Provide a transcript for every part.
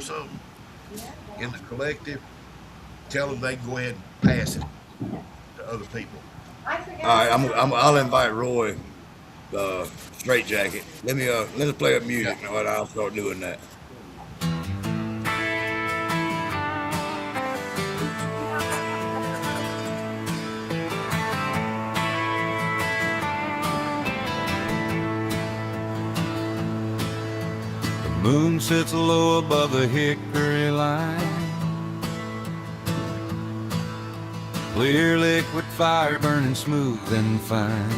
something in the collective, tell them they can go ahead and pass it to other people. All right, I'll invite Roy, straight jacket. Let's play up music now, and I'll start doing that. The moon sits low above the hickory line. Clear liquid fire burning smooth and fine.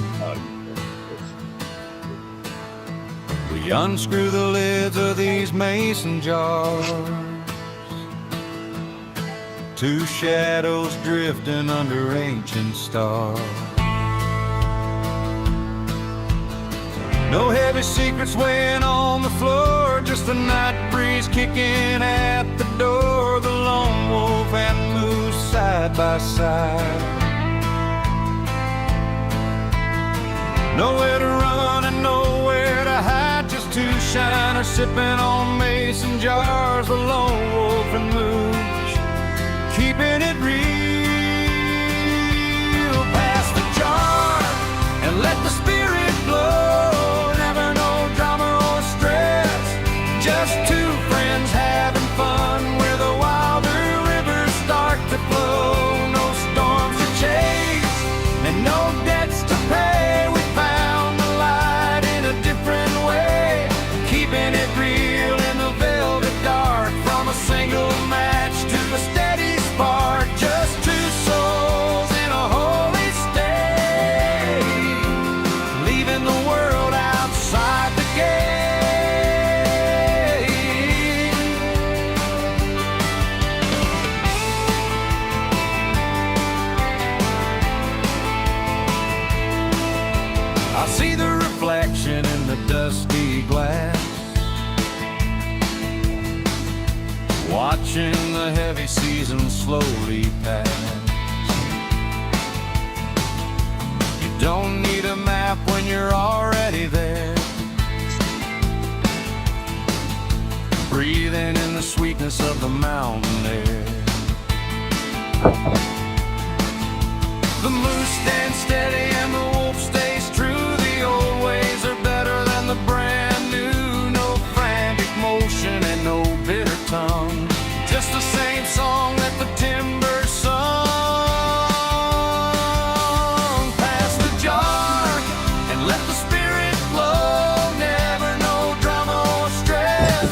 We unscrew the lids of these mason jars. Two shadows drifting under ancient stars. No heavy secrets weighing on the floor, just the night breeze kicking at the door. The lone wolf and moose side by side. Nowhere to run and nowhere to hide, just two shiners sipping on mason jars. The lone wolf and moose, keeping it real. Pass the jar and let the spirit blow. Never no drama or stress, just two friends having fun where the wilder rivers start to flow. No storms to chase and no debts to pay. We found the light in a different way, keeping it real in the velvet dark. From a single match to a steady spark, just two souls in a holy state, leaving the world outside the gate. I see the reflection in the dusty glass, watching the heavy season slowly pass. You don't need a map when you're already there, breathing in the sweetness of the mountain air. The moose stands steady and the wolf stays true. The old ways are better than the brand new. No frantic motion and no bitter tongue, just the same song that the timber sung. Pass the jar and let the spirit flow. Never no drama or stress,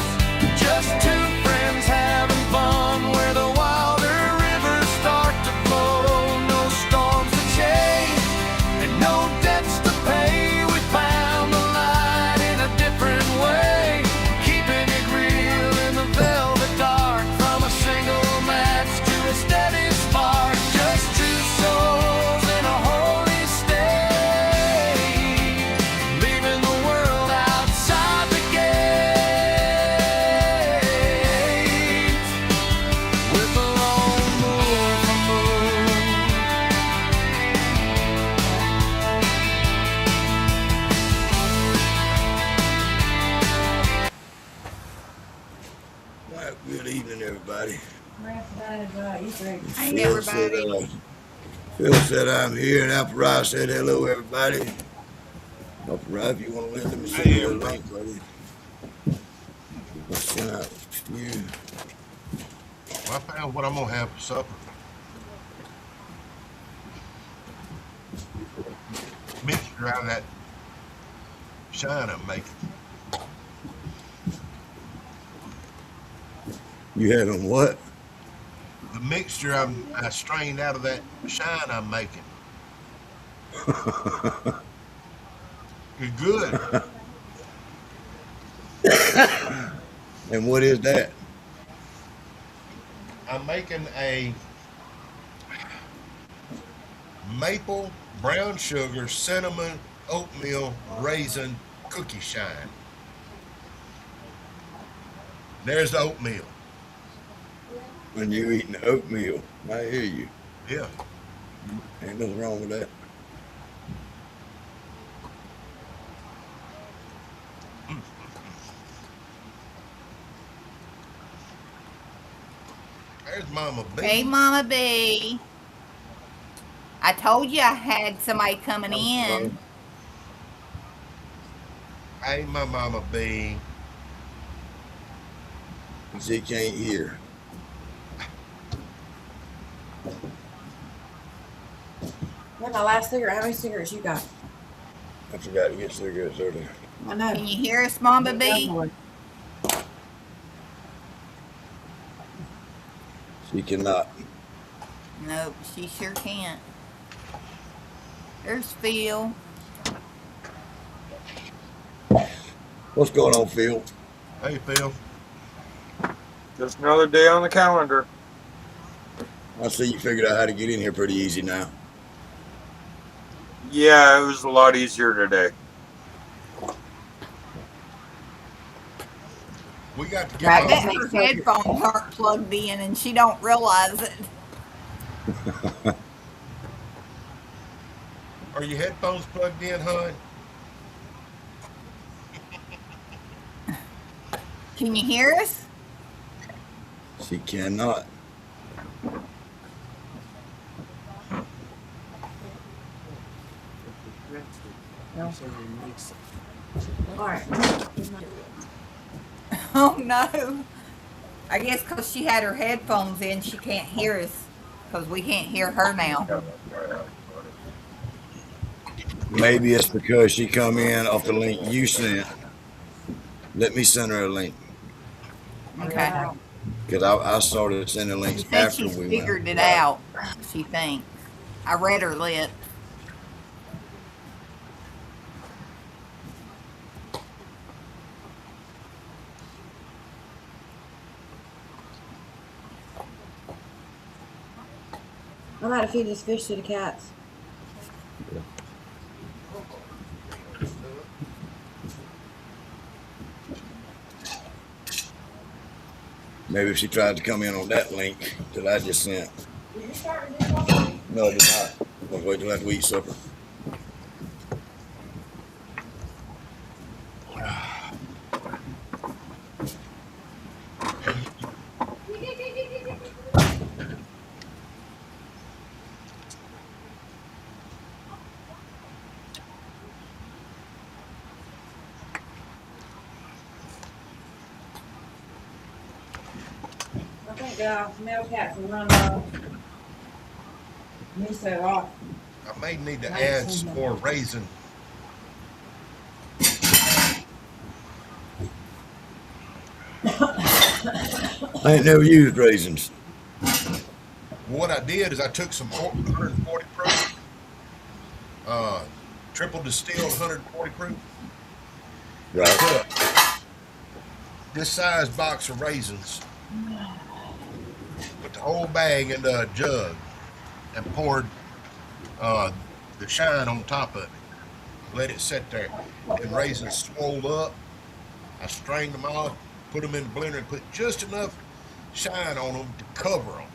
just two friends having fun where the wilder rivers start to flow. No storms to chase and no debts to pay. We found the light in a different way, keeping it real in the velvet dark. From a single match to a steady spark, just two souls in a holy state, leaving the world outside the gate. With the lone wolf and moose. Well, good evening, everybody. Hey, everybody. Phil said I'm here, and Apple Rye said hello, everybody. Apple Rye, if you want to let me see Hey, your everybody. link, buddy. I'll send out to you. I found what I'm gonna have for supper. Mixture out of that shine I'm making. You had on what? The mixture I strained out of that shine I'm making. It's good. And what is that? I'm making a maple, brown sugar, cinnamon, oatmeal, raisin cookie shine. There's the oatmeal. When you're eating oatmeal. I hear you. Yeah. Ain't nothing wrong with that. There's Mama B. Hey, Mama B. I told you I had somebody coming in. Hey, my Mama B. She can't hear. Where's my last cigarette? How many cigarettes you got? I forgot to get cigarettes earlier. I know. Can you hear us, Mama B? She cannot. Nope, she sure can't. There's Phil. What's going on, Phil? Hey, Phil. Just another day on the calendar. I see you figured out how to get in here pretty easy now. Yeah, it was a lot easier today. We got to get I Right. bet Mama. her headphones aren't plugged in and she don't realize it. Are your headphones plugged in, hon? Can you hear us? She cannot. All right. Oh no. I guess because she had her headphones in, she can't hear us because we can't hear her now. Maybe it's because she come in off the link you sent. Let me send her a link. Okay. Because I started sending She links said after she's we figured went. it out, she thinks. I read her lips. I'm about to feed this fish to the cats. Maybe if she tried to come in on that link that I just sent. No, I did not. I'm gonna wait till after we eat supper. I think male cats will run miso off. I may need to add some more raisin. I ain't never used raisins. What I did is I took some 140 proof, triple distilled 140 proof. Right. Put this size box of raisins, put the whole bag into a jug, and poured the shine on top of it. Let it sit there. And raisins swelled up. I strained them off, put them in the blender, and put just enough shine on them to cover them.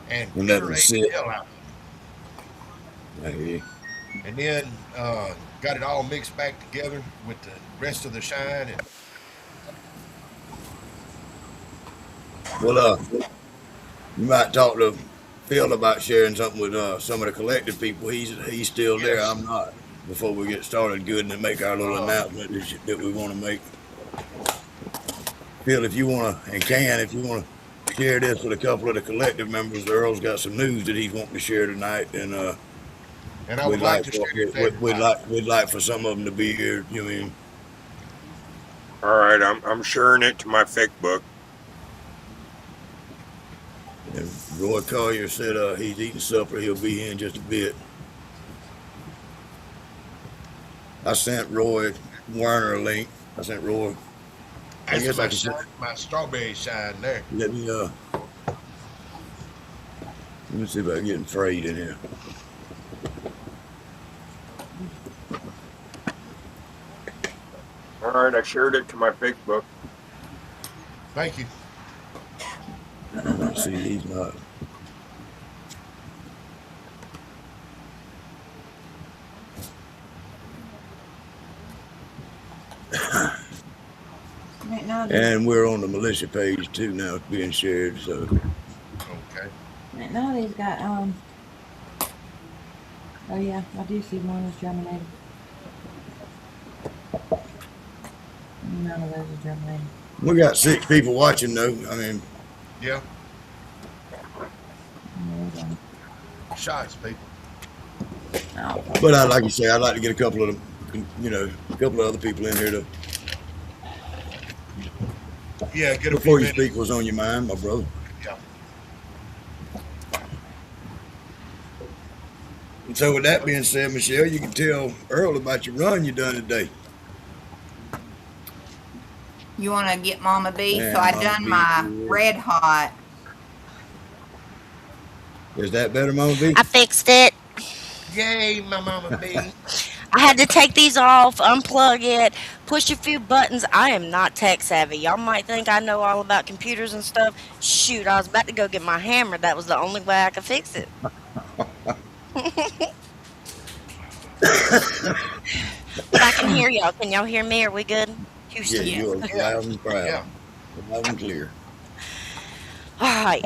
And And let them curate sit. the hell out of them. I hear you. And then got it all mixed back together with the rest of the shine. And Well, you might talk to Phil about sharing something with some of the collective people. He's still there. Yes. I'm not. Before we get started, good, and make our little announcement that we want to make. Phil, if you want to, and can, if you want to share this with a couple of the collective members, Earl's got some news that he's wanting to share tonight, and I would like to share it with we'd like for some of them to be here. You mean? All right, I'm sharing it to my fake book. And Roy Collier said he's eating supper. He'll be here in just a bit. I sent Roy Werner a link. I sent Roy. I That's guess my, I can shine, my strawberry shine there. let me see if I can get him frayed in here. All right, I shared it to my fake book. Thank you. See, he's not. Ain't none And we're on the militia page too now. It's being shared. So Okay. None of these got Oh yeah, I do see one is germinated. None of those are germinated. we got 6 people watching though. I mean, Yeah. No, they don't. Shots, people. No. but I like you say, I'd like to get a couple of them, a couple of other people in here to Yeah, get a before few you minutes. speak what's on your mind, my brother. Yeah. And so with that being said, Michelle, you can tell Earl about your run you done today. You want to get Mama B? Man, So I Mama done B, my yeah. red hot. Is that better, Mama B? I fixed it. Yay, my Mama B. I had to take these off, unplug it, push a few buttons. I am not tech savvy. Y'all might think I know all about computers and stuff. Shoot, I was about to go get my hammer. That was the only way I could fix it. But I can hear y'all. Can y'all hear me? Are we good? Yeah, Houston. you are loud and proud. Yeah. Loud and clear. All right.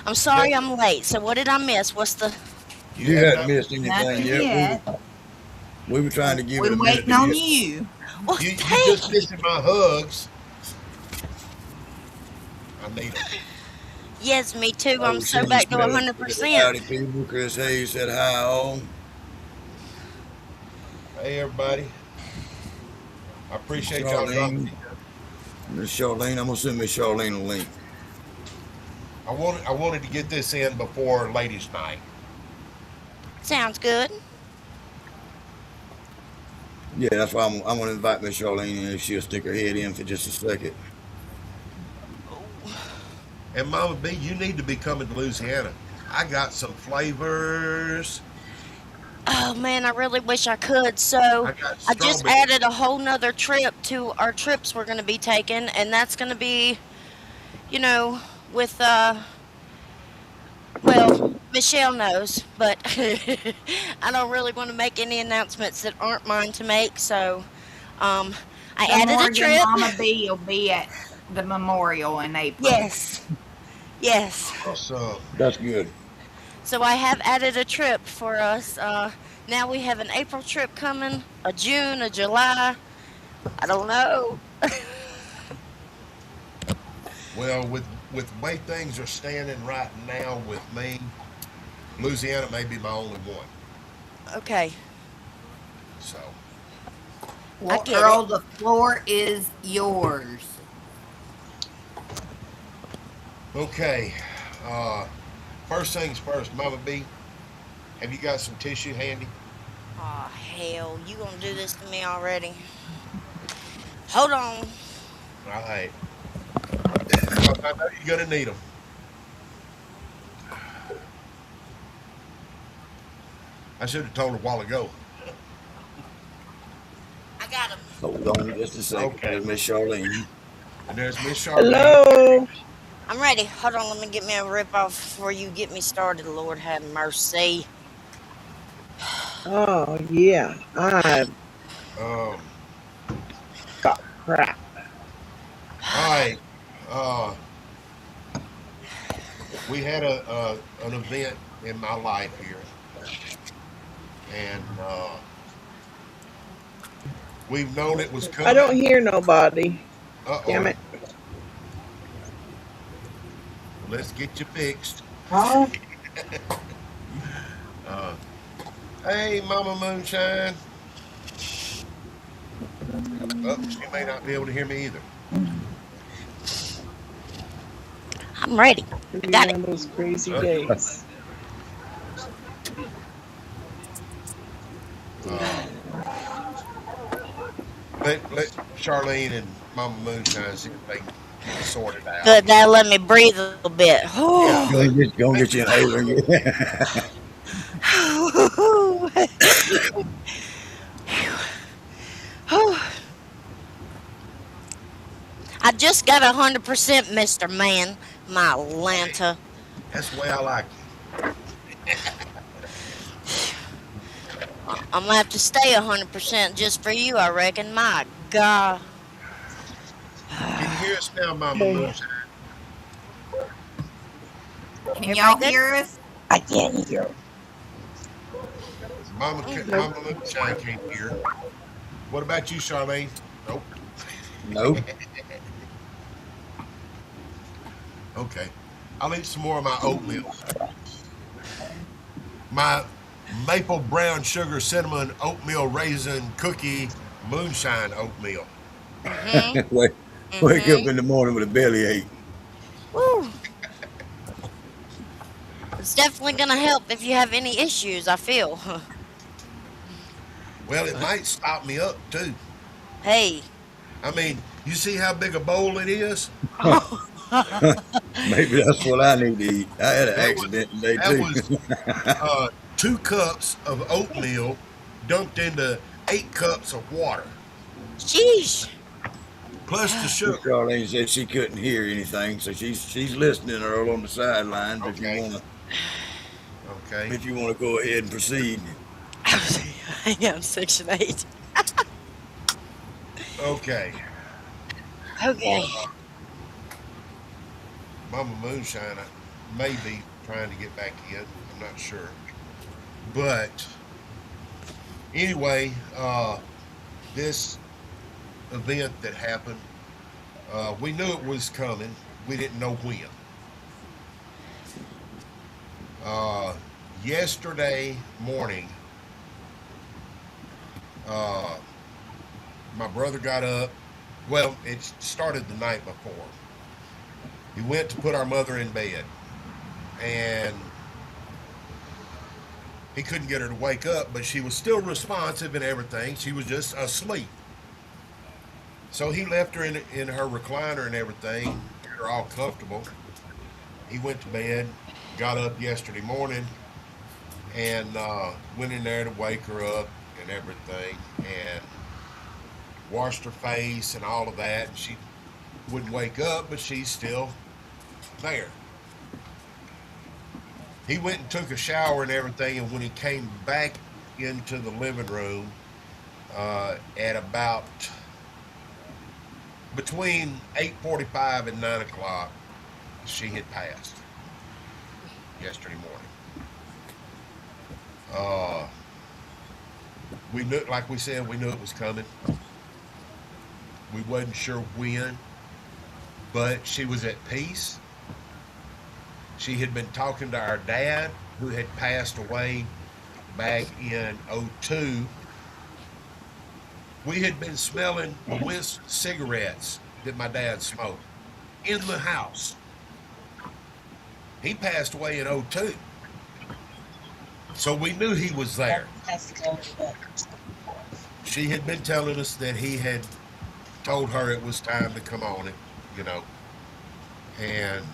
I'm sorry I'm late. So what did I miss? What's the... You Yeah, hadn't missed anything Nothing yet. yet. We were trying to give it We're a minute waiting to on get. you. Well, You thank just missing my hugs. I need them. Yes, me too. Oh, I'm so Cindy back to Smith, 100%. howdy people. Chris Hayes said hi all. Hey, everybody. I appreciate y'all dropping. Miss Charlene, I'm gonna send Miss Charlene a link. I wanted to get this in before ladies' night. Sounds good. Yeah, that's why I'm gonna invite Miss Charlene in if she'll stick her head in for just a second. And Mama B, you need to be coming to Louisiana. I got some flavors. Oh man, I really wish I could. So I got I just strawberry. added a whole nother trip to our trips we're going to be taking, and that's going to be, with well, Michelle knows, but I don't really want to make any announcements that aren't mine to make. So I The added a Morgan trip. Mama B will be at the memorial in April. Yes. So, That's good. So I have added a trip for us. Now we have an April trip coming, a June, a July. I don't know. well, with the way things are standing right now with me, Louisiana may be my only one. Okay. So, Well, I get Earl, the floor is yours. okay. First things first, Mama B, have you got some tissue handy? Oh, hell. You gonna do this to me already? Hold on. All right. I know you're gonna need them. I should have told her a while ago. I got him. Hold on just a second. Okay. There's Miss Charlene. And there's Miss Charlene. Hello. I'm ready. Hold on. Let me get me a rip off before you get me started. Lord have mercy. Oh yeah, I Um, got crap. all right. We had an event in my life here, and we've known it was coming. I don't hear nobody. Uh-oh. Damn it. Let's get you fixed. Huh? Hey, Mama Moonshine. Oh, she may not be able to hear me either. I'm ready. It'll I be got one it. of those crazy days. Let Charlene and Mama Moonshine see if they can sort it out. Good. Now let me breathe a little bit. Yeah. Go and get you an A-ring. I just got 100%, Mr. Man. My Atlanta. That's the way I like it. I'm gonna have to stay 100% just for you, I reckon. My God. Can you hear hear us now, Mama Hey, Moose? Can Everybody y'all good? hear us? I can't hear. Nope. Mama Moonshine can't hear. What about you, Charlene? Nope. Nope. Okay. I'll eat some more of my oatmeal. My maple brown sugar cinnamon oatmeal raisin cookie moonshine oatmeal. Mm-hmm. Wake up Mm-hmm. in the morning with a bellyache. Woo. It's definitely gonna help if you have any issues, I feel. Well, it might stop me up too. Hey. I mean, you see how big a bowl it is? Maybe that's what I need to eat. I had an That was accident today that too. was 2 cups of oatmeal dumped into 8 cups of water, Sheesh. plus the sugar. Charlene said she couldn't hear anything, so she's listening Earl on the sidelines. Okay. Okay. If you wanna go ahead and proceed. I am Section 8. Okay. Okay. Mama Moonshine may be trying to get back in. I'm not sure. But anyway, this event that happened, we knew it was coming. We didn't know when. Yesterday morning, uh, my brother got up. Well, it started the night before. He went to put our mother in bed, and he couldn't get her to wake up, but she was still responsive and everything. She was just asleep. So he left her in her recliner and everything, get her all comfortable. He went to bed, got up yesterday morning, and went in there to wake her up and everything, and washed her face and all of that. And she wouldn't wake up, but she's still there. He went and took a shower and everything, and when he came back into the living room at about between 8:45 and 9 o'clock, she had passed yesterday morning. We knew, like we said, we knew it was coming. We wasn't sure when, but she was at peace. She had been talking to our dad, who had passed away back in '02. We had been smelling the Winston cigarettes that my dad smoked in the house. He passed away in '02. So we knew he was there. She had been telling us that he had told her it was time to come on it, you know. And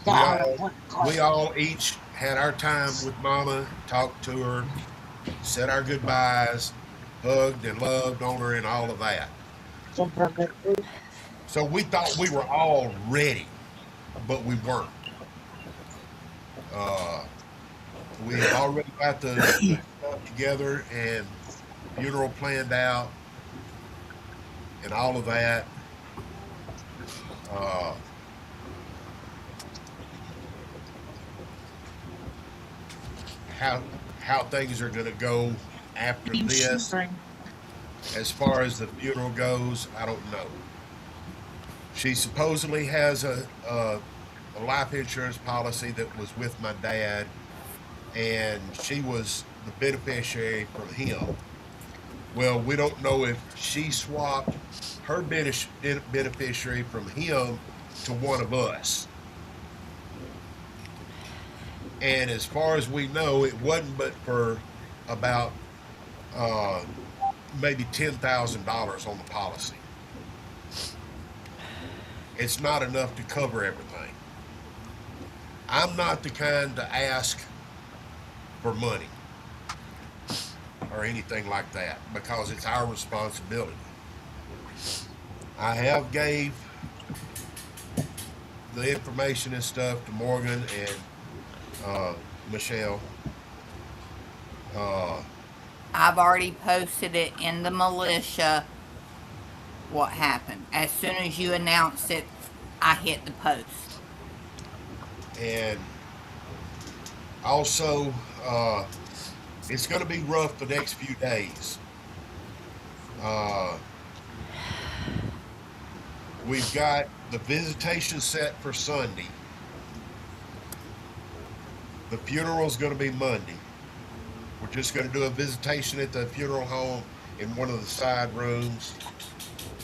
we all each had our time with Mama, talked to her, said our goodbyes, hugged and loved on her and all of that. So we thought we were all ready, but we weren't. We had already got the stuff together and funeral planned out and all of that. Uh, how things are going to go after this, as far as the funeral goes, I don't know. She supposedly has a life insurance policy that was with my dad, and she was the beneficiary from him. Well, we don't know if she swapped her beneficiary from him to one of us. And as far as we know, it wasn't but for about maybe $10,000 on the policy. It's not enough to cover everything. I'm not the kind to ask for money or anything like that, because it's our responsibility. I have gave the information and stuff to Morgan and Michelle. I've already posted it in the militia what happened. As soon as you announced it, I hit the post. And also, it's going to be rough the next few days. We've got the visitation set for Sunday. The funeral's going to be Monday. We're just going to do a visitation at the funeral home in one of the side rooms.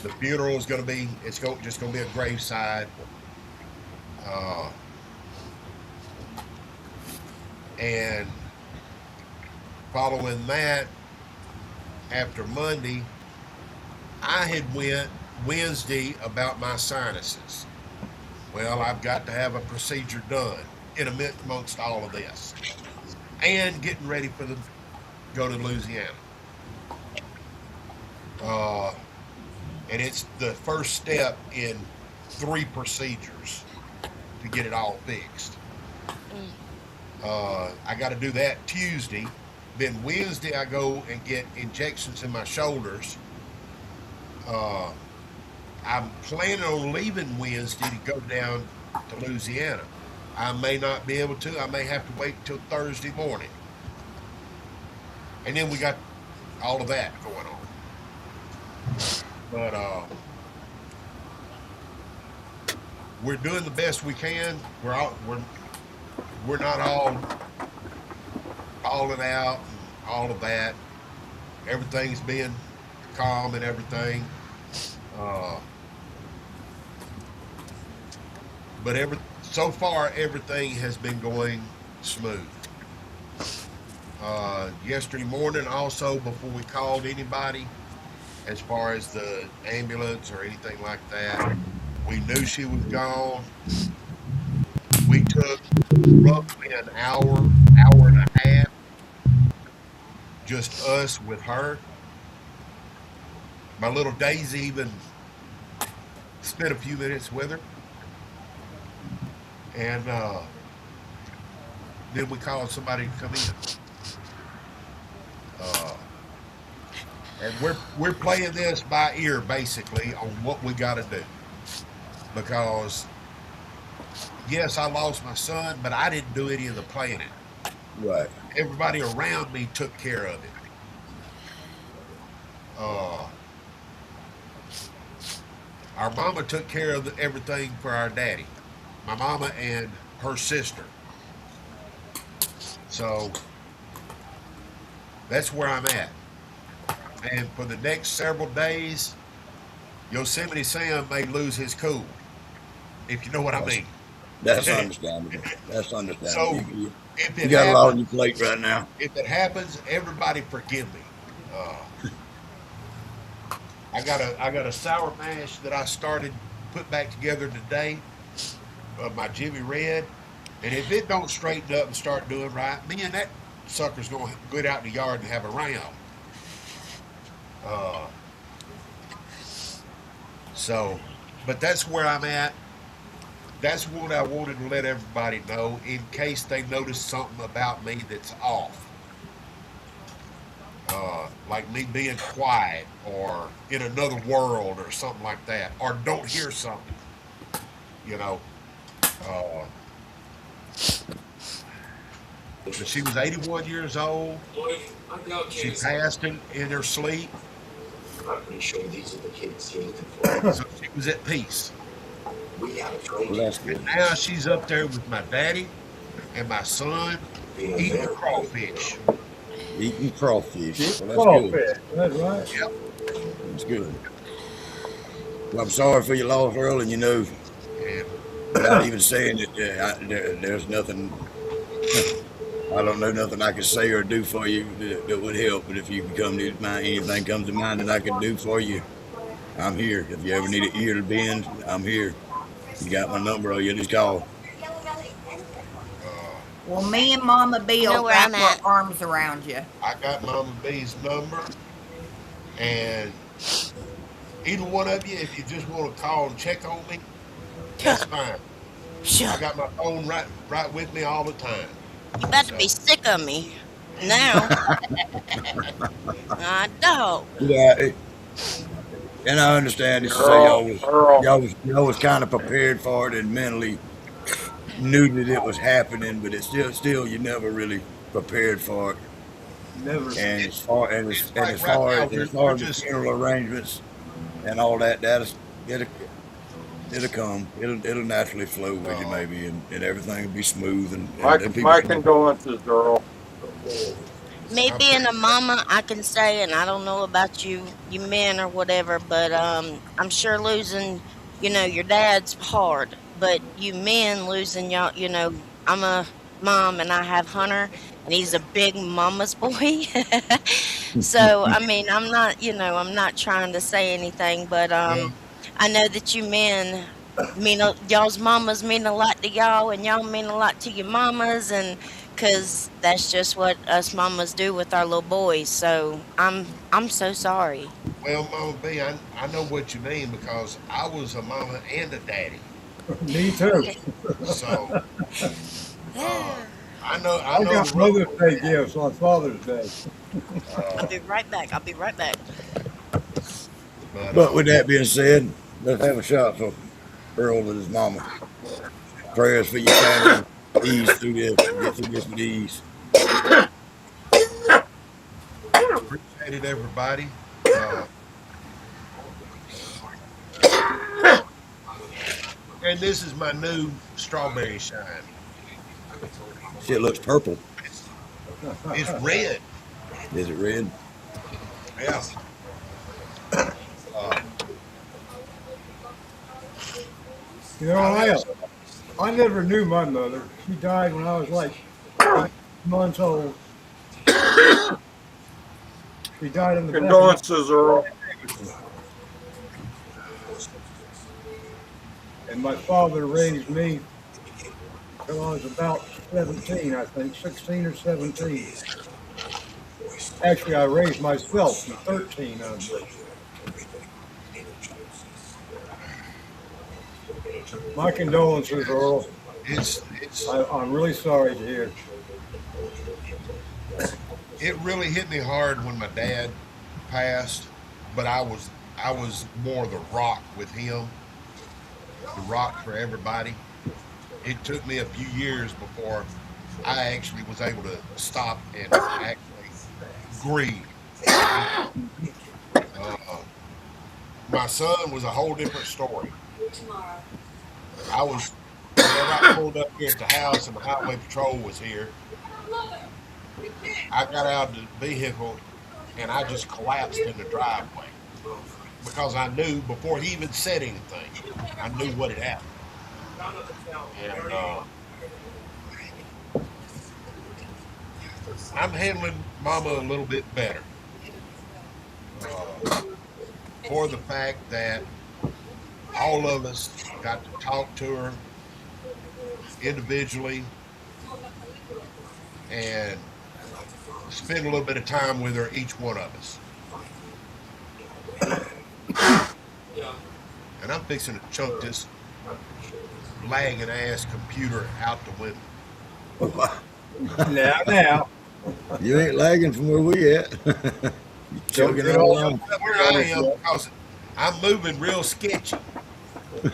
The funeral is going to be, just going to be a graveside. And following that, after Monday, I had went Wednesday about my sinuses. Well, I've got to have a procedure done in amongst all of this, and getting ready for the go to Louisiana. And it's the first step in 3 procedures to get it all fixed. I got to do that Tuesday. Then Wednesday I go and get injections in my shoulders. I'm planning on leaving Wednesday to go down to Louisiana. I may not be able to. I may have to wait till Thursday morning. And then we got all of that going on. But we're doing the best we can. We're not all falling out and all of that. Everything's being calm and everything. But so far everything has been going smooth. Yesterday morning also, before we called anybody as far as the ambulance or anything like that, we knew she was gone. We took roughly an hour and a half, just us with her. My little Daisy even spent a few minutes with her. And then we called somebody to come in. And we're playing this by ear, basically, on what we got to do. Because, yes, I lost my son, but I didn't do any of the planning. Right. Everybody around me took care of it. Our mama took care of everything for our daddy. My mama and her sister. So that's where I'm at. And for the next several days, Yosemite Sam may lose his cool, if you know what I mean. That's understandable. That's understandable. So you if it got a lot on happens, your plate right now. if it happens, everybody forgive me. I got a sour mash that I started put back together today of my Jimmy Red, and if it don't straighten up and start doing right, me and that sucker's gonna get out in the yard and have a round. So, but that's where I'm at. That's what I wanted to let everybody know in case they notice something about me that's off. Like me being quiet or in another world or something like that, or don't hear something, you know. But she was 81 years old. She passed in her sleep. I'm pretty sure these are the kids you're looking for. So she was at peace. We have a train. Well, that's good. And now she's up there with my daddy and my son eating the crawfish. Eating crawfish. Well, that's Crawfish, good. that's right. Yep. That's good. Well, I'm sorry for your loss, Earl, and And without even saying it, there's nothing. I don't know nothing I can say or do for you that would help. But if you can come to mind, anything comes to mind that I can do for you, I'm here. If you ever need an ear to bend, I'm here. You got my number, or you just call. Well, me and Mama B You know will where wrap I'm at. our arms around you. I got Mama B's number, and either one of you, if you just want to call and check on me, that's fine. I Sure. got my phone right with me all the time. You about to be sick of me. Now. I don't. Yeah, And I understand this to say Earl, Earl, y'all was kind of prepared for it and mentally knew that it was happening, but it's still you never really prepared for it. Never. And It's like right now as we're far as the just funeral arrangements and all that, it'll it'll come. It'll naturally flow with you maybe, and everything will be smooth and people my can. condolences, Earl. Me I being appreciate a mama, I can say, and I don't know about you men or whatever, but I'm sure losing, your dad's hard. But you men losing y'all, I'm a mom and I have Hunter, and he's a big mama's boy. So I mean, I'm not trying to say anything, but well, I know that you men y'all's mamas mean a lot to y'all, and y'all mean a lot to your mamas, and because that's just what us mamas do with our little boys. So I'm so sorry. well, Mama B, I know what you mean because I was a mama and a daddy. Me too. Okay. So uh, I I know got the road. Mother's Day gifts on Father's Day. I'll Uh, be right back. I'll be right back. but But with that being said, let's have a shot for Earl and his mama. Prayers for your family. Ease through this. Get through this with ease. appreciate it, everybody. And this is my new strawberry shine. Shit looks purple. It's, it's red. Is it red? Yeah. Uh, You know, I'll have I never knew my mother. She died when I was like 8 months old. She died in the back of Condolences, Earl. and my father raised me till I was about 17, I think, 16 or 17. Actually, I raised myself at 13, I believe. My condolences, Earl. it's I'm really sorry to hear. it really hit me hard when my dad passed, but I was more the rock with him, the rock for everybody. It took me a few years before I actually was able to stop and actually grieve. Uh, my son was a whole different story. I was whenever I pulled up here at the house and the highway patrol was here, I got out of the vehicle and I just collapsed in the driveway because I knew before he even said anything, I knew what had happened. And I'm handling Mama a little bit better uh, for the fact that all of us got to talk to her individually and spend a little bit of time with her, each one of us. And I'm fixing to chunk this lagging ass computer out the window. Now, You ain't lagging from where we at. You don't chugging get right all along. Where I am because I'm moving real sketchy. Maybe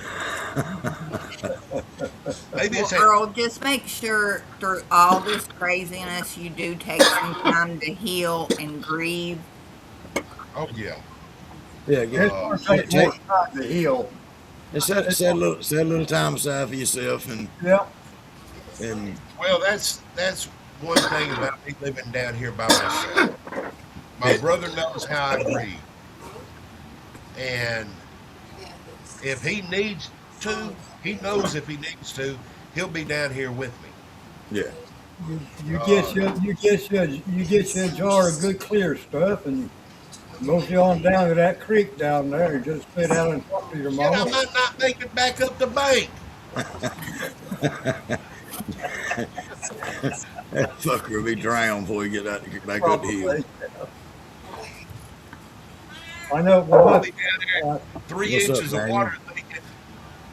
Well, it's a, Earl, just make sure through all this craziness, you do take some time to heal and grieve. oh yeah. Yeah, it's Uh, going to take more time to heal. and set a little time aside for yourself Yeah, and well, that's one thing about me living down here by myself. My brother knows how I grieve, and if he needs to, he knows if he needs to, he'll be down here with me. yeah. you Uh, get you get your jar of good clear stuff and move you on down to that creek down there and just sit down and talk to your shit, I mama. might not make it back up the bank. That fucker will be drowned before he get back up the hill. Probably. I know I'll be down there uh, at three What's up, inches of Daniel? water thinking,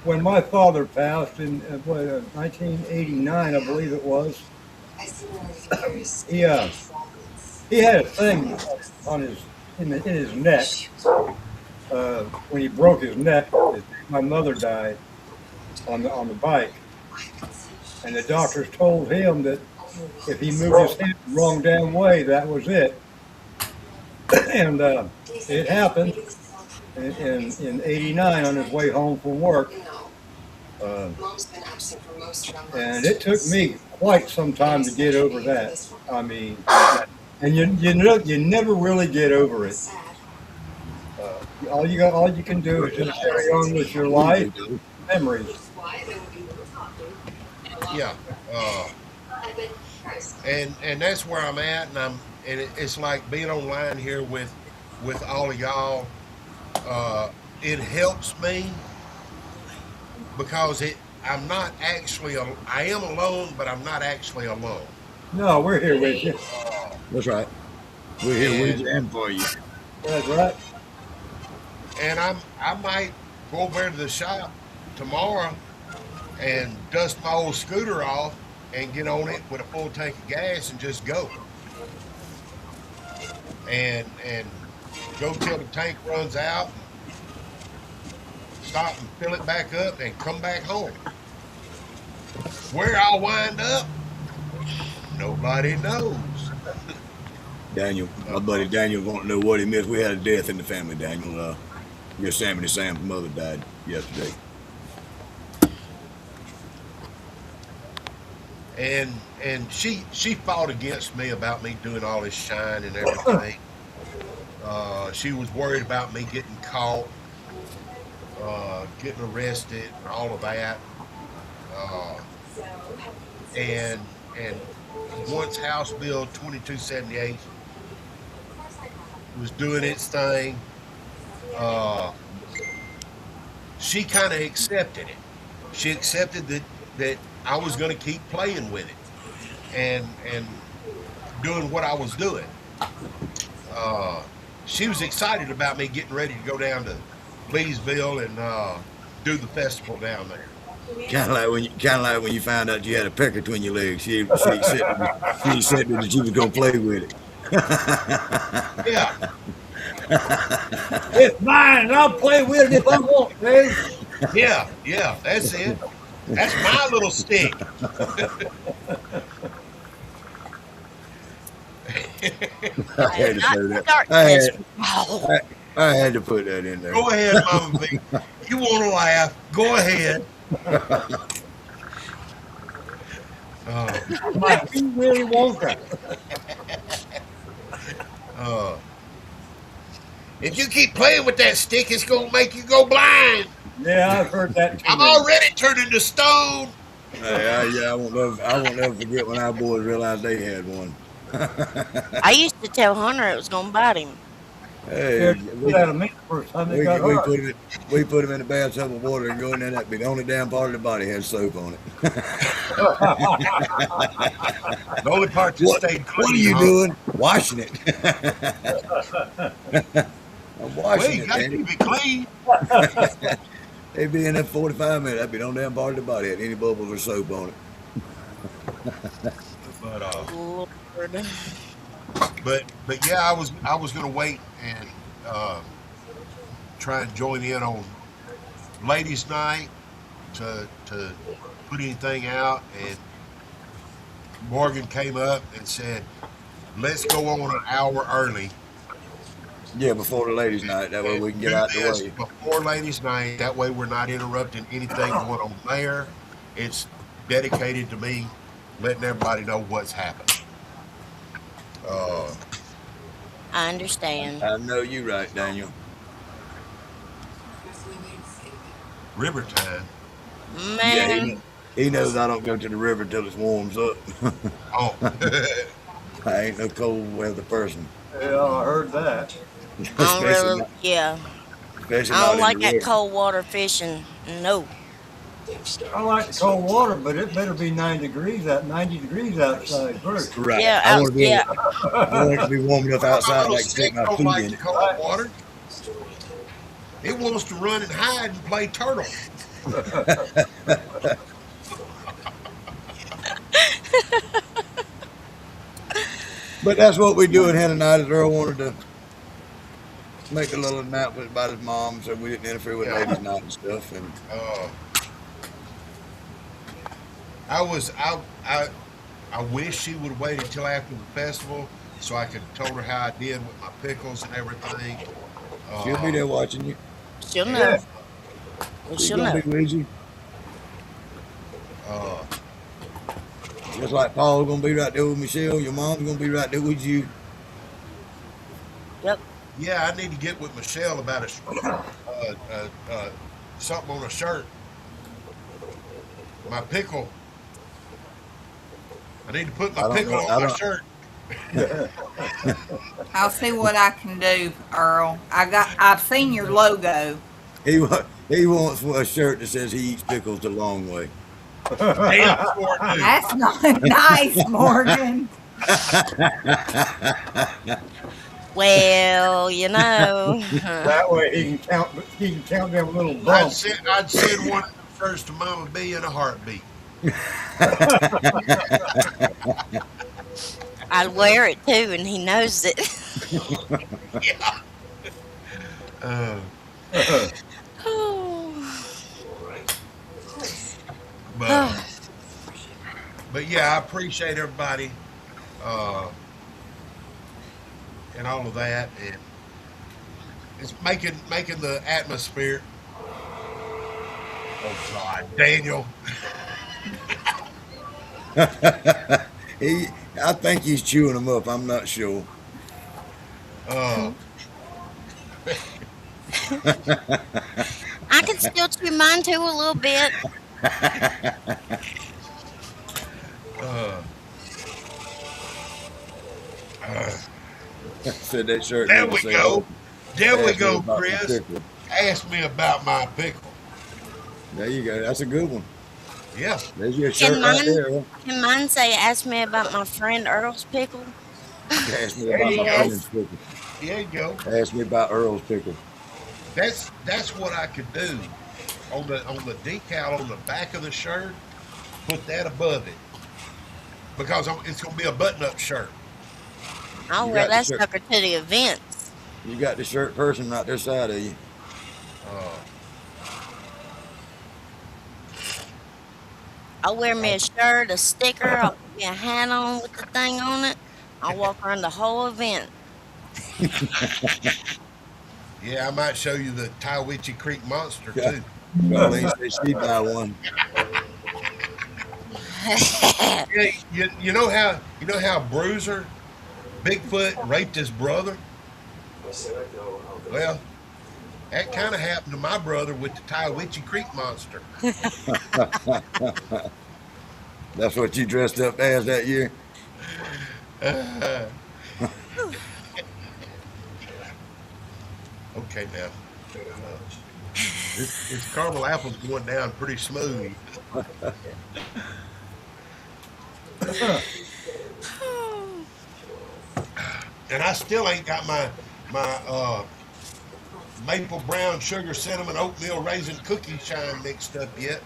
when my father passed in 1989, I believe it was. He he had a thing on his in his neck, when he broke his neck. My mother died on the bike, and the doctors told him that if he moved his head the wrong damn way, that was it. And it happened in '89 on his way home from work. Uh, and it took me quite some time to get over that. I mean, and you never really get over it. All you can do is just carry on with your life, memories. Yeah. And that's where I'm at, and it's like being online here with all of y'all. It helps me because I'm not actually I am alone, but I'm not actually alone. No, we're here with you. That's right. We're here with And you and for you. That's right. and I might go over there to the shop tomorrow and dust my old scooter off and get on it with a full tank of gas and just go. And go till the tank runs out, stop and fill it back up and come back home. Where I'll wind up, nobody knows. Daniel, my buddy Daniel want to know what he missed. We had a death in the family, Daniel. Yosemite Sam's mother died yesterday. And she fought against me about me doing all this shine and everything. She was worried about me getting caught, getting arrested, and all of that. And once House Bill 2278 was doing its thing, she kind of accepted it. She accepted that I was going to keep playing with it and doing what I was doing. She was excited about me getting ready to go down to Leesville and do the festival down there. Kind of like when you found out you had a peck between your legs. She said that she was gonna play with it. Yeah. It's mine, and I'll play with it if I want, Dave. Yeah, that's it. That's my little stick. I had to say that. Start I this. had, I had to put that in there. Go ahead, Mama V. You want to laugh? Go ahead. Mike, you really want that? If you keep playing with that stick, it's gonna make you go blind. Yeah, I've heard that too. I'm already turning to stone. Hey, I won't never forget when our boys realized they had one. I used to tell Hunter it was gonna bite him. Hey, we had a meat first time they got hurt. we put him in a bathtub of water and go in there. That'd be the only damn part of the body had soap on it. The only part that stayed clean. What are you doing? Washing it. I'm washing it, got Danny. to be clean. They'd be in there 45 minutes. That'd be the only damn part of the body had any bubbles or soap on it. But Lord. but yeah, I was gonna wait and try and join in on ladies' night to put anything out, and Morgan came up and said, "Let's go on an hour early." Yeah, before the ladies' night. That way we can get out the way. Before ladies' night. That way we're not interrupting anything going on there. It's dedicated to me letting everybody know what's happening. I understand. I know you right, Daniel. River time. Man, Yeah, he knows I don't go to the river till it warms up. Oh, I ain't no cold weather person. Yeah, I heard that. I don't really, yeah. Especially I not don't in like the that river. cold water fishing. No. I like the cold water, but it better be 90 degrees outside first. Right. Yeah, I want to be yeah. I want it to be warm enough outside little I can stick stick my don't feet like in the it. cold water. It wants to run and hide and play turtle. But that's what we do at Hannah night, as Earl wanted to make a little announcement about his mom, so we didn't interfere with Yeah. ladies' night and stuff. And Uh, I wish she would have waited till after the festival so I could have told her how I did with my pickles and everything. she'll be there watching you. She'll know. Yeah. Well, She's she'll gonna know. be with you, Uh, just like Paul's gonna be right there with Michelle. Your mom's gonna be right there with you. Yep. yeah, I need to get with Michelle about something on a shirt. My pickle. I need to put I my don't pickle know. on I my don't. shirt. I'll see what I can do, Earl. I've seen your logo. He wants a shirt that says he eats pickles the long way. Damn sure do. That's not nice, Morgan. Well, you know. That way he can count them little I'd bumps. send one of them first to Mama B in a heartbeat. I'd wear it too, and he knows it. Yeah. Uh, Oh. but yeah, I appreciate everybody and all of that, and it's making the atmosphere. Oh God, Daniel. I think he's chewing them up. I'm not sure. Uh, I can still chew mine too a little bit. uh, uh, Said that shirt. there never we say, go. "Oh, There we ask me go, about my Chris. pickle." Ask me about my pickle. There you go. That's a good one. Yeah. There's your Can shirt right mine, there. Huh? can mine say, ask me about my friend Earl's pickle? Ask me There about you my go. friend's pickle. There you go. Ask me about Earl's pickle. That's what I could do on the decal on the back of the shirt. Put that above it because it's gonna be a button-up shirt. I'll You wear got the that shirt. sucker to the events. You got the shirt person right there side of you. Uh, I'll wear me a shirt, a sticker, I'll put me a hat on with the thing on it. I'll walk around the whole event. yeah, I might show you the Tywitchy Creek Monster Yeah. too. Charlene said she'd buy one. Yeah, you know how Bruiser Bigfoot raped his brother? Well, that kind of happened to my brother with the Tywitchy Creek Monster. That's what you dressed up as that year? Okay, now. This caramel apple's going down pretty smooth. And I still ain't got my maple brown sugar cinnamon oatmeal raisin cookie shine mixed up yet.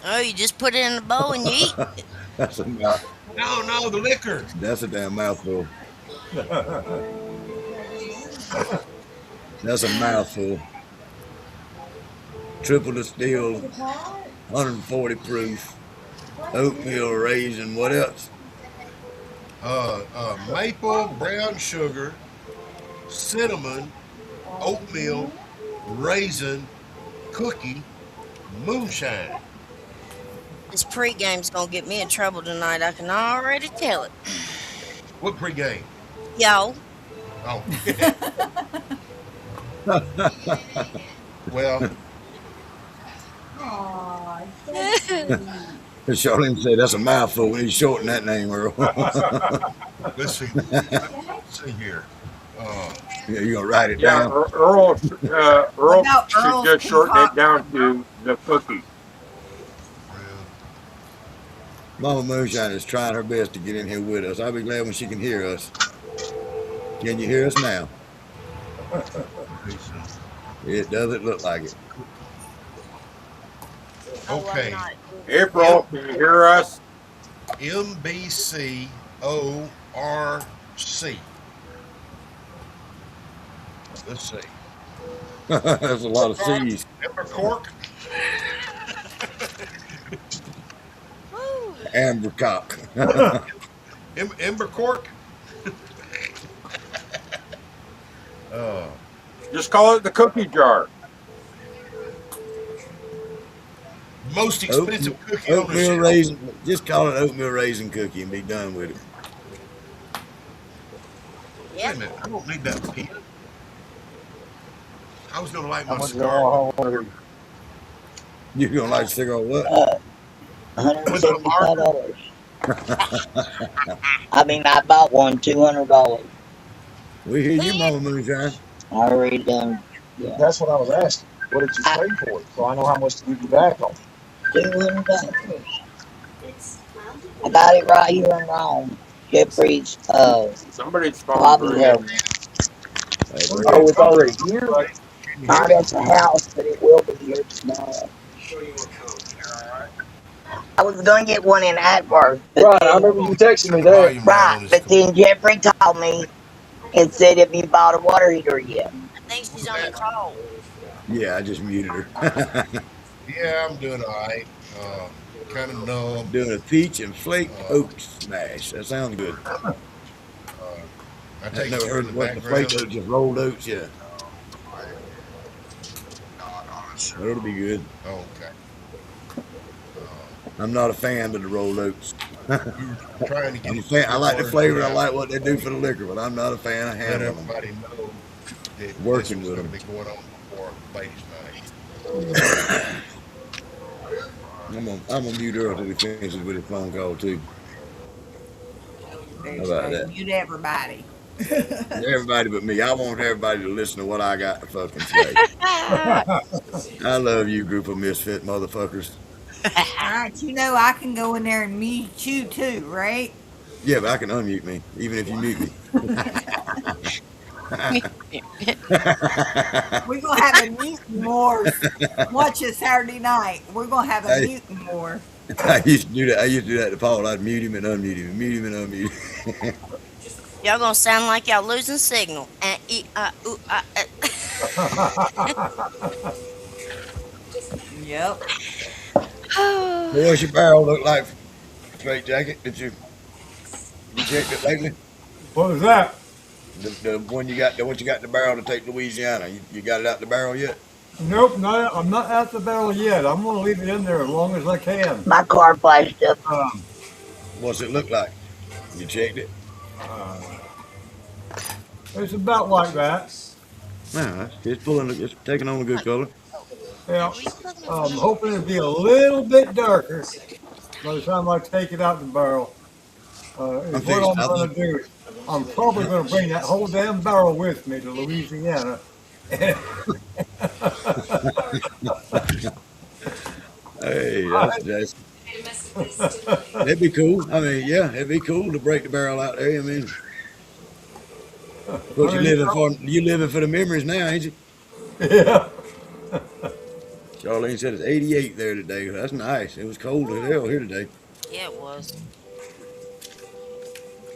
Oh, you just put it in a bowl and you eat. That's a mouth. No, the liquor. That's a damn mouthful. That's a mouthful. Triple distilled, 140 proof, oatmeal raisin. What else? Maple brown sugar, cinnamon, oatmeal, raisin, cookie, moonshine. This pre-game's gonna get me in trouble tonight. I can already tell it. What pregame? Yo, Oh. Well, Charlene said that's a mouthful. We need to shorten that name, Earl. let's see. Let's see here. Yeah, you gonna write it Yeah, down? Earl about should Earl's just shorten it down concoction? to the cookie. Mama Moonshine is trying her best to get in here with us. I'll be glad when she can hear us. Can you hear us now? It doesn't look like it. oh, I'm Okay. not. April, can you hear us? MBCORC. Let's see. That's a lot of C's. Ember cork. Woo. Amber cock. Ember cork. Uh, Just call it the cookie jar. most expensive cookie on the Oatmeal shelf. raisin. Just call it oatmeal raisin cookie and be done with it. Wait a minute. I don't need that pen. I was gonna light How my much cigar. You gonna like cigar what? $175. I mean, I bought one, $200. We hear you, Mama Moonshine. I already done. Yeah, That's what I was asking. What did you pay for it? So I know how much to give you back on. $200. I got it right here in Rome. Jeffrey's Somebody's phone lobby burning. help. Oh, it's already here? Not at the house, but it will be here tomorrow. I was going to get one in Atworth. Right, I remember you texting me that. Volume down on Right, this but then Jeffrey called me and said, "Have you bought a water heater yet?" I think she's on the call. Yeah, I just muted her. Yeah, I'm doing all right. Kind of numb. Doing a peach and flake oat smash. That sounds good. I I've take never care heard in of the what the flake background. oat, just rolled oats. Yeah, well, it'll be good. Okay. I'm not a fan of the rolled oats. We were trying to get I'm a it fan. I like the water flavor. I out, like what they do for the liquor, but I'm not a fan of let handling them. everybody know that Working this with was going to them. be going on before ladies' night. I'm gonna mute Earl till he finishes with his phone call too. How about that? Mute everybody. Everybody but me. I want everybody to listen to what I got to fucking say. I love you, group of misfit motherfuckers. All right, you know I can go in there and mute you too, right? Yeah, but I can unmute me, even if you mute me. We're gonna have a mutant war. Watch us Saturday night. We're gonna have a Hey. mutant war. I used to do that. I used to do that to Paul. I'd mute him and unmute him, mute him and unmute him. Y'all gonna sound like y'all losing signal. Yep. What's your barrel look like? Straight jacket? Did you check it lately? What was that? The one you got, the one you got in the barrel to take to Louisiana. You got it out the barrel yet? Nope, I'm not at the barrel yet. I'm gonna leave it in there as long as I can. My car flashed up. What's it look like? You checked it? It's about like that. No, it's pulling. It's taking on a good color. Yeah. I'm hoping it'll be a little bit darker by the time I take it out the barrel. Is what I'm gonna do. I'm probably gonna bring that whole damn barrel with me to Louisiana. Hey, that's that'd be cool. I mean, yeah, it'd be cool to break the barrel out there. I mean, of course, you living for the memories now, ain't you? Yeah. Charlene said it's 88 there today. That's nice. It was cold as hell here today. Yeah, it was.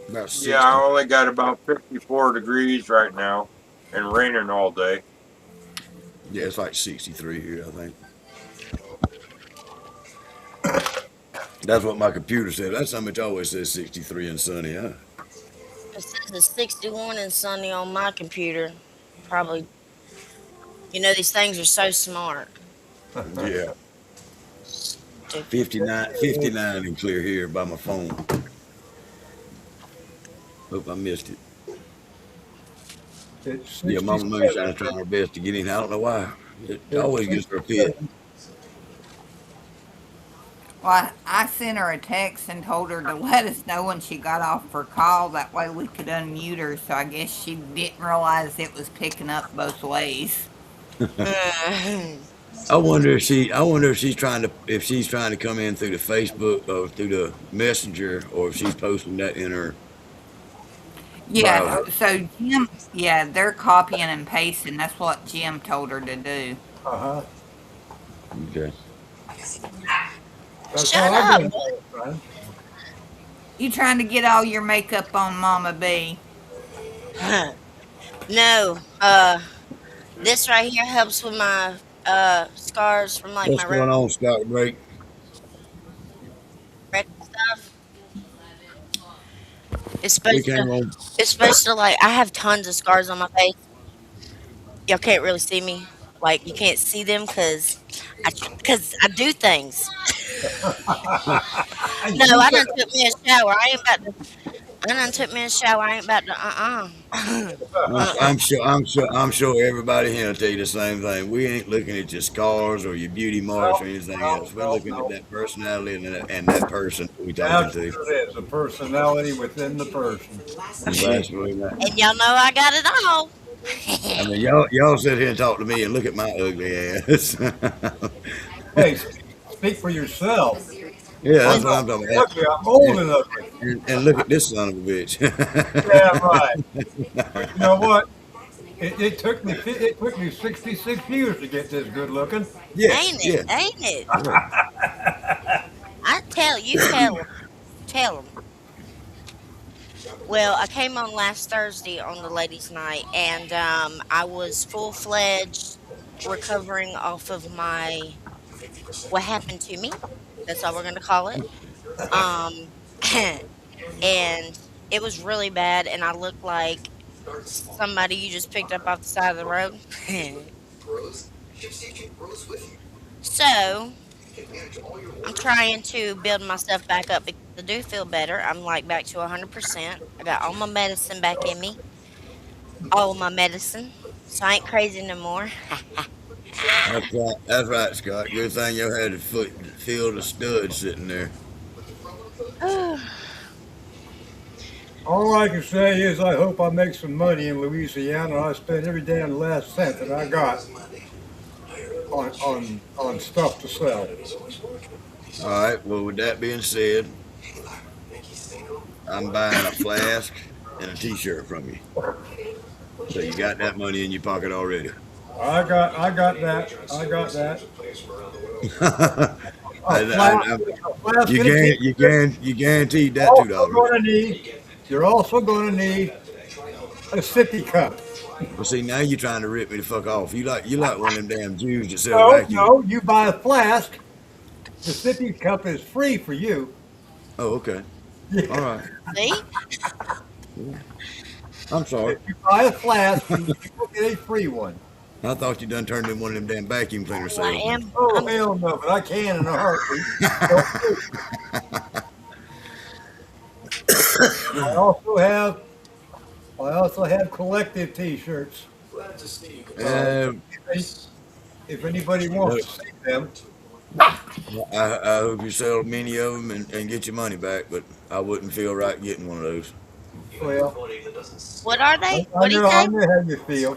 About 60. Yeah, I only got about 54 degrees right now and raining all day. Yeah, it's like 63 here, I think. That's what my computer said. That's how much always says 63 and sunny, huh? It says it's 61 and sunny on my computer. Probably. You know, these things are so smart. Yeah. 59 and clear here by my phone. Hope I missed it. It's Yeah, Mama Moonshine's trying her best to get in. I don't know why. It always gets her fit. Well, I sent her a text and told her to let us know when she got off her call. That way we could unmute her. So I guess she didn't realize it was picking up both ways. I wonder if she's trying to come in through the Facebook or through the Messenger, or if she's posting that in her. Yeah. Wow. So Jim, yeah, they're copying and pasting. That's what Jim told her to do. Uh-huh. Okay. That's Shut how up. I do it, man. You trying to get all your makeup on Mama B? No, This right here helps with my scars from like my What's road going on, Scott Drake? wreck and stuff. It's We supposed to came on. it's supposed to like I have tons of scars on my face. Y'all can't really see me. Like you can't see them because I do things. No, You I better done took me a shower. I ain't about to. I done took me a shower. I ain't about to. I'm sure everybody here will tell you the same thing. We ain't looking at your scars or your beauty marks or no, anything no, else. We're no, looking at no. that personality and that person we talking That's to. what it is. A personality within the person. That's absolutely right. And y'all know I got it all. I mean, y'all sit here and talk to me and look at my ugly ass. Hey, speak for yourself. Yeah, I'm that's Listen, what not I'm talking really about. ugly. I'm old And, and ugly. and look at this son of a bitch. Yeah, right. But you know what? It took me 66 years to get this good looking. Yeah, ain't it? yeah. Ain't it? Yeah. I tell you, tell them, tell them. Well, I came on last Thursday on the ladies' night, and I was full fledged recovering off of my what happened to me. That's all we're gonna call it. Um, and it was really bad, and I looked like somebody you just picked up off the side of the road. So I'm trying to build myself back up because I do feel better. I'm like back to 100%. I got all my medicine back in me, all my medicine. So I ain't crazy no more. That's right. That's right, Scott. Good thing you had a field of studs sitting there. All I can say is I hope I make some money in Louisiana. I spend every damn last cent that I got on stuff to sell. All right. Well, with that being said, I'm buying a flask and a T-shirt from you. So you got that money in your pocket already. I got that. I got that. I, A flask, I, I, a flask you and a guarantee, t-shirt. you guaranteed that Also $2. going to need. You're also going to need a sippy cup. Well, see, now you're trying to rip me the fuck off. You like one of them damn Jews that sell No, vacuum. no. You buy a flask. The sippy cup is free for you. Oh, okay. All Yeah. right. See? I'm sorry. If you buy a flask, you will get a free one. I thought you done turned in one of them damn vacuum cleaner Oh, I salesmen. am. Oh hell no! But I can in a heartbeat. Don't do it. I also have collective T-shirts. Uh, If if anybody well, wants to see them, I hope you sell many of them and get your money back, but I wouldn't feel right getting one of those. well, What are I, they? I What do you know I say? know how you feel.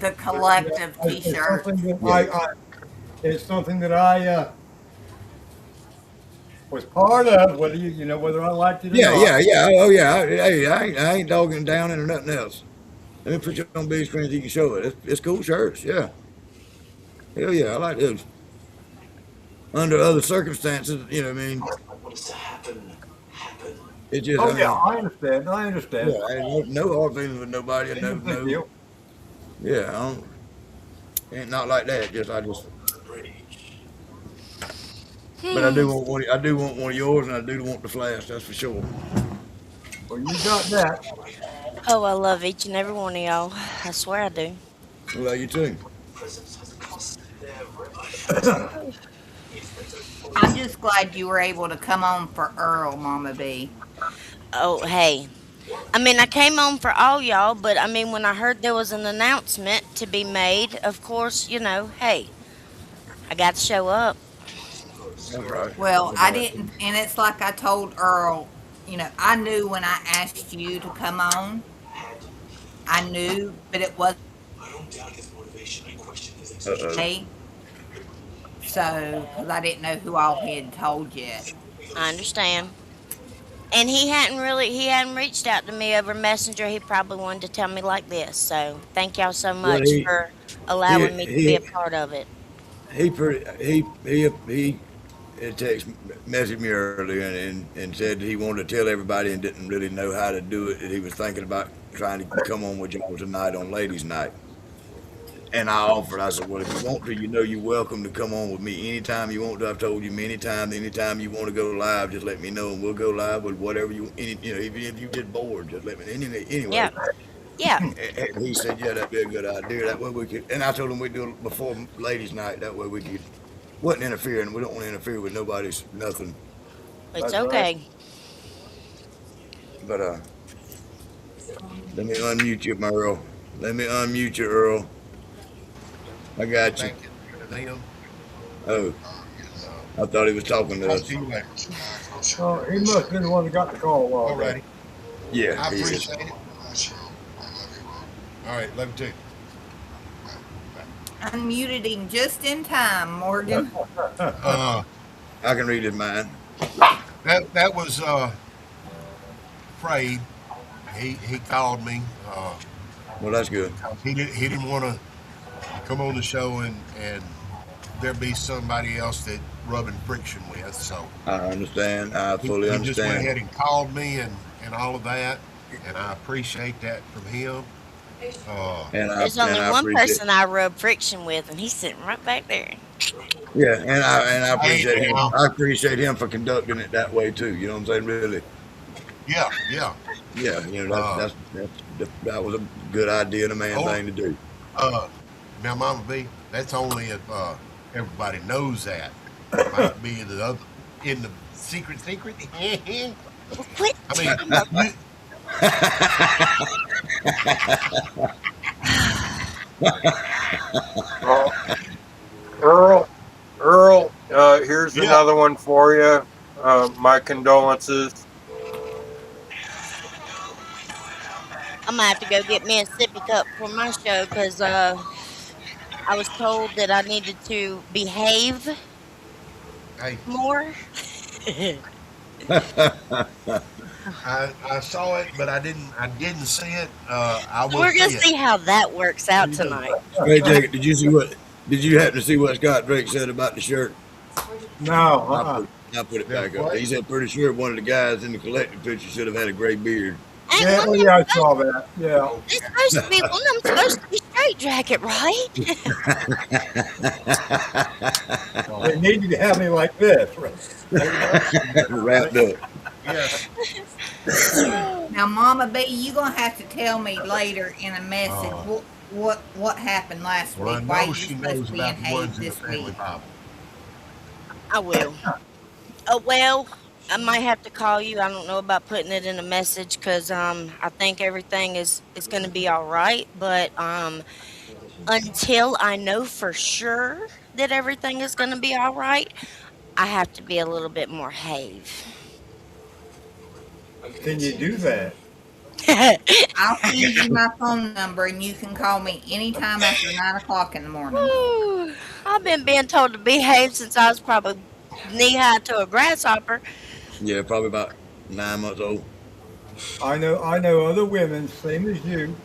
The Yeah, collective it's T-shirt. something that Yeah. it's something that I was part of. Whether I liked it or Yeah, not. yeah, yeah. Oh, yeah. Hey, I ain't dogging down it or nothing else. Let me put you on big screen so you can show it. It's cool shirts. Yeah. Hell yeah. I like those. Under other circumstances, what I mean, it just, Oh I yeah, mean, I understand. I yeah, understand. I ain't no hard feelings with nobody, and Ain't no, no big no, deal. yeah, ain't not like that. But I Hmm. do want one. I do want one of yours, and I do want the flash. That's for sure. Well, you got that. Oh, I love each and every one of y'all. I swear I do. Well, you too. I'm just glad you were able to come on for Earl, Mama B. Oh, hey. I mean, I came on for all y'all, but I mean, when I heard there was an announcement to be made, of course, hey, I got to show up. That's right. Well, That's I right. didn't, and it's like I told Earl, I knew when I asked you to come on, I knew, but it wasn't Uh oh. me. So, because I didn't know who all he had told yet. I understand. And he hadn't reached out to me over Messenger. He probably wanted to tell me like this. So thank y'all so Well, much for he allowing me to be he a part of it. he pretty he text messaged me earlier and said he wanted to tell everybody and didn't really know how to do it. And he was thinking about trying to come on with y'all tonight on Ladies' Night. And I offered. I said, "Well, if you want to, you know, you're welcome to come on with me anytime you want to. I've told you many times. Anytime you want to go live, just let me know, and we'll go live with whatever you. Even if you get bored, just let me. Anyway, Yeah. Yeah. and he said, "Yeah, that'd be a good idea. That way we could." And I told him we'd do it before ladies' night. That way we could. Wasn't interfering. We don't want to interfere with nobody's nothing. It's That's right. okay. But let me unmute you, my Earl. Let me unmute you, Earl. I got you. Thank you. Them. Oh, I thought he was talking to Talk us. to you later. Oh, he must have been the one that got the call a while ago. Alrighty. Yeah, I he is. appreciate it. All right, love you too. Unmuted him just in time, Morgan. Uh, I can read his mind. that was Frayed. He called me. Well, that's good. He didn't want to come on the show and there be somebody else that rubbing friction with. So I understand. I he fully just went understand. ahead and called me and all of that, and I appreciate that from him. There's only I one appreciate. person I rub friction with, and he's sitting right back there. Yeah, and I appreciate Hey, him. now. I appreciate him for conducting it that way too. You know what I'm saying? Really. Yeah. Yeah. You know that was a good idea and a man thing to do. Now, Mama B, that's only if everybody knows that. Might be in the secret. Well, quit I talking mean, about you, Earl, here's Yeah. another one for you. My condolences. I'm gonna have to go get me a sippy cup for my show because I was told that I needed to behave hey, more. I saw it, but I didn't see it. I will We're gonna see it. see how that works out tonight. Hey, Jacob, did you see what? Did you happen to see what Scott Drake said about the shirt? No, I put it back up. He said, pretty sure one of the guys in the collective picture should have had a gray beard. And Yeah, one yeah, I saw that. Yeah. it's supposed to be one of them supposed to be straight jacket, right? They needed to have me like this. Wrapped up. Yes. Now, Mama B, you gonna have to tell me later in a message what happened last Well, I week. Why know you she supposed knows to be about in the Hayes ones in the this family week? Bible. I will. Oh well, I might have to call you. I don't know about putting it in a message because I think everything is going to be all right. But until I know for sure that everything is going to be all right, I have to be a little bit more have. Can you do that? I'll send you my phone number and you can call me anytime after 9 o'clock in the morning. Whew, I've been being told to behave since I was probably knee high to a grasshopper. Yeah, probably about 9 months old. I know other women, same as you,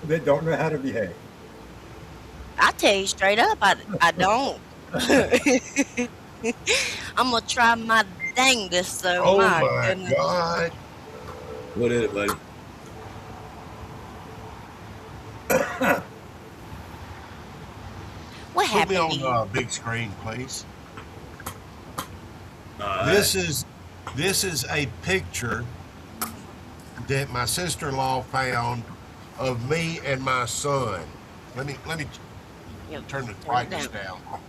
that don't know how to behave. I tell you straight up, I don't. I'm gonna try my dangest though. Oh my my goodness. God! What is it, buddy? What Put me happened on to you? the big screen, please. All This is a picture that my sister-in-law found of me and my son. Let me Yep, turn the turn it brightness down. down.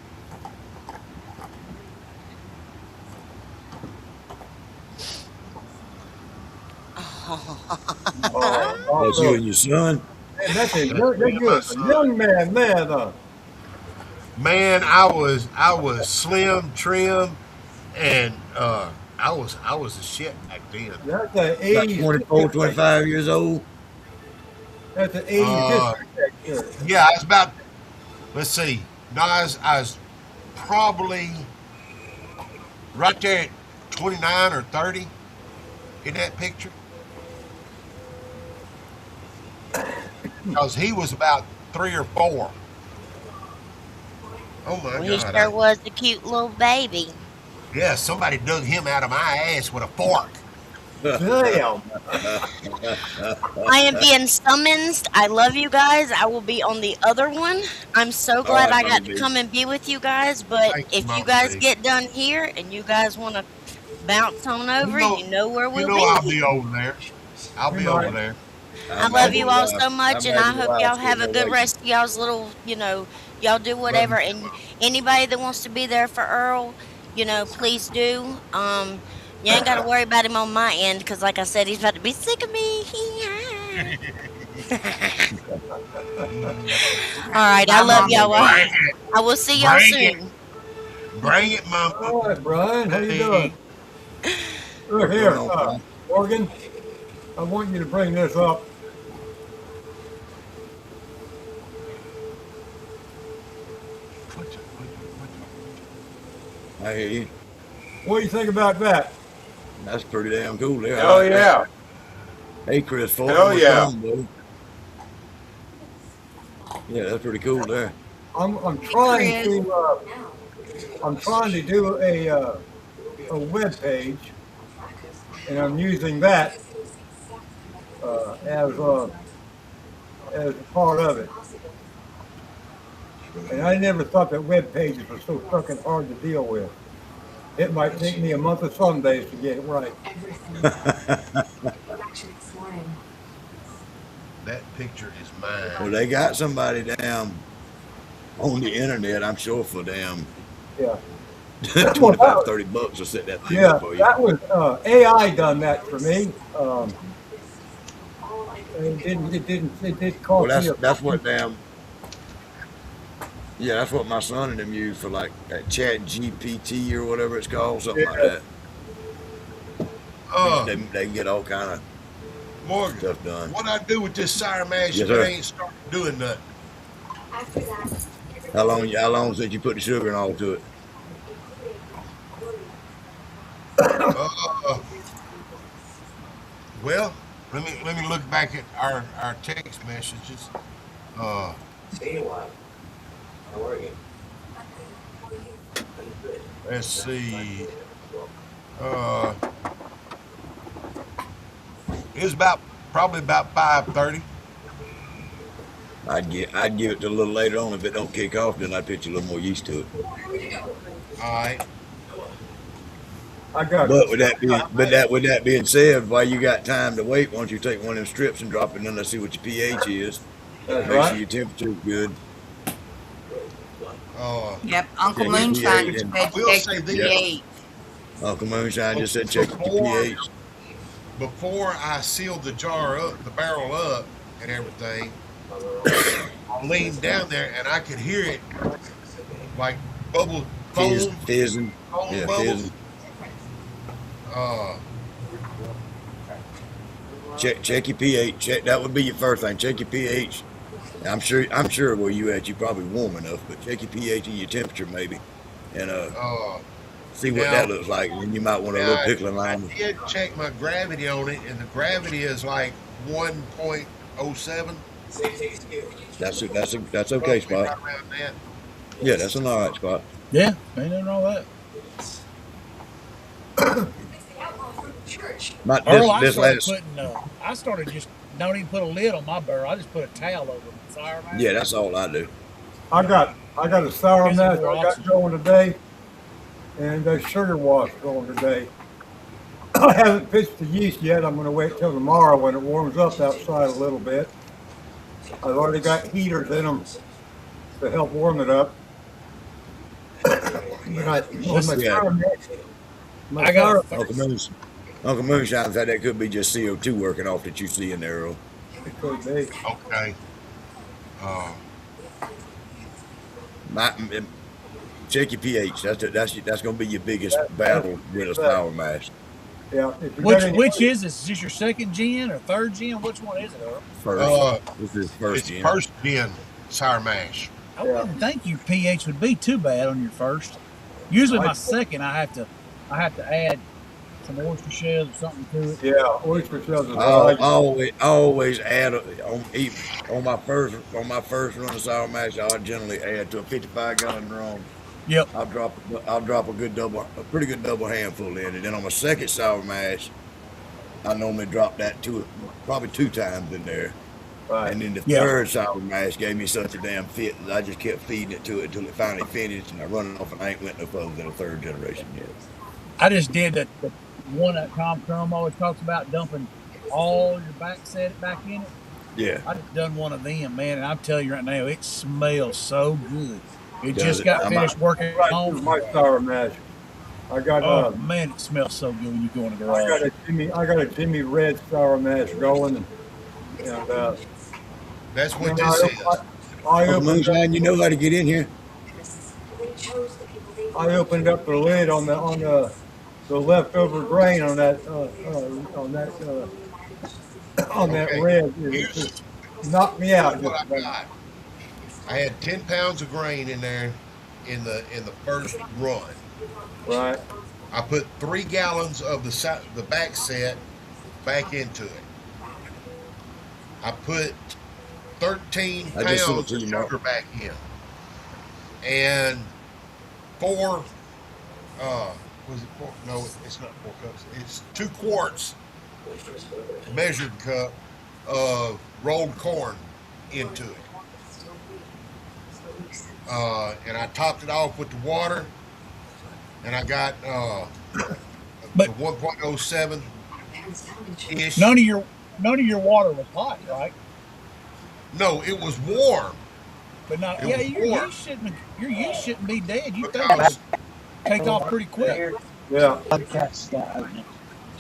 That's you and your son? Man, that's a young, they're good. A young man, Man, I was slim, trim, and I was a shit back then. that's the About 80s. 24, 25 years old? That's the 80s Uh, history. Yeah, I was about. Let's see. No, I was probably right there at 29 or 30 in that picture. Because he was about 3 or 4. Oh my Well, he God! sure was a cute little baby. Yeah, somebody dug him out of my ass with a fork. Damn. I am being summoned. I love you guys. I will be on the other one. I'm so All glad right, I Mama got to B. come and be with you guys. But Thank you, if you Mama guys B. get done here and you guys want to bounce on You over, know, you know where you we'll know be. I'll be over there. I'll Good be over night. there. I I love imagine you the all wife. so I much, and I imagine the hope wife's y'all have sitting a there good waiting. rest of y'all's little, y'all do Love you whatever. too, And Mama. anybody that wants to be there for Earl, please do. You ain't got to worry about him on my end, because like I said, he's about to be sick of me. All right, I Bye, love Mama y'all. B. Bring it. I will see y'all Bring it. soon. Bring it, Mama All right, Brian, how you B. doing? Look What's going here, on, Brian? Morgan. I want you to bring this up. I hear you. What do you think about that? That's pretty damn cool there. I Hell like that. yeah. Hey, Chris Fulton, Hell what's yeah. going on, buddy? Yeah, that's pretty cool there. I'm Hey, trying Chris. to do a web page, and I'm using that as a part of it. And I never thought that web pages were so fucking hard to deal with. It might take me a month of Sundays to get it right. That picture is Well, mine. they got somebody down on the internet, I'm sure, for damn Yeah. 25, $30 to set that thing Yeah, up for you. that was AI done that for me. It did Well, cost me a that's what damn. Yeah, that's what my son and them use for like that Chat GPT or whatever it's called, something like yeah. that. Uh, They can get all kind of Morgan, stuff done. what I do with this sour mash Yes, if I sir. ain't started doing nothing? How long since you put the sugar and all to it? Uh, well, let me look back at our text messages. Uh, It's been a while. How are you? let's see. Uh, it was probably about 5:30. I'd give it to a little later on. If it don't kick off, then I'd put you a little more used to it. All right. I got But with that being said, while you got time to wait, why don't you take one of them strips and drop it in there, see what your pH is. that's Make sure right. your temperature's good. Yep, Uncle Check your Moonshine pH. said I will check say your this. pH. Uncle Moonshine just said check your Before pH. before I sealed the jar up, the barrel up, and everything, I leaned down there and I could hear it like bubble foam, Fizzing. foam Yeah, bubbles. fizzing. Uh, Check your pH. Check that would be your first thing. Check your pH. I'm sure where you at, you probably warm enough, but check your pH and your temperature maybe, and see what now, that looks like. And you might want a now little I pickling line. did check my gravity on it, and the gravity is like 1.07. That's okay, Roughly Spot. right around that. Yeah, that's an all right spot. Yeah, ain't nothing wrong with Not that. Earl, this last. I started just don't even put a lid on my barrel. I just put a towel over it. Sour mash. Yeah, that's all I do. I got a sour Gives it mash more I got oxygen. going today, and a sugar wash going today. I haven't pitched the yeast yet. I'm going to wait till tomorrow when it warms up outside a little bit. I've already got heaters in them to help warm it up. But Yeah. my sour, Uncle Moonshine said that could be just CO2 working off that you see in there, Earl. it could be. Okay. Check your pH. That's going to be your biggest battle with a sour mash. Yeah. If you got any- Which is this? Is this your second gen or third gen? Which one is it, Earl? First. This is first It's gen. first gen sour mash. I wouldn't think your pH would be too bad on your first. Usually my second, I have to add some oyster shells or something to it. Yeah, oyster shells is I right. always add on my first run of sour mash. I generally add to a 55-gallon drum. Yep. I'll drop a pretty good double handful in, and then on my second sour mash, I normally drop that probably 2 times in there. Right. And then the Yeah. third sour mash gave me such a damn fit that I just kept feeding it to it until it finally finished, and I run it off, and I ain't went no further than a 3rd generation yet. I just did the one that Tom Crum always talks about, dumping all your back in it. Yeah. I just done one of them, man, and I'm telling you right now, it smells so good. It Does just it? got I'm finished working Right, on. here's my sour mash. I got Oh man, it smells so good when you go in the garage. I got a Jimmy Red sour mash going, and That's what and this is. I Oh, opened Moonshine, you know how to get in here. I opened up the lid on the leftover grain on that Okay, red. It here's- just knocked me out. What I Just about. got. I had 10 pounds of grain in there in the first run. Right. I put 3 gallons of the back set back into it. I put 13 I just sent it pounds to of you, Mark. sugar back in, and 4 was it 4? No, it's not 4 cups. It's 2 quarts measured cup of rolled corn into it. And I topped it off with the water, and I got the But 1.07 ish. none of your water was hot, right? No, it was warm. But not It yeah, was your warm yeast shouldn't be dead. You think because it'll take off pretty quick. Yeah.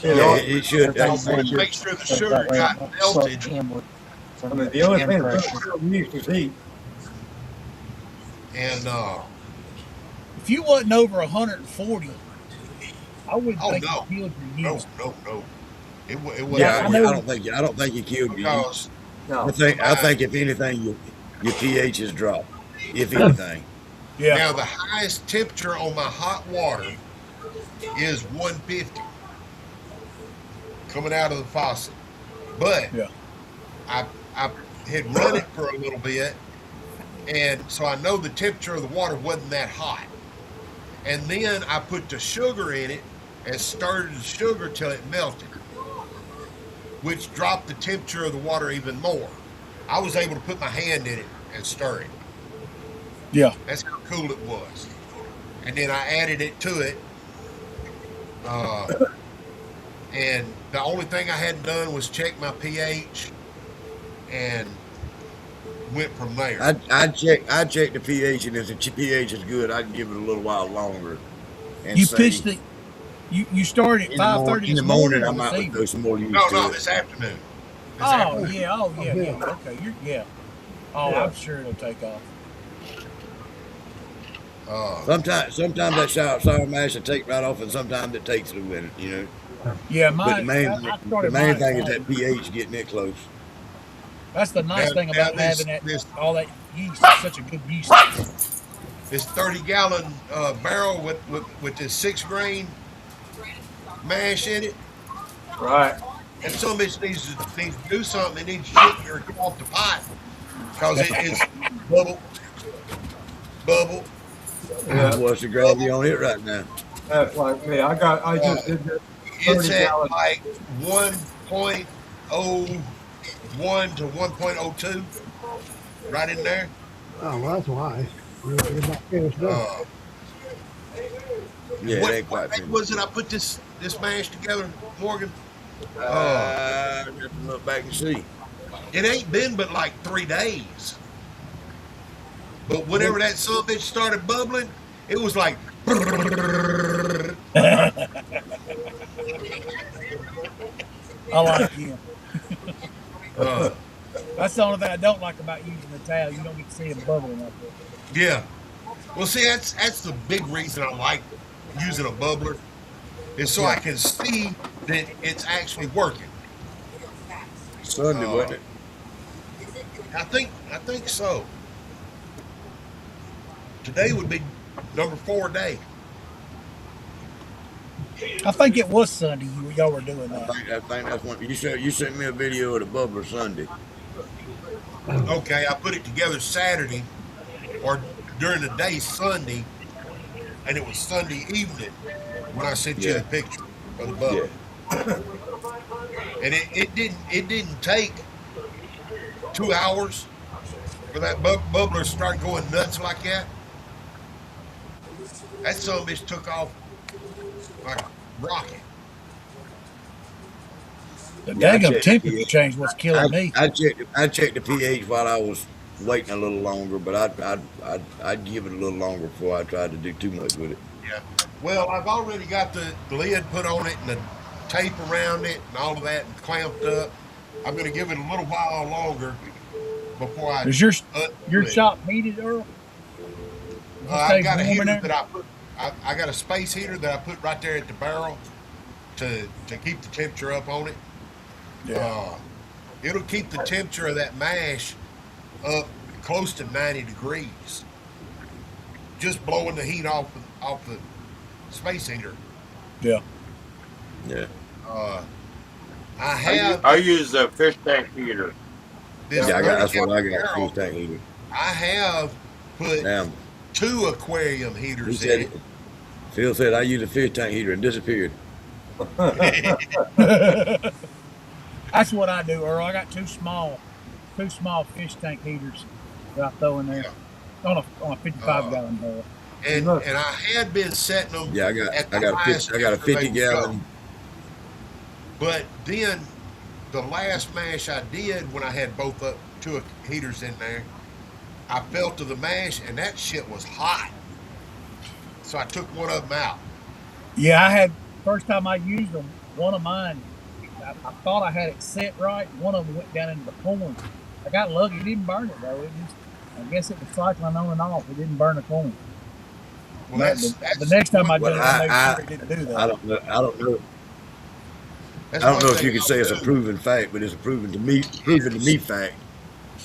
Yeah, it should. I wanted to make sure the sugar got melted. I mean, the only thing that's yeast is heat. And If you wasn't over 140, I wouldn't oh think no, it killed your yeast. no, it wasn't. Yeah, I I know- don't think you killed you. Because No. I think if anything, your pH has dropped. If anything. Yeah. now the highest temperature on my hot water is 150 coming out of the faucet, but Yeah. I had run it for a little bit, and so I know the temperature of the water wasn't that hot. And then I put the sugar in it and stirred the sugar till it melted, which dropped the temperature of the water even more. I was able to put my hand in it and stir it. Yeah. That's how cool it was. And then I added it to it. And the only thing I hadn't done was check my pH and went from there. I'd check the pH, and if the pH is good, I'd give it a little while longer. And You say, pitched it. You started at 5:30 in the this morning. I or might this evening? throw some more yeast No, to no, it. this afternoon. This Oh afternoon. yeah. Okay. Yeah. Oh, Yeah. I'm sure it'll take off. Sometimes that sour mash will take right off, and sometimes it takes a minute, you know. Yeah, But mine. the main I started thing mine is at that 5. pH getting it close. That's the nice Now- thing now about this- having this- all that yeast. It's such a good yeast. This 30-gallon barrel with this 6-grain mash in it, Right. and some of it needs to do something. It needs to shit or come off the pot because it's bubble. Yeah. What's the gravity on it right now? That's like me. I just did that. It's 30 at gallons. like 1.01 to 1.02, right in there. Oh, well, that's why. You're not finished up. Yeah, What it ain't quite day finished. was it? I put this mash together, Morgan. Just look back and see. It ain't been but like 3 days. But whenever that son of a bitch started bubbling, it was like. I like him. uh, That's the only thing I don't like about using the towel. You don't get to see him bubbling like that. yeah. Well, see, that's the big reason I like using a bubbler, is so I can see that it's actually working. Sunday, wasn't it? I think so. Today would be number 4 day. I think it was Sunday y'all were doing I that. think that's one. You sent me a video of the bubbler Sunday. Okay, I put it together Saturday or during the day Sunday, and it was Sunday evening when I sent you Yeah. the picture of the bubbler. And it didn't take 2 hours for that bubbler to start going nuts like that. That son of a bitch took off like a rocket. The Yeah, I daggum checked temperature the change was killing me. I checked the pH while I was waiting a little longer, but I'd give it a little longer before I tried to do too much with it. Yeah. Well, I've already got the lid put on it and the tape around it and all of that and clamped up. I'm going to give it a little while longer before I. Is your it. shop heated, Earl? I've got a heater that I put. I got a space heater that I put right there at the barrel to keep the temperature up on it. Yeah. It'll keep the temperature of that mash up close to 90 degrees. Just blowing the heat off the space heater. Yeah. Yeah. I use the fish tank heater. This that's what I got. barrel, Fish tank heater. I have put Damn. 2 aquarium heaters He said in it. Phil said I used a fish tank heater and disappeared. That's what I do, Earl. I got two small fish tank heaters that I throw in there on a 55-gallon barrel. And I had been setting them. Yeah, I got a 50-gallon. But then the last mash I did when I had both 2 heaters in there, I felt to the mash and that shit was hot. So I took one of them out. Yeah, I had first time I used them. One of mine, I thought I had it set right. One of them went down into the corn. I got lucky; it didn't burn it though. It just, I guess it was cycling on and off. It didn't burn the corn. Well, that's the next time I did it, I made sure it didn't do that. I don't know. I don't know if you can say it's a proven fact, but it's a proven to me fact.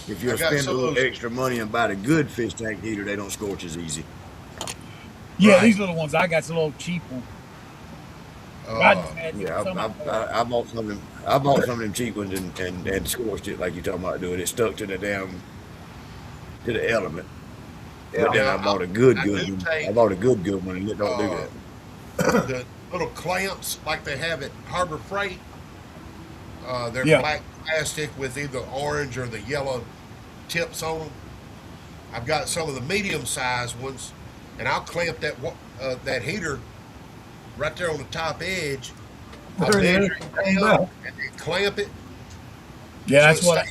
If you spend a little extra money and buy the good fish tank heater, they don't scorch as easy. Yeah, Right. these little ones. I got a little cheap one. I bought some of them. I bought some of them cheap ones and scorched it like you talking about doing. It stuck to the element. But then I bought a good one. I bought a good one, and it don't do that. The little clamps like they have at Harbor Freight. They're black plastic with either orange or the yellow tips on them. I've got some of the medium-sized ones, and I'll clamp that heater right there on the top edge. I'll measure it down and then clamp it. Yeah, that's what.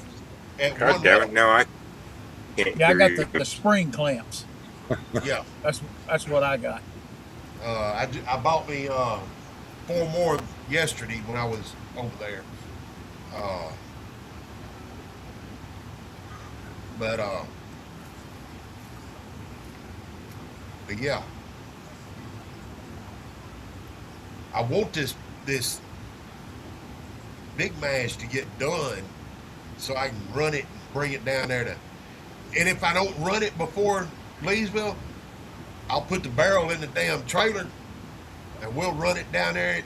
God damn it! Now I can't. Yeah, I got the spring clamps. Yeah, that's what I got. I bought me 4 more yesterday when I was over there. But yeah, I want this big mash to get done so I can run it and bring it down there and if I don't run it before Leesville, I'll put the barrel in the damn trailer and we'll run it down there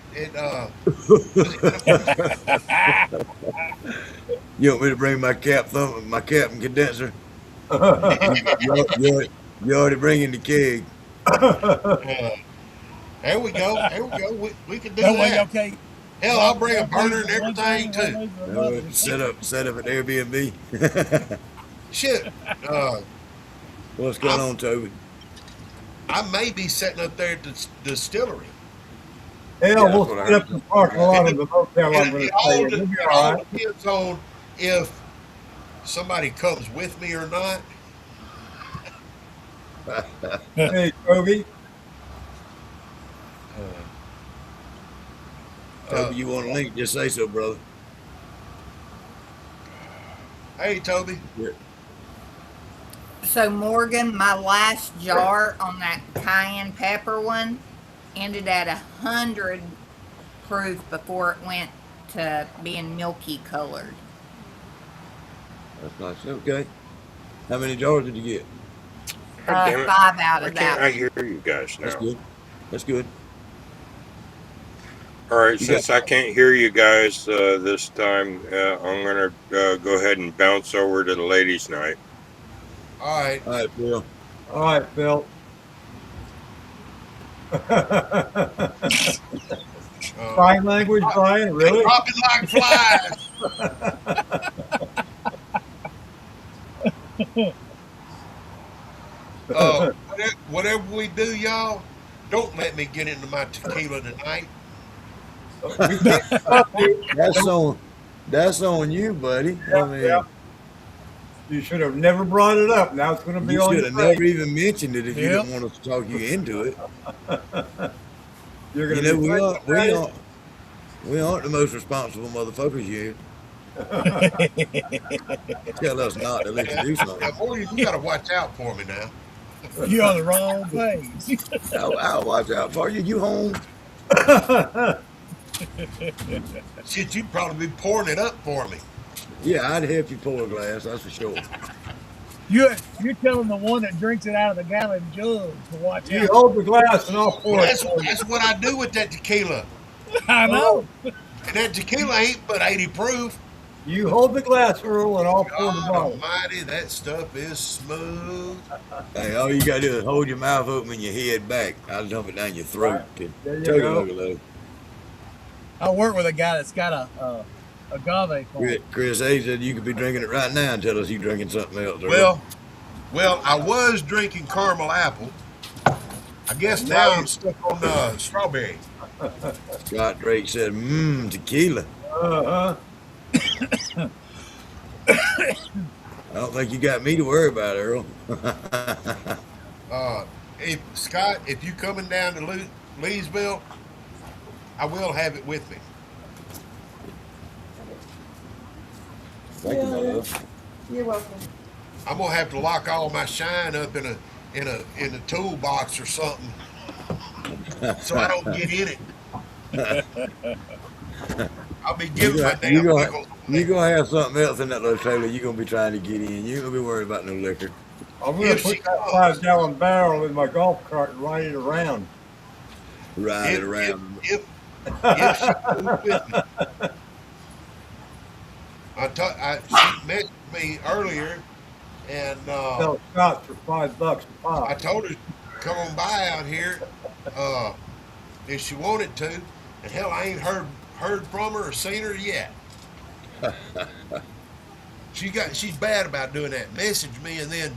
You want me to bring my cap and condenser? You already bringing the keg. There we go. We can do that. Okay. Hell, I'll bring a burner and everything too. Set up an Airbnb. Shit. What's going on, Toby? I may be setting up there at the distillery. Hell, we'll set up the parking lot of the hotel. It all depends on if somebody comes with me or not. Hey, Toby. Toby, you want a link? Just say so, brother. Hey, Toby. Yeah. So Morgan, my last jar on that cayenne pepper one ended at 100 proof before it went to being milky colored. That's nice. Okay. How many jars did you get? 5 out of that. I hear you guys now. That's good. All right, since I can't hear you guys this time, I'm gonna go ahead and bounce over to the ladies' night. All right, Phil. All right, Phil. All Sign language, Brian, They really? dropping like flies. Whatever we do, y'all, don't let me get into my tequila tonight. We can't stop you. That's on you, buddy. I mean, Yeah. You should have never brought it up. Now it's going to be you on should your have face. never even mentioned it if you Yep. didn't want us to talk you into it. You're You going to know, be we aren't the most responsible motherfuckers here. Tell us not to let you do something. Now, Morgan, you got to watch out for me now. You're on the wrong page. I'll watch out for you. You home? Shit, you'd probably be pouring it up for me. Yeah, I'd help you pour a glass. That's for sure. You're telling the one that drinks it out of the gallon jug to watch You out. hold the glass and I'll pour Well, it. that's what I do with that tequila. I know. And that tequila ain't but 80 proof. You hold the glass, Earl, and I'll pour the God bottle. almighty, that stuff is smooth. Hey, all you gotta do is hold your mouth open and your head back. I'll dump it down your throat. There you Chug it go. like a little. I work with a guy that's got a agave farm. Chris A said you could be drinking it right now and tell us you drinking something else. Earl. Well, I was drinking caramel apple. I guess now I'm stuck on strawberry. Scott Drake said, tequila. Uh-huh. I don't think you got me to worry about, Earl. Scott, if you coming down to Leesville, I will have it with me. Thank you, my love. You're welcome. I'm gonna have to lock all my shine up in a toolbox or something, so I don't get in it. I'll be giving my damn pickles. You're going to have something else in that little trailer you're going to be trying to get in. You ain't going to be worried about no liquor. I'm going to put that 5-gallon barrel in my golf cart and ride it around. Ride it around. If she comes with me. She met me earlier, and Sell shots for $5 a pop. I told her, come on by out here if she wanted to. And hell, I ain't heard from her or seen her yet. She's bad about doing that. Message me and then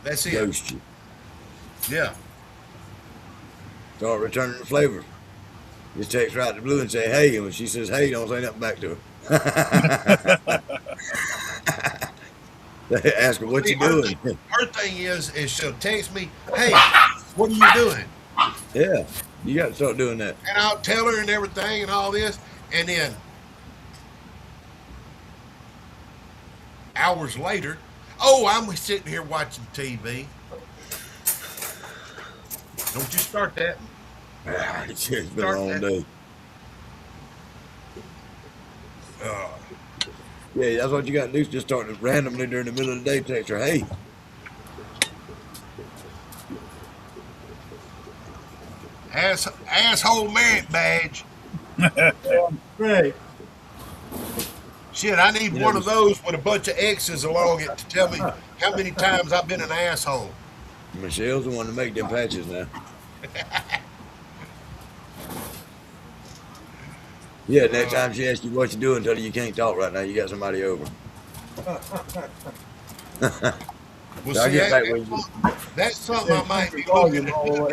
that's it. Ghost you. Yeah. Start returning the flavor. Just text right to Blue and say, hey. And when she says, hey, don't say nothing back to her. Ask her what you doing. Her thing is she'll text me, hey, what are you doing? Yeah, you got to start doing that. And I'll tell her and everything and all this. And then hours later, I'm sitting here watching TV. Don't you start that. It's been a long day. Yeah, that's what you got to do. Is just start randomly during the middle of the day. Text her, hey. Asshole merit badge. Great. Shit, I need one of those with a bunch of X's along it to tell me how many times I've been an asshole. Michelle's the one to make them patches now. Yeah, next time she asks you what you're doing, tell her you can't talk right now. You got somebody over. Well, So see, that's something I might be looking at doing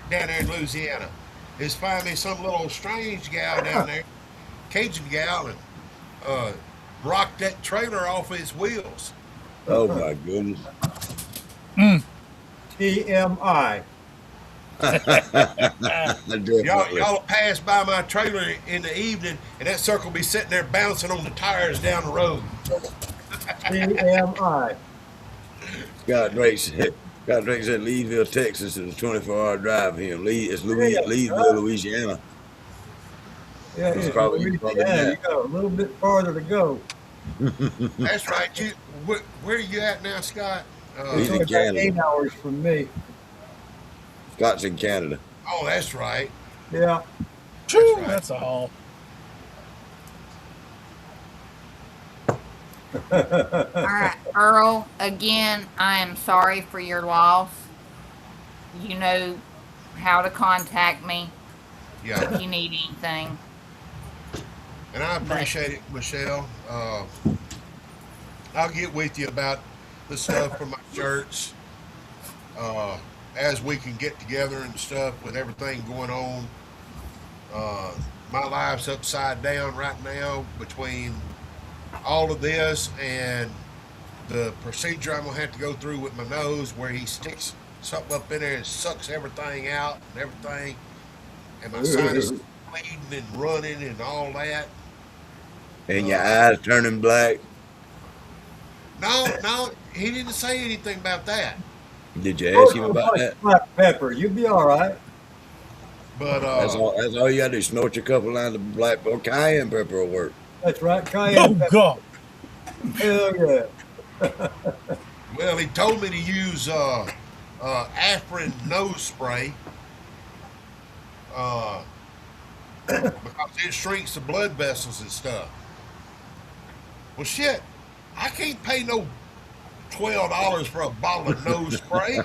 down there in Louisiana. Is find me some little strange gal down there, Cajun gal, and rock that trailer off its wheels. Oh my goodness. TMI. Y'all pass by my trailer in the evening, and that sucker will be sitting there bouncing on the tires down the road. TMI. Scott Drake said Leesville, Texas is a 24-hour drive for him. It's Leesville, Louisiana. Yeah, It's it's probably Louisiana. that. You got a little bit farther to go. That's right. Where are you at now, Scott? He's in It's only about Canada. 8 hours from me. Scott's in Canada. Oh, that's right. Yeah. That's all. All right, Earl, again, I am sorry for your loss. You know how to contact me. Yeah, if you need anything. and I But appreciate it, Michelle. I'll get with you about the stuff for my shirts uh, as we can get together and stuff with everything going on. Uh, my life's upside down right now between all of this and the procedure I'm gonna have to go through with my nose, where he sticks something up in there and sucks everything out and everything, and my sinus is bleeding and running and all that. And your Uh, eyes turning black. no, no, he didn't say anything about that. Did you ask Snort him some about that? black pepper. You'll be all right. But That's all you gotta do. Snort your couple lines of black or cayenne pepper will work. That's right, Oh cayenne pepper. God! Hell yeah. well, he told me to use Afrin nose spray uh, because it shrinks the blood vessels and stuff. Well, shit, I can't pay no $12 for a bottle of nose spray.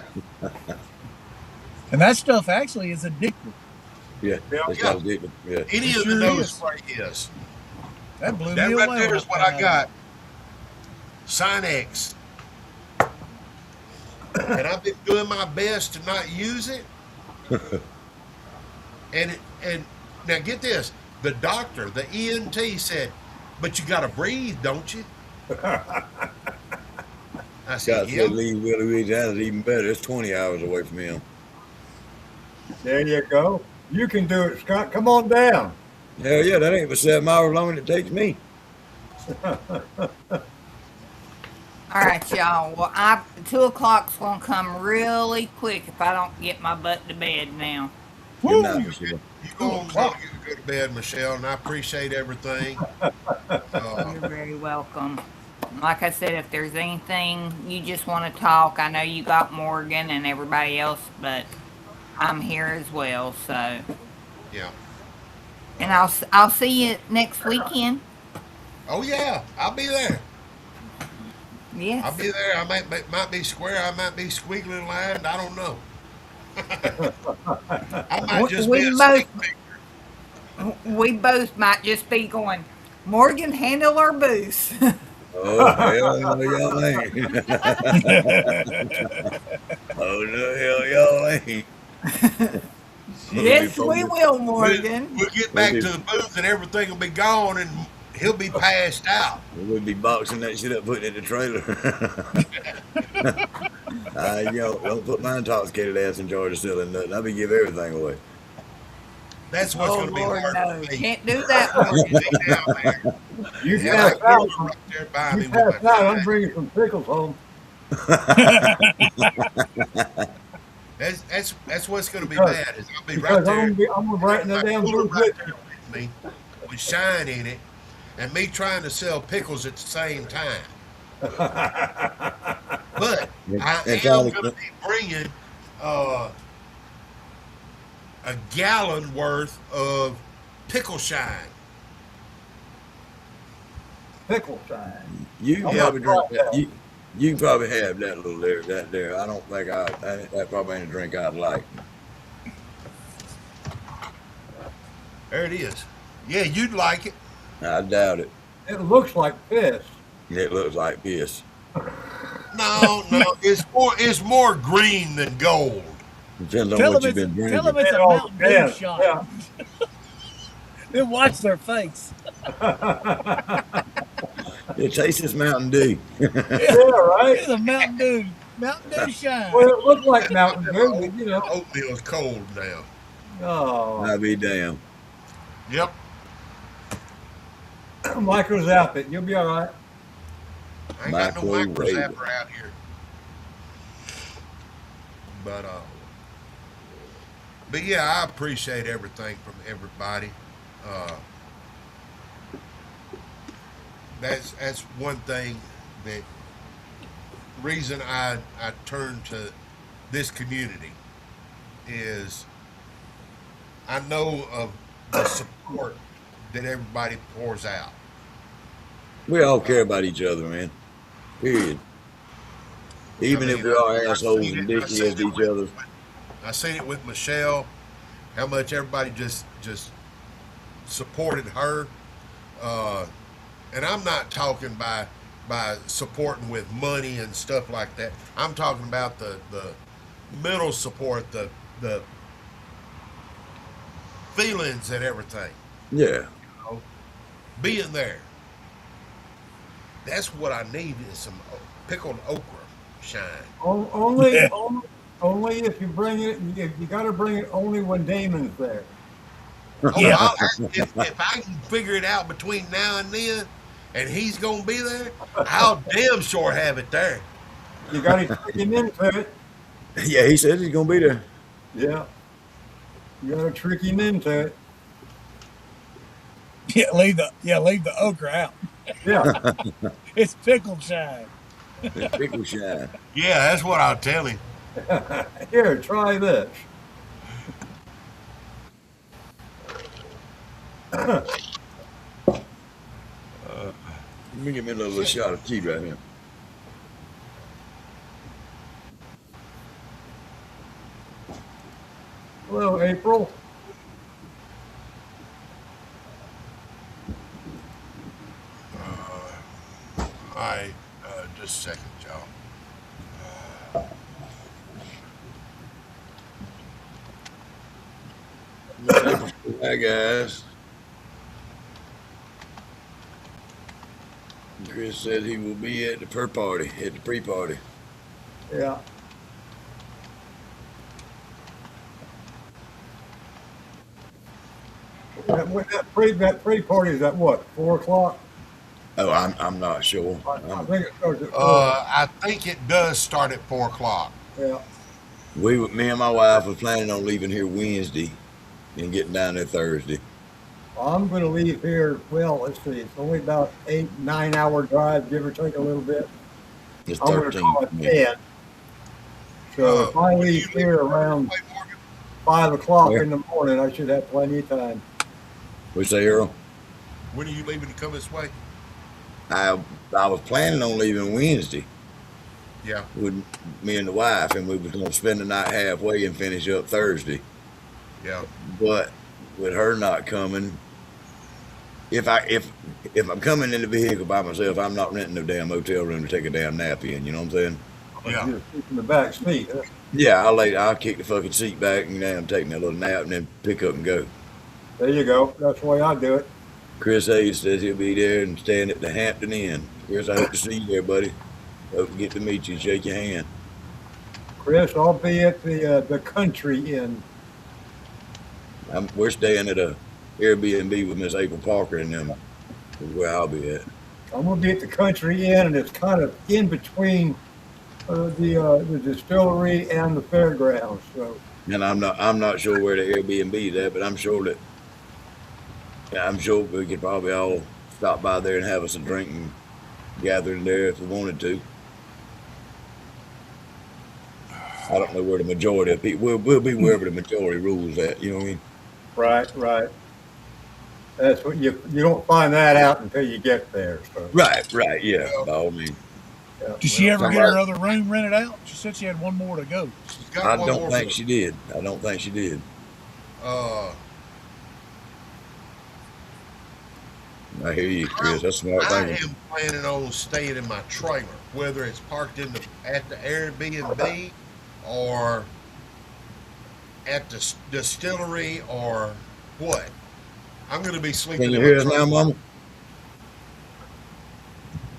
And that stuff actually is addictive. Yeah, that's Yeah. not addictive. Yeah. Any It of the sure nose is. spray is. That blew That me right away. there when is what found I out. got. Sinex. And I've been doing my best to not use it. And now get this. The doctor, the ENT said, but you got to breathe, don't you? I said, Scott yeah. said leave Louisiana's even better. It's 20 hours away from him. There you go. You can do it, Scott. Come on down. Hell yeah, that ain't but 7 hours longer than it takes me. all right, y'all. Well, 2 o'clock's gonna come really quick if I don't get my butt to bed now. Good night, Michelle. You go on and go to bed, Michelle, and I appreciate everything. You're very welcome. Like I said, if there's anything you just want to talk, I know you got Morgan and everybody else, but I'm here as well. So, Yeah. and I'll see you next weekend. Oh, yeah. I'll be there. Yes. I'll be there. I might be square. I might be squiggly lined. I don't know. I might just be a stick figure. We both might just be going, Morgan, handle our booth. Oh, hell no, y'all ain't. Oh, no, hell, y'all ain't. Yes, we will, Morgan. We'll get back to the booth and everything will be gone and he'll be passed out. We'll be boxing that shit up, putting it in the trailer. Yo, don't put my intoxicated ass in charge of selling nothing. I'll be giving everything away. That's what's going to be Lord, hard no. for me. Can't do that, Morgan. You Yeah, pass like out. you're right there by me You with pass my out. I'm knife. bringing some pickles home. That's what's going to be Because- bad. Is I'll be right Because there. I'm gonna be writing the My damn cooler booth right with there with me, with shine in it, and me trying to sell pickles at the same time. But I And am Tommy, going to be bringing a gallon worth of pickle shine. pickle shine. you can I'm probably not drink that. You can probably have that little there, that there. I don't think that probably ain't a drink I'd like. There it is. Yeah, you'd like it. I doubt it. It looks like piss. It looks like piss. No, it's more green than gold. Depends on Tell what them you've been tell them drinking. it's a It all Mountain Dew depends. shot. Yeah. Then watch their face. It tastes this Mountain Dew. Yeah, right. It's a Mountain Dew shine. Well, it looked like Mountain Dew, but you know. Oatmeal's cold now. Oh, I'll be damned. Yep. Micro's outfit. You'll be all right. I ain't got no Microwave. micro zapper out here. But yeah, I appreciate everything from everybody. That's one thing that reason I turned to this community is I know of the support that everybody pours out. We all care about each other, man. Period. Even if we are assholes and dickheads to each other. I seen it with Michelle. how much everybody just supported her. Uh, and I'm not talking by supporting with money and stuff like that. I'm talking about the mental support, the feelings and everything. Yeah. You know, being there. That's what I need is some pickled okra shine. Only, Yeah. only if you bring it. You got to bring it only when Damon's there. Oh, Yeah. if I can figure it out between now and then, and he's gonna be there, I'll damn sure have it there. You got to trick him into it. Yeah, he says he's gonna be there. Yeah, you got to trick him into it. Leave the okra out. Yeah. It's pickled shine. Pickle shine. Yeah, that's what I'll tell him. Here, try this. Let me give me a little shot of tea right here. Hello, April. All right, just a second, y'all. Hi guys. Chris said he will be at the pre-party. Yeah. That pre-party is at what? 4:00. Oh, I'm not sure. I think it starts at 4. I think it does start at 4 o'clock. Yeah. Me and my wife were planning on leaving here Wednesday and getting down there Thursday. I'm going to leave here. Well, let's see. It's only about 8-9 hour drive, give or take a little bit. It's I'm going to 13. call it 10. So if I leave here around 5 o'clock in the morning, I should have plenty of time. We say, Earl? When are you leaving to come this way? I was planning on leaving Wednesday Yeah. with me and the wife, and we was going to spend the night halfway and finish up Thursday. Yeah. But with her not coming, if I'm coming in the vehicle by myself, I'm not renting no damn hotel room to take a damn nap in. You know what I'm saying? Yeah. You're in the back seat. Huh? Yeah, I'll kick the fucking seat back and damn take me a little nap and then pick up and go. There you go. That's the way I do it. Chris Hayes says he'll be there and staying at the Hampton Inn. Chris, I hope to see you there, buddy. Hope to get to meet you and shake your hand. Chris, I'll be at the Country Inn. We're staying at a Airbnb with Miss April Parker and them. Is where I'll be at. I'm going to be at the Country Inn, and it's kind of in between the distillery and the fairgrounds. So. And I'm not sure where the Airbnb is at, but I'm sure we could probably all stop by there and have us a drink and gather in there if we wanted to. I don't know where the majority of people we'll be wherever the majority rules at. You know what I mean? Right. That's what you don't find that out until you get there. So. Right. Yeah. By all means. Yeah. Did she ever get her other room rented out? She said she had one more to go. I don't think she did. I hear you, Chris. That's smart I thinking. am planning on staying in my trailer, whether it's parked at the Airbnb or at the distillery or what. I'm going to be sleeping. Can you in hear my us now, trailer. Mama?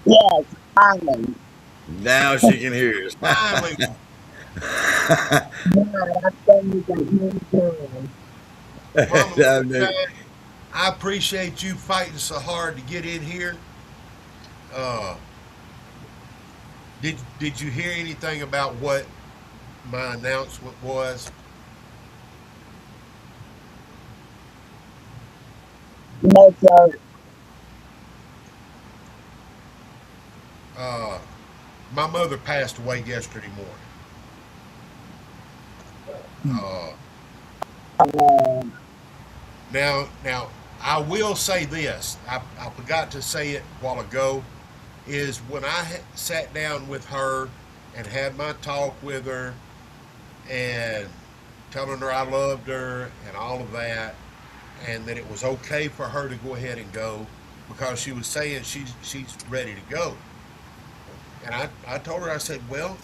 Yes, finally. Now she can hear us. Finally. God, I thank you for hearing. Mama, I appreciate you fighting so hard to get in here. Did you hear anything about what my announcement was? No, sir. My mother passed away yesterday morning. Now, I will say this. I forgot to say it a while ago. Is when I sat down with her and had my talk with her and telling her I loved her and all of that, and that it was okay for her to go ahead and go because she was saying she's ready to go. And I told her, I said, well,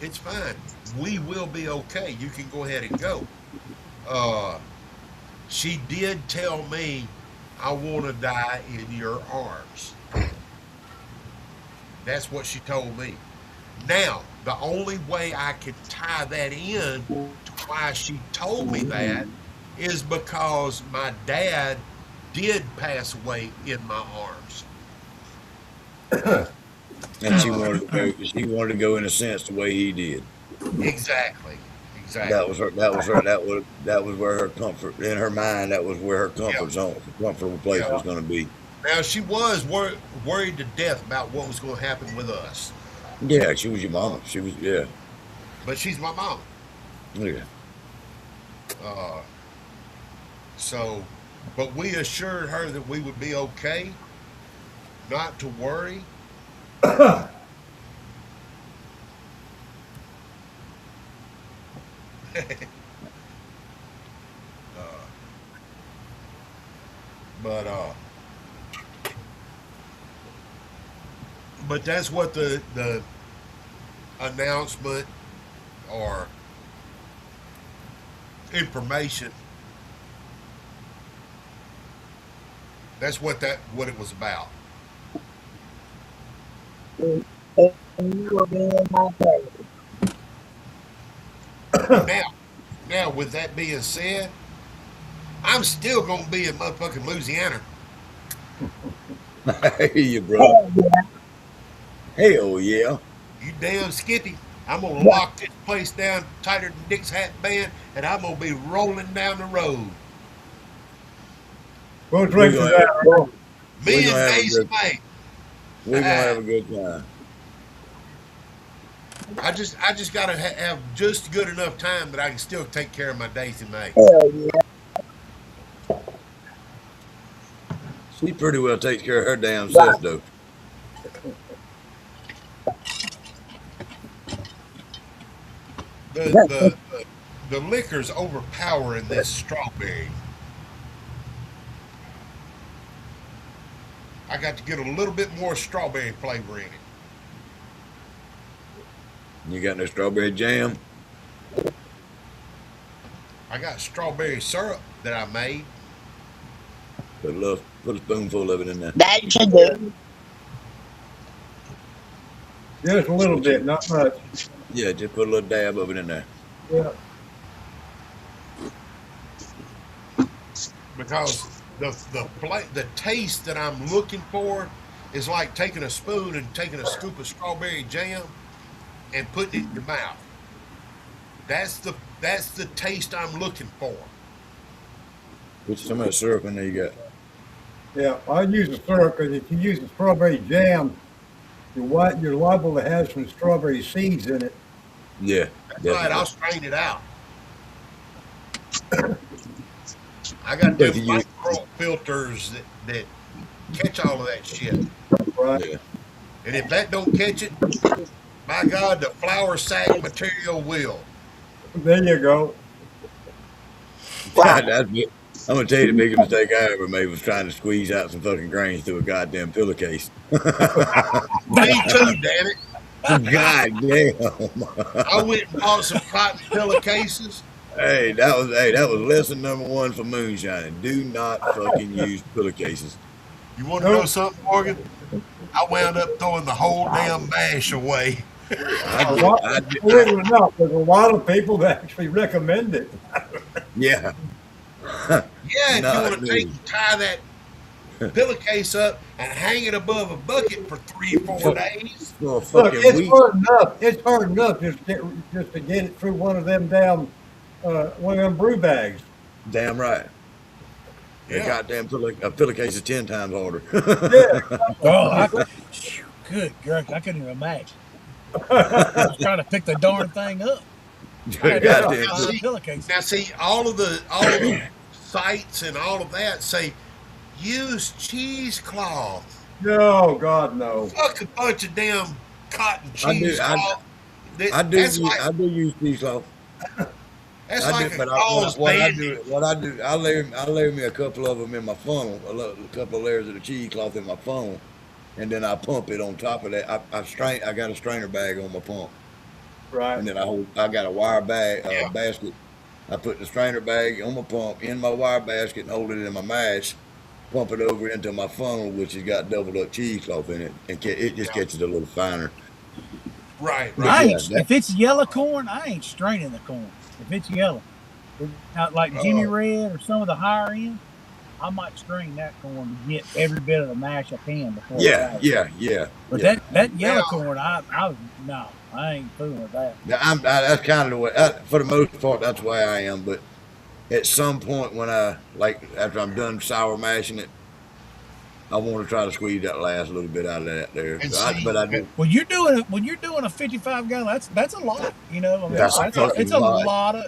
it's fine. We will be okay. You can go ahead and go. She did tell me, I want to die in your arms. That's what she told me. Now, the only way I could tie that in to why she told me that is because my dad did pass away in my arms. And she wanted to go. She wanted to go in a sense the way he did. Exactly. That was her. That was where her comfort in her mind. That was where her comfort zone, comfortable place was going to be. Now she was worried to death about what was going to happen with us. Yeah, she was your mama. She was But she's my mom. Yeah. So, but we assured her that we would be okay, not to worry. But that's what the announcement or information, that's what it was about. And you will be in my place. Now, with that being said, I'm still gonna be in motherfucking Louisiana. Hey, you brother. Hell yeah. You damn Skippy. I'm gonna lock this place down tighter than Dick's hat band, and I'm gonna be rolling down the road. We'll drink to that. Me and Daisy May. We're gonna have a good time. I just gotta have just good enough time that I can still take care of my Daisy May. Hell yeah. She pretty well takes care of her damn self, though. The liquor's overpowering this strawberry. I got to get a little bit more strawberry flavor in it. You got no strawberry jam? I got strawberry syrup that I made. Put a spoonful of it in there. That should do. Just a little bit, not much. Yeah, just put a little dab of it in there. Yeah. Because the taste that I'm looking for is like taking a spoon and taking a scoop of strawberry jam and putting it in your mouth. That's the taste I'm looking for. Put some of that syrup in there you got. Yeah, I use the syrup because if you use the strawberry jam, you're liable to have some strawberry seeds in it. Yeah. That's right, I'll strain it out. I got them micro filters that catch all of that shit. Right. Yeah. And if that don't catch it, my God, the flour sack material will. There you go. That's it. I'm gonna tell you the biggest mistake I ever made was trying to squeeze out some fucking grains through a goddamn pillowcase. Me too, damn it. God damn. I went and bought some cotton pillowcases. Hey, that was lesson number one for moonshining. Do not fucking use pillowcases. You want to know something, Morgan? I wound up throwing the whole damn mash away. Believe it or not, there's a lot of people that actually recommend it. Yeah. Yeah, if you want to tie that pillowcase up and hang it above a bucket for 3 or 4 days. Look, it's hard enough. It's hard enough just to get it through one of them brew bags. Damn right. Yeah. A goddamn pillowcase is 10 times harder. Oh, good girl, I couldn't even imagine. I was trying to pick the darn thing up. Now see, all of the sites and all of that say use cheesecloth. No, God, no. Fuck a bunch of damn cotton cheesecloth. I do use cheesecloth. That's I like do, a but cause bandit. I layer me a couple of them in my funnel, a couple of layers of the cheesecloth in my funnel, and then I pump it on top of that. I got a strainer bag on my pump, Right. and then I got a wire bag Yeah. basket. I put the strainer bag on my pump in my wire basket and hold it in my mash, pump it over into my funnel, which has got doubled up cheesecloth in it, and it just Yeah. catches a little finer. Right. But I Right. yeah, ain't, if it's yellow corn, I ain't straining the corn. If it's yellow, not like Jimmy Uh, Red or some of the higher end, I might strain that corn to get every bit of the mash I can before I yeah, fry it. yeah, yeah, But yeah. that yellow now, corn, no, I ain't fooling with that. Now, that's kind of the way. For the most part, that's the way I am. But at some point, when after I'm done sour mashing it, I want to try to squeeze that last little bit out of that there. and But see, I do. When you're doing a 55 gallon, that's a lot. You know, I mean, Yeah, That's a it's fucking a lot. lot of.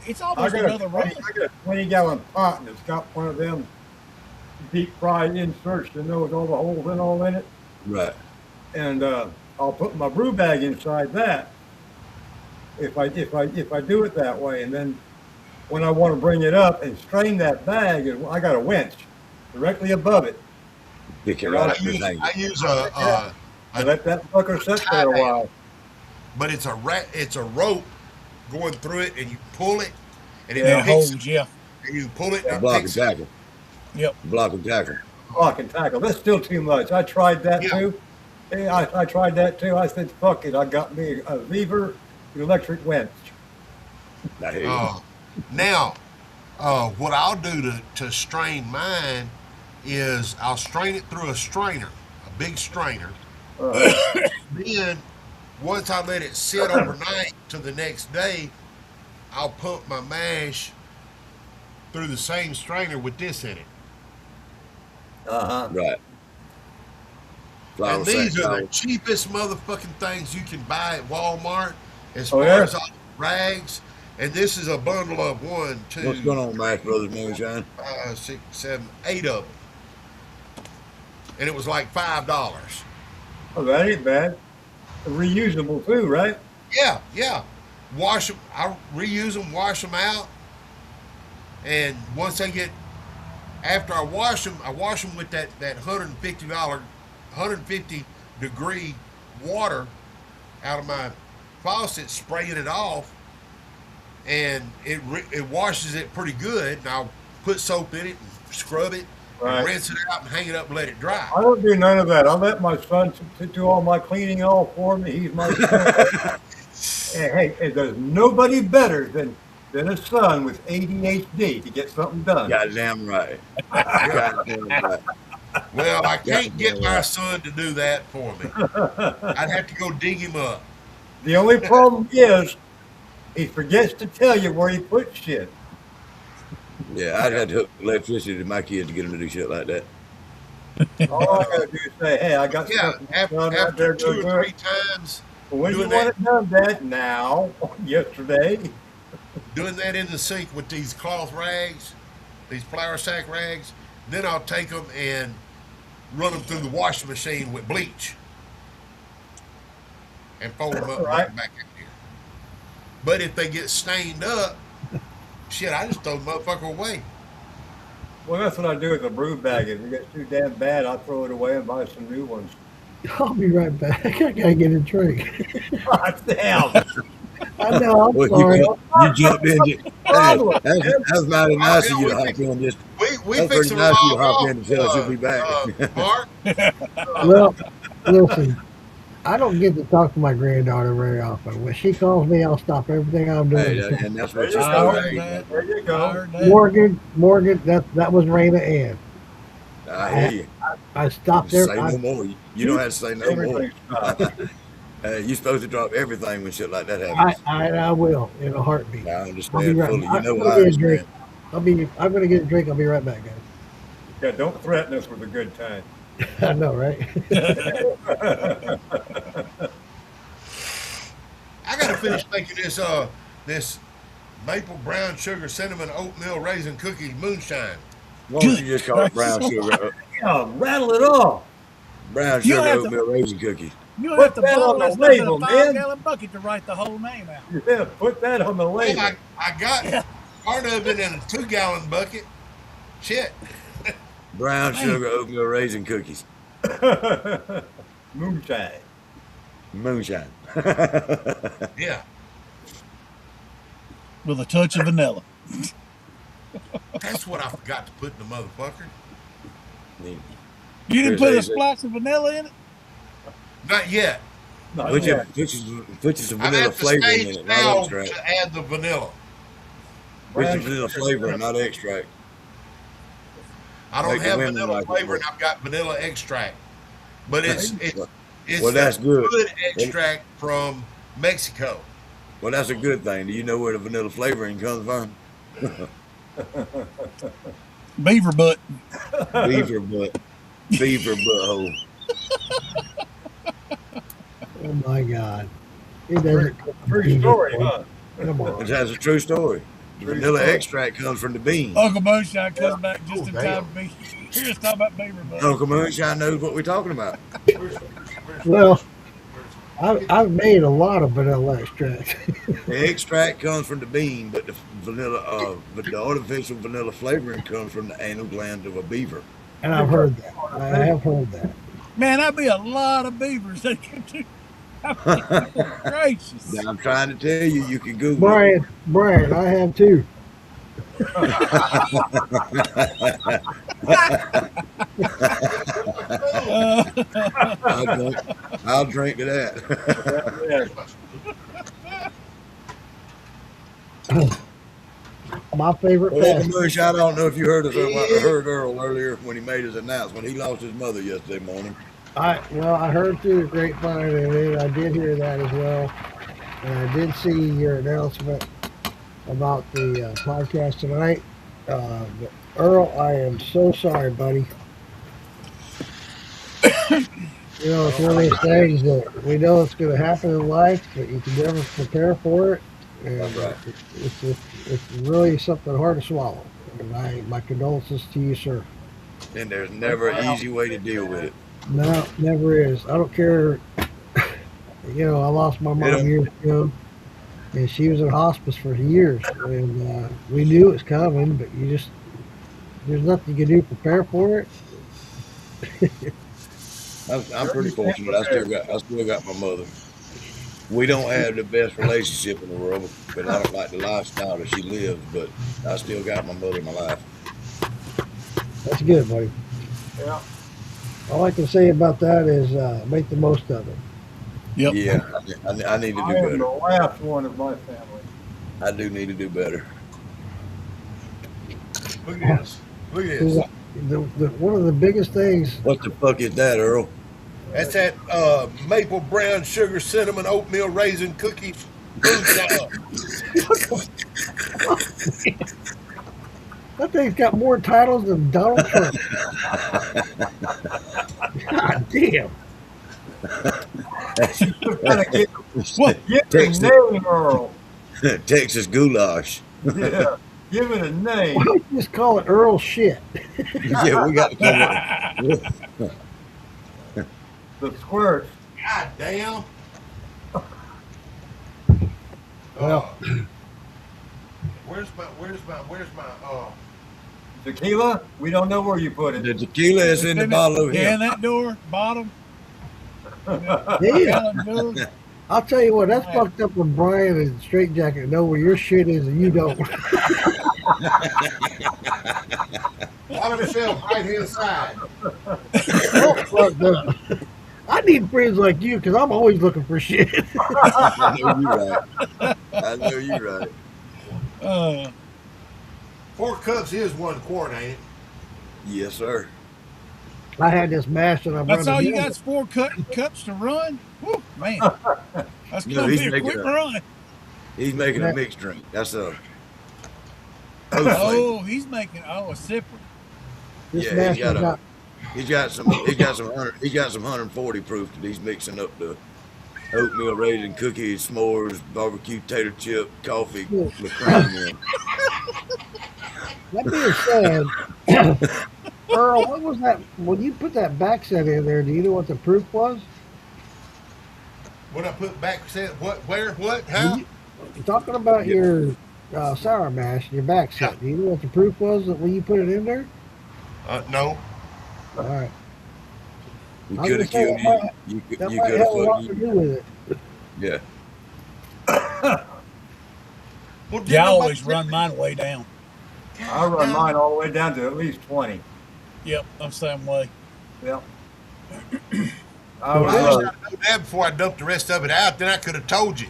It's almost another run. I got a 20-gallon pot, and it's got one of them deep fried inserts that knows all the holes and all in it. Right. And I'll put my brew bag inside that if I do it that way. And then when I want to bring it up and strain that bag, I got a winch directly above it. Pick it And right I up and hang I it. use I a let that fucker sit tie there a down, while. but it's a rope going through it, and you pull it, and Yeah, it picks, holds, yeah. and you pull it, Yeah. and it Block and picks it. tackle. Yep. Block and tackle. Block and tackle. That's still too much. I tried that Yeah. too. Yeah, I tried that too. I said, fuck it. I got me a lever, an electric winch. I hear you. Now, what I'll do to strain mine is I'll strain it through a strainer, a big strainer. Uh, Then, once I let it sit overnight to the next day, I'll pump my mash through the same strainer with this in it. uh-huh. Right. Flour And sack these are the flour. cheapest motherfucking things you can buy at Walmart as Oh, far yeah? as all the rags. And this is a bundle of 1, 2, What's going on, Max Brothers Moonshine? 5, 6, 7, 8 of them. And it was like $5. Oh, that ain't bad. Reusable too, right? Yeah, yeah. Wash them. I reuse them, wash them out. And once they get, after I wash them with that $150 water out of my faucet, spraying it off, and it washes it pretty good. And I'll put soap in it and scrub it, Right. and rinse it out and hang it up and let it dry. I don't do none of that. I let my son do all my cleaning all for me. He's my son. Hey, there's nobody better than a son with ADHD to get something done. Goddamn right. Goddamn right. Well, I can't Goddamn get my right. son to do that for me. I'd have to go dig him up. The only problem is he forgets to tell you where he puts shit. Yeah, I'd had to hook electricity to my kids to get them to do shit like that. All I gotta do is say, hey, I got Yeah, something after, done right after there. 2 Go or do 3 it. times When do you doing want that, it done, Dad? Now. Yesterday. doing that in the sink with these cloth rags, these flour sack rags, then I'll take them and run them through the washing machine with bleach and fold them up and Right. put them back in here. But if they get stained up, shit, I just throw the motherfucker away. Well, that's what I do with the brew bag. If it gets too damn bad, I throw it away and buy some new ones. I'll be right back. I gotta get a drink. God damn. I know. I'm Well, sorry. you jumped in. Hey, Problem. that's mighty Oh, nice of yeah, you we to hop fix, in. Just we that's fix pretty them nice of you to log hop in off, and tell us you'll be back. Mark. Well, listen, I don't get to talk to my granddaughter very often. When she calls me, I'll stop everything I'm Hey, doing. and that's There what you you're I go. heard supposed to that. There you I go. heard that. Morgan, that was Raina Ann. do. I hear you. I stopped Say there. no more. You don't have to say no more. Everything stops. You're supposed to drop everything when shit like that happens. I will in a heartbeat. I I'll be understand right. fully. You I'm know gonna I get a drink. understand. I'm gonna get a drink. I'll be right back, guys. Yeah, don't threaten us with a good time. I know, right? I gotta finish making this maple brown sugar cinnamon oatmeal raisin cookie moonshine. Why don't you just call it brown sugar? Yeah, rattle it off. Brown You don't sugar have to. oatmeal raisin cookies. You would have to Put that bottle on that the stuff in a label, 5-gallon bucket to write the whole name out. Yeah, put that on the Well, label. I got part of it in a 2-gallon bucket. Shit. Brown Man. sugar oatmeal raisin cookies. Moonshine. Moonshine. Yeah. With a touch of vanilla. That's what I forgot to put in the motherfucker. You didn't put a splash of vanilla in it? Not yet. Which is a I'm vanilla at the flavor in stage it, not now extract. to add the vanilla. Which is vanilla flavor, not extract. I don't Make the have women vanilla like it flavor, more. and I've got vanilla extract. But it's Well, that's good. extract from Mexico. Well, that's a good thing. Do you know where the vanilla flavoring comes from? Beaver butt. Beaver butt. Beaver butthole. Oh my God. It doesn't. True story, huh? Come on. That's a true story. The vanilla extract comes from the bean. Uncle Moonshine comes back just in time to be here to talk about beaver butt. Uncle Moonshine knows what we're talking about. Well, I've made a lot of vanilla extract. The extract comes from the bean, but the vanilla, but the artificial vanilla flavoring comes from the anal gland of a beaver. And I've heard that. I have heard that. Man, that'd be a lot of beavers that could do. Gracious. Now, I'm trying to tell you, you can Google it. Brian, I have too. I'll drink to that. My favorite Well, fast. Mush, I don't know if you heard Earl earlier when he made his announcement. He lost his mother yesterday morning. I heard through the grapevine, and I did hear that as well. And I did see your announcement about the podcast tonight. But Earl, I am so sorry, buddy. You know, it's one of those things that we know it's going to happen in life, but you can never prepare for it. And That's right. It's really something hard to swallow. And my condolences to you, sir. And there's never an easy way to deal with it. No, never is. I don't care. You know, I lost my mom years ago, and she was in hospice for years, and we knew it was coming, but there's nothing you can do to prepare for it. I'm pretty fortunate. I still got my mother. We don't have the best relationship in the world, but I don't like the lifestyle that she lives. But I still got my mother in my life. That's good, buddy. Yeah. All I can say about that is make the most of it. Yep. Yeah, I need to do I am better. the last one of my family. I do need to do better. Look at this. Look at this. One of the biggest things. What the fuck is that, Earl? That's that maple brown sugar cinnamon oatmeal raisin cookies. That thing's got more titles than Donald Trump. God damn. Get the name, Earl. Texas goulash. Yeah. Give it a name. Why don't you just call it Earl shit? Yeah, we got to come up. The squirt. God damn. Well, where's my Tequila? We don't know where you put it. The tequila is in the bottle over Yeah, here. in that door, bottom. yeah. I'll tell you what, that's fucked up when Brian and Straight Jacket know where your shit is and you don't. Bottom shelf, right hand side. Fucked up. I need friends like you because I'm always looking for shit. I know you're right. I know you're right. 4 cups is 1 quart, ain't it? Yes, sir. I had this mash and I'm That's running all you down. got is 4 cups to run? Woo, man. That's No, going to he's be a making quick a- run. He's making a mixed drink. That's a. Oh, he's making a sipper. This Yeah, mash he's got is not. He's got some 140 proof that he's mixing up the oatmeal raisin cookies, s'mores, barbecue tater chip, coffee, the cream in. That being said, Earl, what was that? When you put that back set in there, do you know what the proof was? When I put back set, what, where, what, how? Talking about Yeah. your sour mash, your back Yeah. set. Do you know what the proof was that when you put it in there? No. All right. You I was could gonna have say killed that you. might, You could that you might could have have a lot to do with it. yeah. Well, did Yeah, I nobody always run mine way down. I run mine all the way down to at least 20. Yep, I'm the same way. Yep. I So was, I wish anyway, I'd known that before I dumped the rest of it out. Then I could have told you.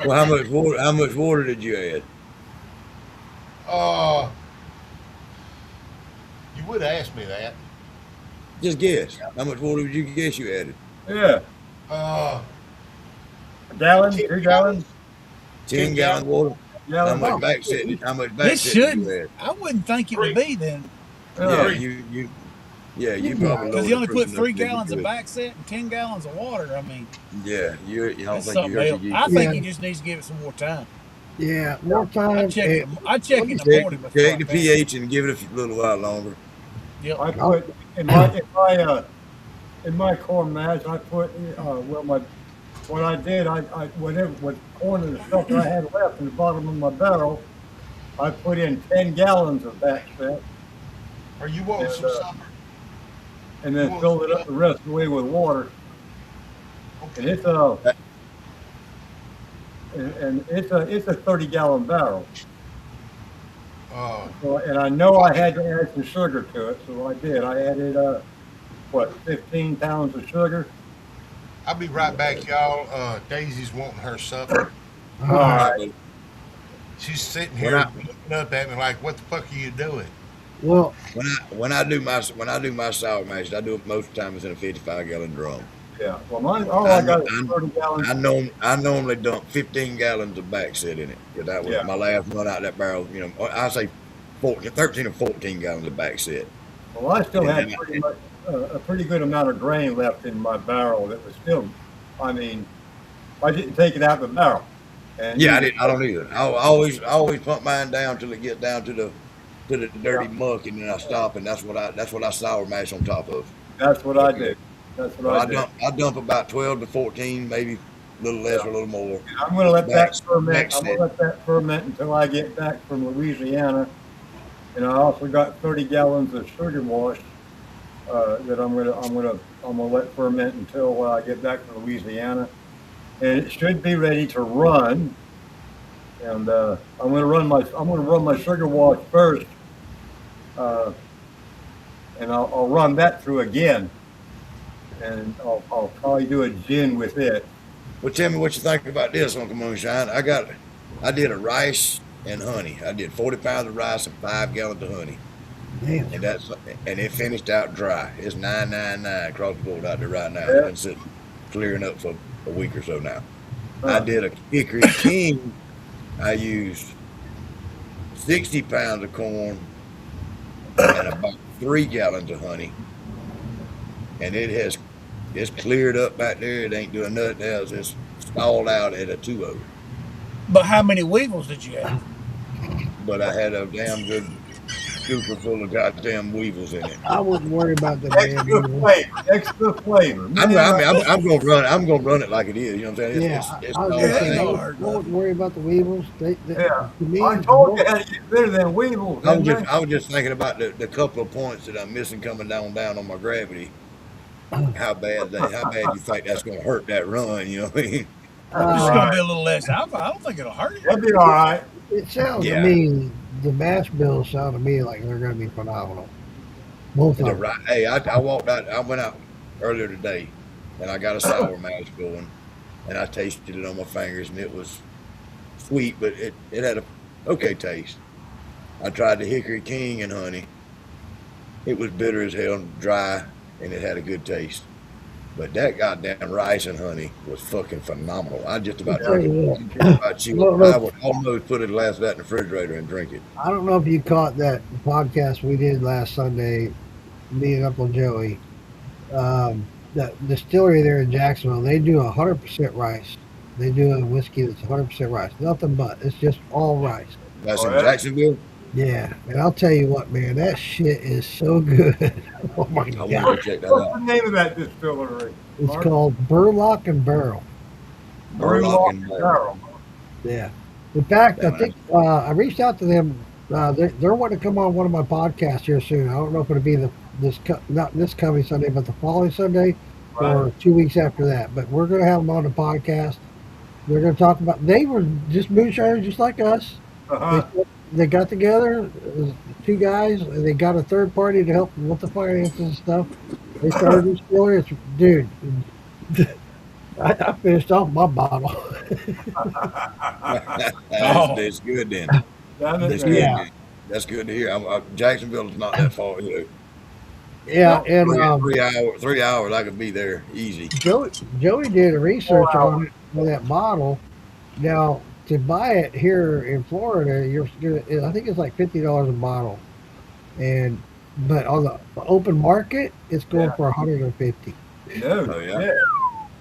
Well, how much water did you add? Uh, you would have asked me that. Just guess. How much water would you guess you added? yeah, Uh, a gallon, 10 2 gallons, 10 gallon water. How gallon. much oh, back set? How much back This set did shouldn't. you add? I wouldn't think it would be then, Yeah, Three. you yeah. probably because you only loaded put proof 3 enough to gallons do of it. back set and 10 gallons of water. I mean, Yeah, you don't that's think something you hurt else. your I yeast. think Yeah. he just needs to give it some more time. Yeah, more I time. check And it. I check in the Check, morning before check I the finish. pH and give it a little while longer. Yep. I I'll, put in my corn mash. I put what I did. I whatever with corn and the stuff that I had left in the bottom of my barrel, I put in 10 gallons of back set are you wanting and some supper? and You then want filled some it up the rest of the way with water. And Okay. it's a 30-gallon barrel. Uh, So, and I know I had to add some sugar to it, so I did. I added 15 pounds of sugar. I'll be right back, y'all. Daisy's wanting her supper. all All right. right. But She's sitting when here I looking up at me like, "What the fuck are you doing?" Well, when I do my sour mash, I do it most of the time. It's in a 55-gallon drum. Yeah. Well, mine. All I I know got is 30 gallons. I normally dump 15 gallons of back set in it because that was Yeah. my last run out of that barrel. You know, I say 13 or 14 gallons of back set. Well, I still And had then pretty much a pretty good amount of grain left in my barrel. That was still. I mean, I didn't take it out of the barrel. And yeah, I don't either. I always pump mine down till it gets down to the dirty muck, and then I stop, and that's what I sour mash on top of. that's what I Okay. did. That's what So I did. I dump about 12 to 14, maybe a little less or a little more. And I'm going to let Back that ferment. back I'm going set. to let that ferment until I get back from Louisiana. And I also got 30 gallons of sugar wash that I'm gonna let ferment until I get back from Louisiana. And it should be ready to run. And I'm gonna run my sugar wash first, uh, and I'll run that through again, and I'll probably do a gin with it. Well, tell me what you think about this, Uncle Moonshine. I did a rice and honey. I did 40 pounds of rice and 5 gallons of honey, damn. and it finished out dry. It's 999 across the board out there right now. Yeah. It's been sitting clearing up for a week or so now. I Huh. did a Hickory King. I used 60 pounds of corn and about 3 gallons of honey, and it's cleared up back there. It ain't doing nothing else. It's stalled out at a 2-0. But how many weevils did you have? But I had a damn good scooper full of goddamn weevils in it. I wouldn't worry about the damn Extra evil. flavor, extra flavor. I'm gonna run it like it is. You know what I'm saying? Yeah, It's I was all gonna Yeah, say, ain't I no thing. hard I wouldn't nothing. worry about the weevils. Yeah, To me, I told you how to get rid of them weevils. I was Didn't just I was just thinking about the couple of points that I'm missing coming down on my gravity. How bad you think that's gonna hurt that run? You know what I mean? It's uh, gonna be a little less. I don't think it'll hurt it. That'd be all right. it sounds to Yeah. me, the mash bills sound to me like they're going to be phenomenal. Both of them. Hey, I walked out. I went out earlier today, and I got a sour mash going, and I tasted it on my fingers, and it was sweet, but it had a okay taste. I tried the Hickory King and honey. It was bitter as hell, and dry, and it had a good taste. But that goddamn rice and honey was fucking phenomenal. I just about I'll tell drank you it. what. About you, Look, I look, would almost put a glass of that in the refrigerator and drink it. I don't know if you caught that podcast we did last Sunday, me and Uncle Joey. The distillery there in Jacksonville, they do 100% rice. They do a whiskey that's 100% rice. Nothing but. It's just all rice. That's Oh, in yeah? Jacksonville. Yeah, and I'll tell you what, man, that shit is so good. Oh my I want to god. go check that What's out. the name of that distillery? It's Mark? called Burlock and Barrel. Burlock Brewlock and and Barrel. Barrel. Yeah. In fact, I Damn it. think I reached out to them. They're wanting to come on one of my podcasts here soon. I don't know if it'll be not this coming Sunday, but the following Sunday, Right. or 2 weeks after that. But we're going to have them on the podcast. They're going to talk about. They were just moonshiners, just like us. Uh-huh. They got together, two guys, and they got a third party to help them with the finances and stuff. They started this story. It's, dude, I finished off my bottle. That's good then. Damn it, That's man. good. Yeah. Then. That's good to hear. Jacksonville is not that far. Yeah, No, and 3 hours, I could be there easy. Joey did a research on it for that bottle. Now to buy it here in Florida, I think it's like $50 a bottle, but on the open market, it's going for 150. No, Oh, yeah. shit.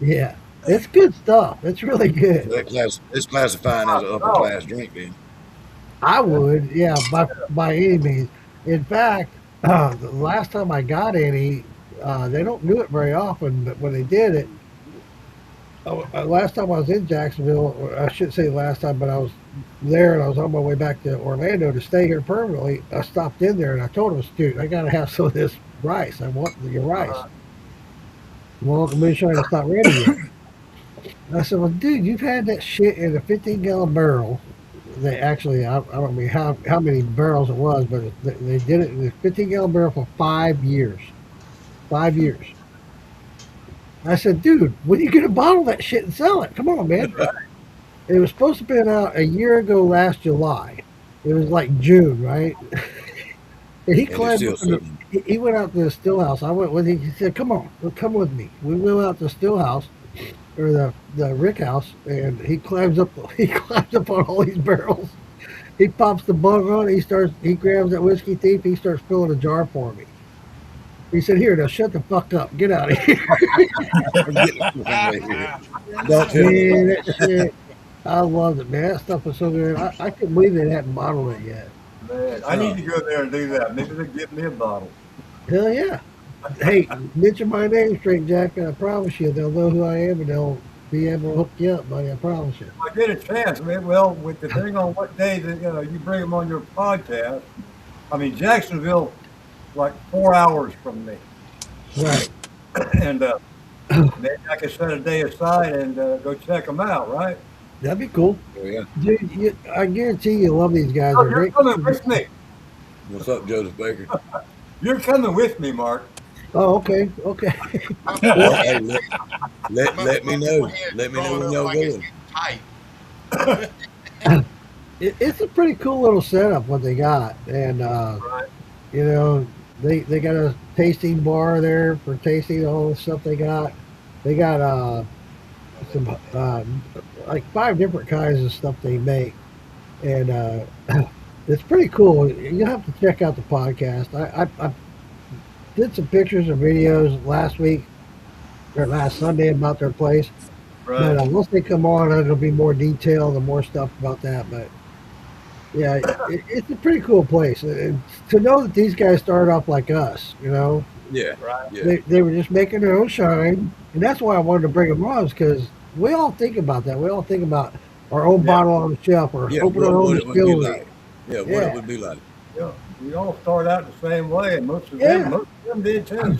Yeah, it's good stuff. It's really good. It's classifying as an upper class drink then. I would, yeah, by any means. In fact, the last time I got any, they don't do it very often, but when they did it, last time I was in Jacksonville, or I shouldn't say last time, but I was there and I was on my way back to Orlando to stay here permanently. I stopped in there and I told him, dude, I got to have some of this rice. I want your rice. Well, the moonshine's not ready yet. I said, well, dude, you've had that shit in a 15-gallon barrel. They actually, I don't mean how many barrels it was, but they did it in a 15-gallon barrel for 5 years. 5 years. I said, dude, when are you going to bottle that shit and sell it? Come on, man. It was supposed to have been out a year ago last July. It was like June, right? And he climbed up he went out to the still house. I went with him. He said, come on, come with me. We went out to the still house, or the Rick house, and he climbs up on all these barrels. He pops the bung on, he grabs that whiskey thief, he starts filling a jar for me. He said, here, now shut the fuck up. Get out of here. Don't tell me. Man, that shit, I loved it, man. That stuff was so good. I couldn't believe they hadn't bottled it yet. Man, I need to go there and do that. Maybe they'll give me a bottle. Hell yeah. Hey, mention my name, Straight Jack, and I promise you they'll know who I am and they'll be able to hook you up, buddy. I promise you. If I get a chance, man, well, depending on what day that you bring them on your podcast. I mean, Jacksonville, like 4 hours from me. Right. And maybe I can set a day aside and go check them out, right? That'd be cool. Oh, yeah. Dude, I guarantee you love these guys. Oh, They're you're great. coming with me. What's up, Joseph Baker? You're coming with me, Mark. Oh, okay. Okay. Well, hey, let me know. Let me know when y'all going. It's a pretty cool little setup what they got, and you know they got a tasting bar there for tasting all the stuff they got. They got some like 5 different kinds of stuff they make, and it's pretty cool. You'll have to check out the podcast. I did some pictures and videos last week or last Sunday about their place. Right. But once they come on, it'll be more detailed and more stuff about that. But yeah, it's a pretty cool place. And to know that these guys started off like us, you know, Yeah. Right. Yeah. they were just making their own shine, and that's why I wanted to bring them on, because we all think about that. We all think about our own bottle on the shelf or open our own distillery. Like. Yeah, what it would be like. Yeah, we all start out the same way, and most of them did too.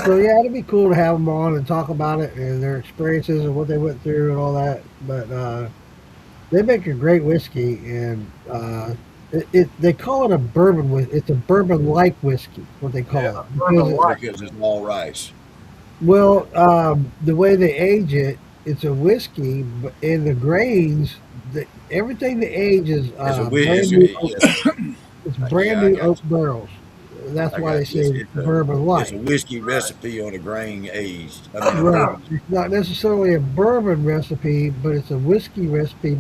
So yeah, it'd be cool to have them on and talk about it and their experiences and what they went through and all that. But they make a great whiskey, and they call it a bourbon whiskey. It's a bourbon-like whiskey, what they call it. Because it's all rice. Well, the way they age it, it's a whiskey, but in the grains, everything they age is brand new oak barrels. That's why they say it's bourbon-like. It's a whiskey recipe on a grain aged. Right. It's not necessarily a bourbon recipe, but it's a whiskey recipe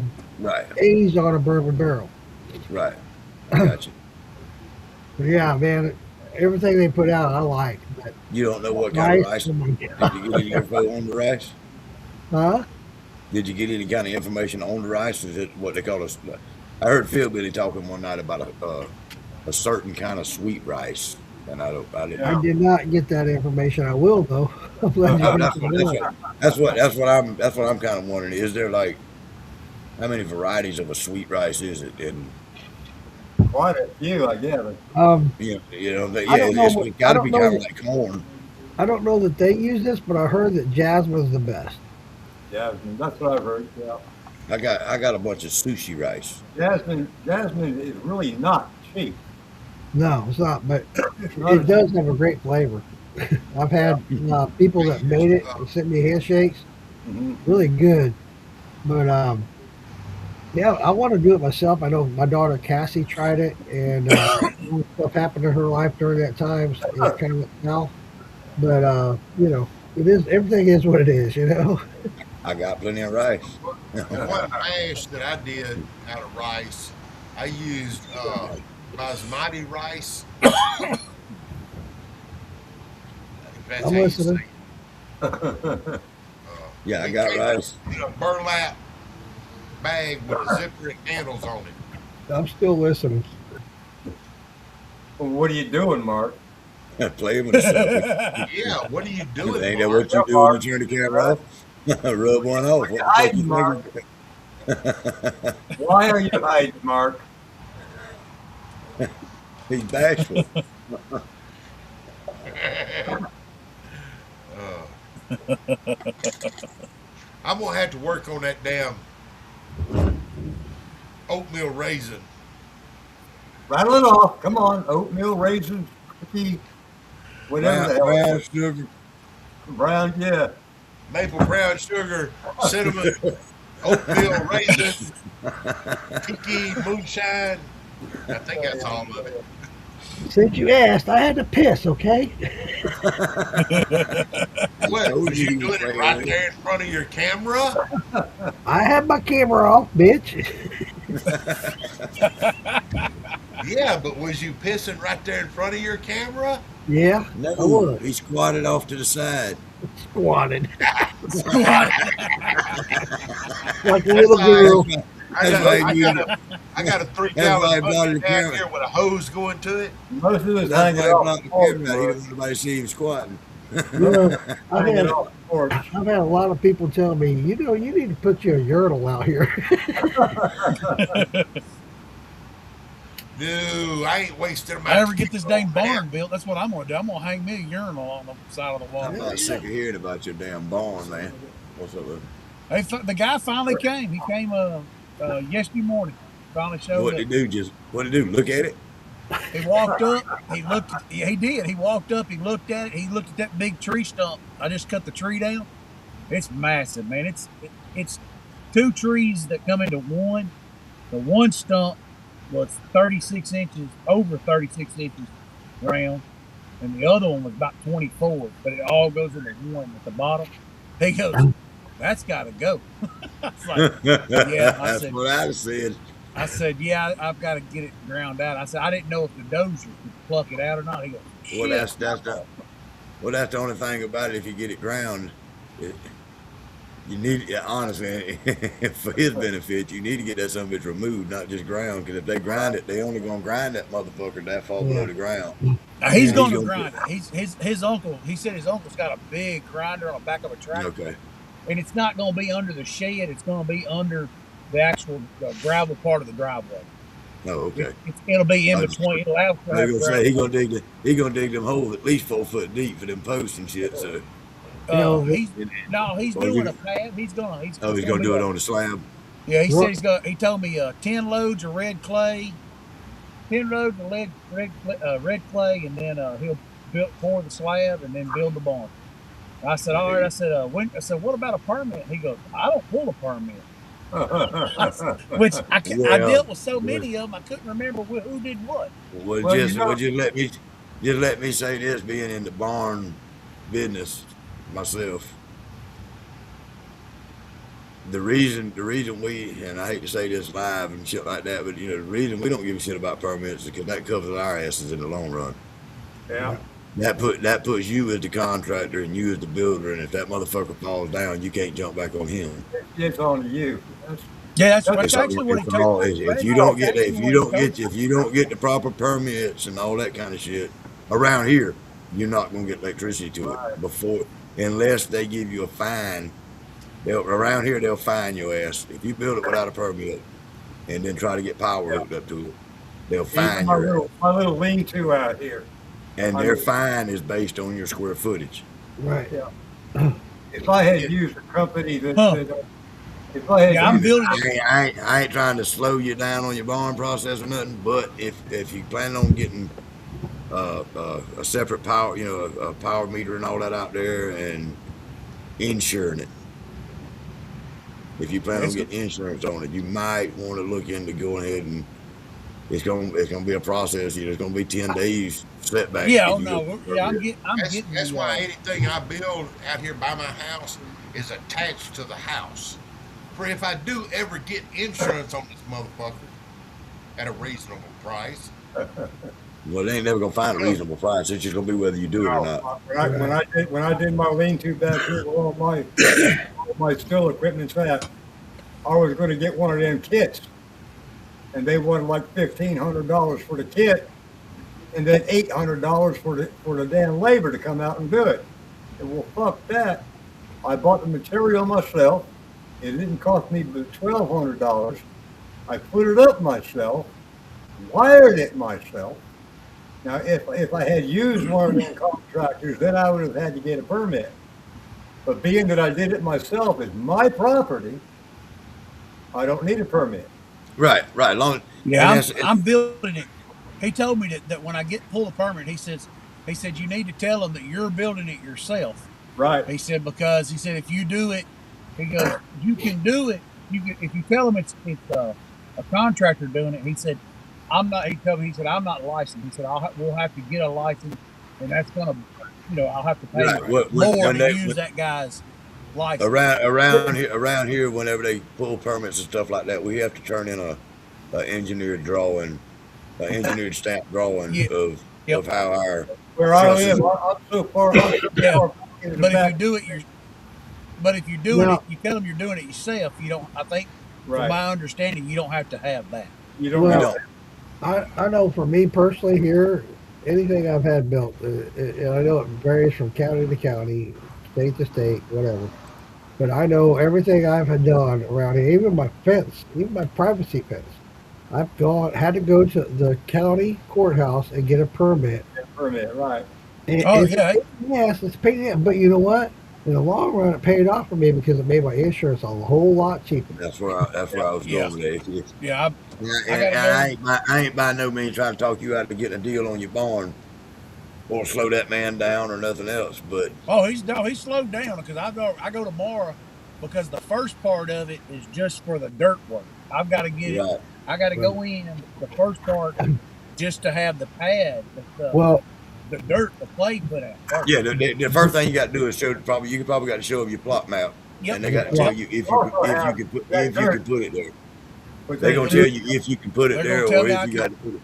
aged on a bourbon barrel. Right. I got you. Yeah, man. Everything they put out, I like. But you don't know what kind of rice? Oh my Did you get any info on the rice? Huh? Did you get any kind of information on the rice? Is it what they call I heard Phil Billy talking one night about a certain kind of sweet rice, and I didn't I Yeah. know. did not get that information. I will though. I'm glad you Oh, brought that up. that's what I'm kind of wondering. Is there like how many varieties of a sweet rice is it? And Quite a few, I guess. I don't know. it's got I to don't be know kind of that. like corn. I don't know that they use this, but I heard that Jasmine's the best. Jasmine, that's what I've heard. Yeah. I got a bunch of sushi rice. Jasmine is really not cheap. No, it's not, but It's not it a does have a great flavor. I've had people that made it and sent me handshakes. hmm Really good, but yeah, I want to do it myself. I know my daughter Cassie tried it, and stuff happened in her life during that time. So it kind of went south. But it is everything is what it is. I got plenty of rice. The one mash that I did out of rice, I used basmati rice. If that's I'm how you listening. say it. Yeah, I It got came rice. in a burlap bag with a zipper and handles on it. I'm still listening. Well, what are you doing, Mark? Playing with the subject. Yeah, what are you doing, Ain't that Mark? what you do when you turn the camera off? Rub one off. What the fuck you Hiding, Mark. think? Why are you hiding, Mark? He's bashful. I'm gonna have to work on that damn oatmeal raisin. Rattle it off. Come on. Oatmeal, raisins, cookie, whatever the hell. Brown sugar. Brown, yeah. Maple brown sugar, cinnamon, oatmeal raisin, cookie, moonshine. I think that's all of it. Since you asked, I had to piss. Okay. What, told was you you he was doing it playing right with there in front of your camera? I had my camera off, bitch. Yeah, but was you pissing right there in front of your camera? Yeah, I No, was he squatted off to the side. squatted Squat. like a little That's all girl. right. That's why he I got a That's why 3-gallon he blocked bucket the down camera. here with a hose going to it. Most of us That's hang why it he off blocked the the porch, camera. He Mark. didn't want nobody to see him squatting. I've Hang it had off the porch. I've had a lot of people tell me, you need to put you a urinal out here. No, I ain't wasting my I ever get this dang over there. barn built, that's what I'm gonna do. I'm gonna hang me a urinal on the side of the wall. I'm not sick of hearing about your damn barn, man. What's up with The guy finally came. He came yesterday morning. Finally showed what up. they do? Just what they do? Look at it. He walked up. He looked. He did. He walked up. He looked at it. He looked at that big tree stump. I just cut the tree down. It's massive, man. It's two trees that come into one. The one stump was 36 inches, over 36 inches round, and the other one was about 24. But it all goes into one at the bottom. He goes, "That's got to go." I was like, "Yeah." That's what I said. I said, "Yeah, I've got to get it ground out." I said, "I didn't know if the dozer could pluck it out or not." He goes, Well, "Shit." that's the only thing about it. If you get it ground, you need, honestly, for his benefit, you need to get that son of a bitch removed, not just ground. Because if they grind it, they only gonna grind that motherfucker that far below the ground. Now, he's Yeah, going to he's grind it. His uncle. He said his uncle's got a big grinder on the back of a tractor, Okay. and it's not going to be under the shed. It's going to be under the actual gravel part of the driveway. Oh, okay. It'll be in I between. It'll have They're gonna say gravel. he gonna dig them holes at least 4 foot deep for them posts and shit. So He's Oh, doing you- a pad. He's gonna do it on the slab. Yeah, he What? said he told me 10 loads of red clay, 10 loads of red clay, and then he'll pour the slab and then build the barn. I said, all right. I said, what about a permit? He goes, I don't pull a permit. Which I Well, dealt with so many of them, I couldn't remember who did what. Well, Well, just you know- just let me say this: being in the barn business myself, the reason we, and I hate to say this live and shit like that, but the reason we don't give a shit about permits is because that covers our asses in the long run. Yeah. That puts you as the contractor and you as the builder, and if that motherfucker falls down, you can't jump back on him. It's on you. That's Yeah, that's It's actually what he it's told all me. if you That's don't get actually what he told me. if you don't get the proper permits and all that kind of shit around here, you're not gonna get electricity to it before unless they give you a fine. Around here they'll fine your ass if you build it without a permit and then try to get power hooked up to it. They'll Even fine your ass, my little lean-to out here. and I their mean, fine is based on your square footage. Right. yeah. If I had used a company that, Huh. if I had Yeah, I'm used, building it. I ain't trying to slow you down on your bond process or nothing, but if you plan on getting a separate power, a power meter and all that out there and insuring it. If you plan on getting insurance on it, you might want to look into going ahead and it's gonna be a process. There's gonna be 10 days setback. Yeah, if oh you no, go yeah, permit. That's why anything I build out here by my house is attached to the house. For if I do ever get insurance on this motherfucker at a reasonable price, Well, they ain't never gonna find a reasonable price. It's just gonna be whether you do it or not. when I did my lean-to back here with all my still equipment's at, I was going to get one of them kits, and they wanted like $1,500 for the kit, and then $800 for the damn labor to come out and do it. And well, fuck that. I bought the material myself. It didn't cost me but $1,200. I put it up myself, wired it myself. Now, if I had used one of them contractors, then I would have had to get a permit. But being that I did it myself, it's my property, I don't need a permit. Right. Long. Yeah, I'm building it. He told me that when I pull the permit, he said you need to tell them that you're building it yourself. Right. He said because he said if you do it, he goes you can do it. If you tell them it's a contractor doing it. He said I'm not. He told me he said I'm not licensed. He said we'll have to get a license, and that's gonna I'll have to pay more to use that guy's license. Around here, whenever they pull permits and stuff like that, we have to turn in a engineered drawing, engineered stamp drawing of how our. Where I live, I'm so far. But if you do it, you tell them you're doing it yourself. You don't. I think, from my understanding, you don't have to have that. You don't. I know for me personally here, anything I've had built, and I know it varies from county to county, state to state, whatever. But I know everything I've had done around here, even my fence, even my privacy fence. I've had to go to the county courthouse and get a permit. Right. Yes, it's paid, but you know what? In the long run, it paid off for me because it made my insurance a whole lot cheaper. That's where I was going with it. Yeah, I ain't by no means trying to talk you out of getting a deal on your barn or slow that man down or nothing else. But he's slowed down because I go tomorrow because the first part of it is just for the dirt work. I've got to get it. I got to go in and the first part just to have the pad. The dirt, the clay put out. First. Yeah, the first thing you got to do is you probably got to show them your plot map, and they got to tell you if you can put it there. They're gonna tell you if you can put it there or if you got to put it.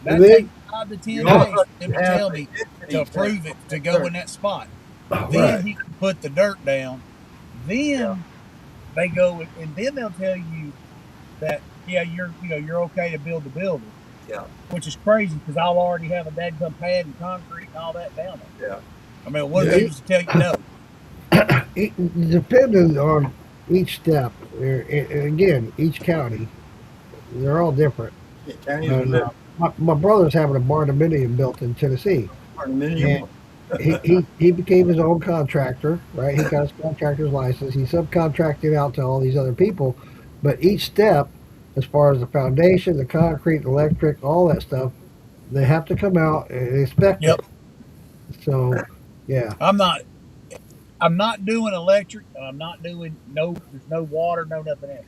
That takes 5 to 10 days for them to tell me to approve it to go in that spot. Then he can put the dirt down. Then they go and then they'll tell you that you're okay to build the building. Yeah. Which is crazy because I'll already have a dadgum pad and concrete and all that down there. Yeah. I mean, what do they used to tell you no? Depending on each step, and again, each county, they're all different. My brother's having a barndominium built in Tennessee. Barndominium. He became his own contractor, right? He got his contractor's license. He subcontracted out to all these other people, but each step, as far as the foundation, the concrete, the electric, all that stuff, they have to come out and inspect it. So, yeah. I'm not doing electric. I'm not doing there's no water, no nothing else.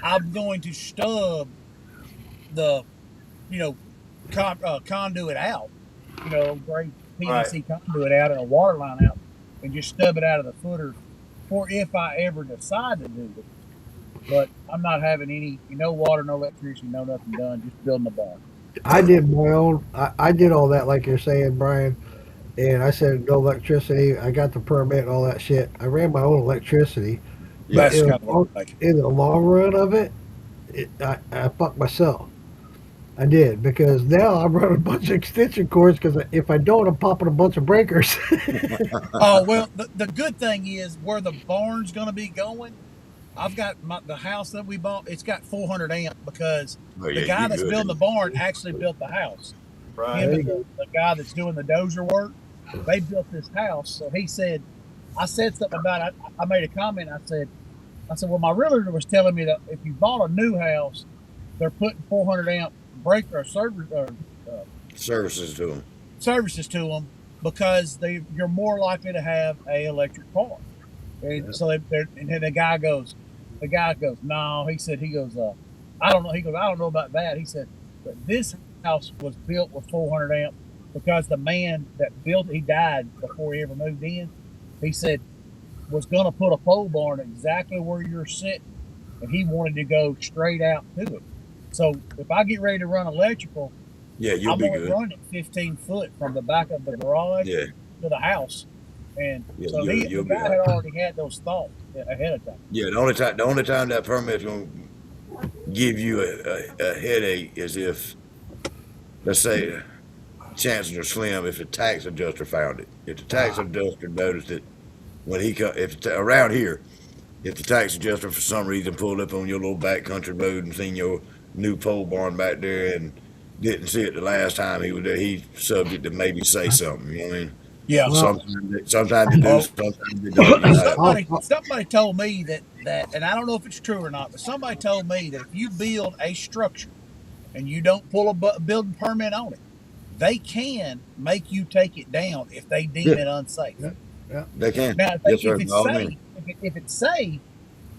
I'm going to stub the, conduit out, great PVC conduit out and a water line out and just stub it out of the footer for if I ever decide to do it. But I'm not having any, water, no electricity, no nothing done, just building a barn. I did my own, I did all that like you're saying, Brian. And I said no electricity. I got the permit and all that shit. I ran my own electricity. That's in the long run of it, I fucked myself. I did because now I'm running a bunch of extension cords because if I don't, I'm popping a bunch of breakers. Oh well, the good thing is where the barn's going to be going. I've got the house that we bought. It's got 400 amp because Oh the yeah, guy you that's good. building the barn actually built the house. Right. Him There and you go. the guy that's doing the dozer work, they built this house. So he said, I said something about it. I made a comment. I said, well, my realtor was telling me that if you bought a new house, they're putting 400 amp breaker or service or uh, Services to them. services to them because you're more likely to have a electric car. And so and then the guy goes, no, he goes, I don't know. He goes, I don't know about that. He said, but this house was built with 400 amp because the man that built it, he died before he ever moved in. He said, was going to put a pole barn exactly where you're sitting, and he wanted to go straight out to it. So if I get ready to run electrical, Yeah, you'll I'm be only good. running 15 foot from the back of the garage Yeah, to the house. And yeah, so you'll the be guy all had right. already had those thoughts ahead of time. Yeah, the only time that permit's gonna give you a headache is if, let's say, chances are slim if the tax adjuster found it. If the tax adjuster noticed it when he come, around here, if the tax adjuster for some reason pulled up on your little backcountry road and seen your new pole barn back there and didn't see it the last time he was there, he's subject to maybe say something. You know what I mean? Yeah. Well, Sometimes they do, Well, sometimes they don't. You know how that I'll, works. somebody told me that, and I don't know if it's true or not, but somebody told me that if you build a structure and you don't pull a building permit on it, they can make you take it down if they deem Yeah, it unsafe. yeah, yeah. they can. Now, Yes, if sir. it's All in. safe, if it's safe,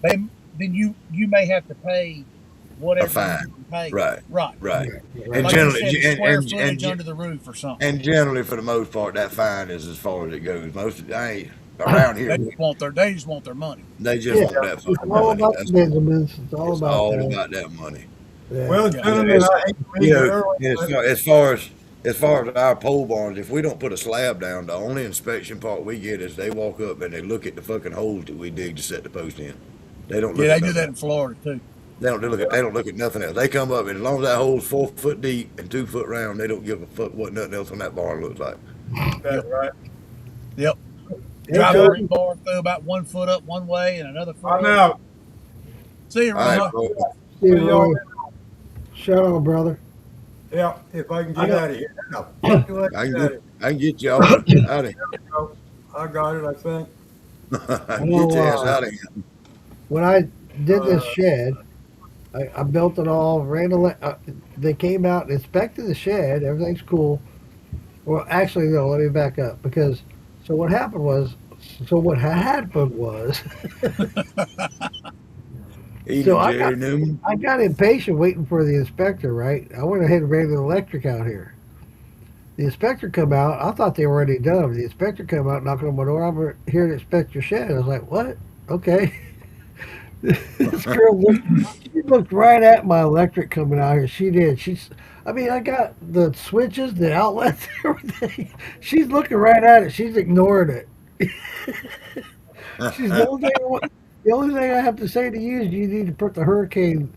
they then you may have to pay A whatever you fine. can pay. Right. Right. Right. Right. And Like you generally, said, the and, square and, footage and, under the roof or something. and generally, for the most part, that fine is as far as it goes. I ain't around here. They just want their money. They just Yeah, want that it's fucking all money. about the Benjamins. It's all It's about all that. about that money. Yeah. Well, Yeah. gentlemen, It's I hate to you leave you know, early, and but as far as our pole barns, if we don't put a slab down, the only inspection part we get is they walk up and they look at the fucking holes that we dig to set the post in. They don't Yeah, look at they do nothing that else. in Florida too. They don't look at nothing else. They come up and as long as that hole's 4 foot deep and 2 foot round, they don't give a fuck what nothing else on that barn looks like. that's Yep. right. Yep. Hey, Drive a Cody. rebar through about 1 foot up one way and another foot I'm up. out. See you, All right, Roy. bro. See you, See y'all. Roy. Shut on, brother. Yeah, if I can I get know. out of here. Now, fuck you, I can out of get here. I can get you off out of here. So, I got it, I think. I I can get know. your ass out of here. When I did this Uh, shed, I built it all. They came out and inspected the shed. Everything's cool. Well, actually, no. Let me back up because what happened was, what happened was, so Eating Jerry Newman. I got impatient waiting for the inspector. Right, I went ahead and ran the electric out here. The inspector come out. I thought they were already done. The inspector come out knocking on my door. I'm here to inspect your shed. I was like, what? Okay. This girl looked right at my electric coming out here. She did. I mean, I got the switches, the outlets, everything. She's looking right at it. She's ignoring it. She's the only thing I have to say to you is you need to put the hurricane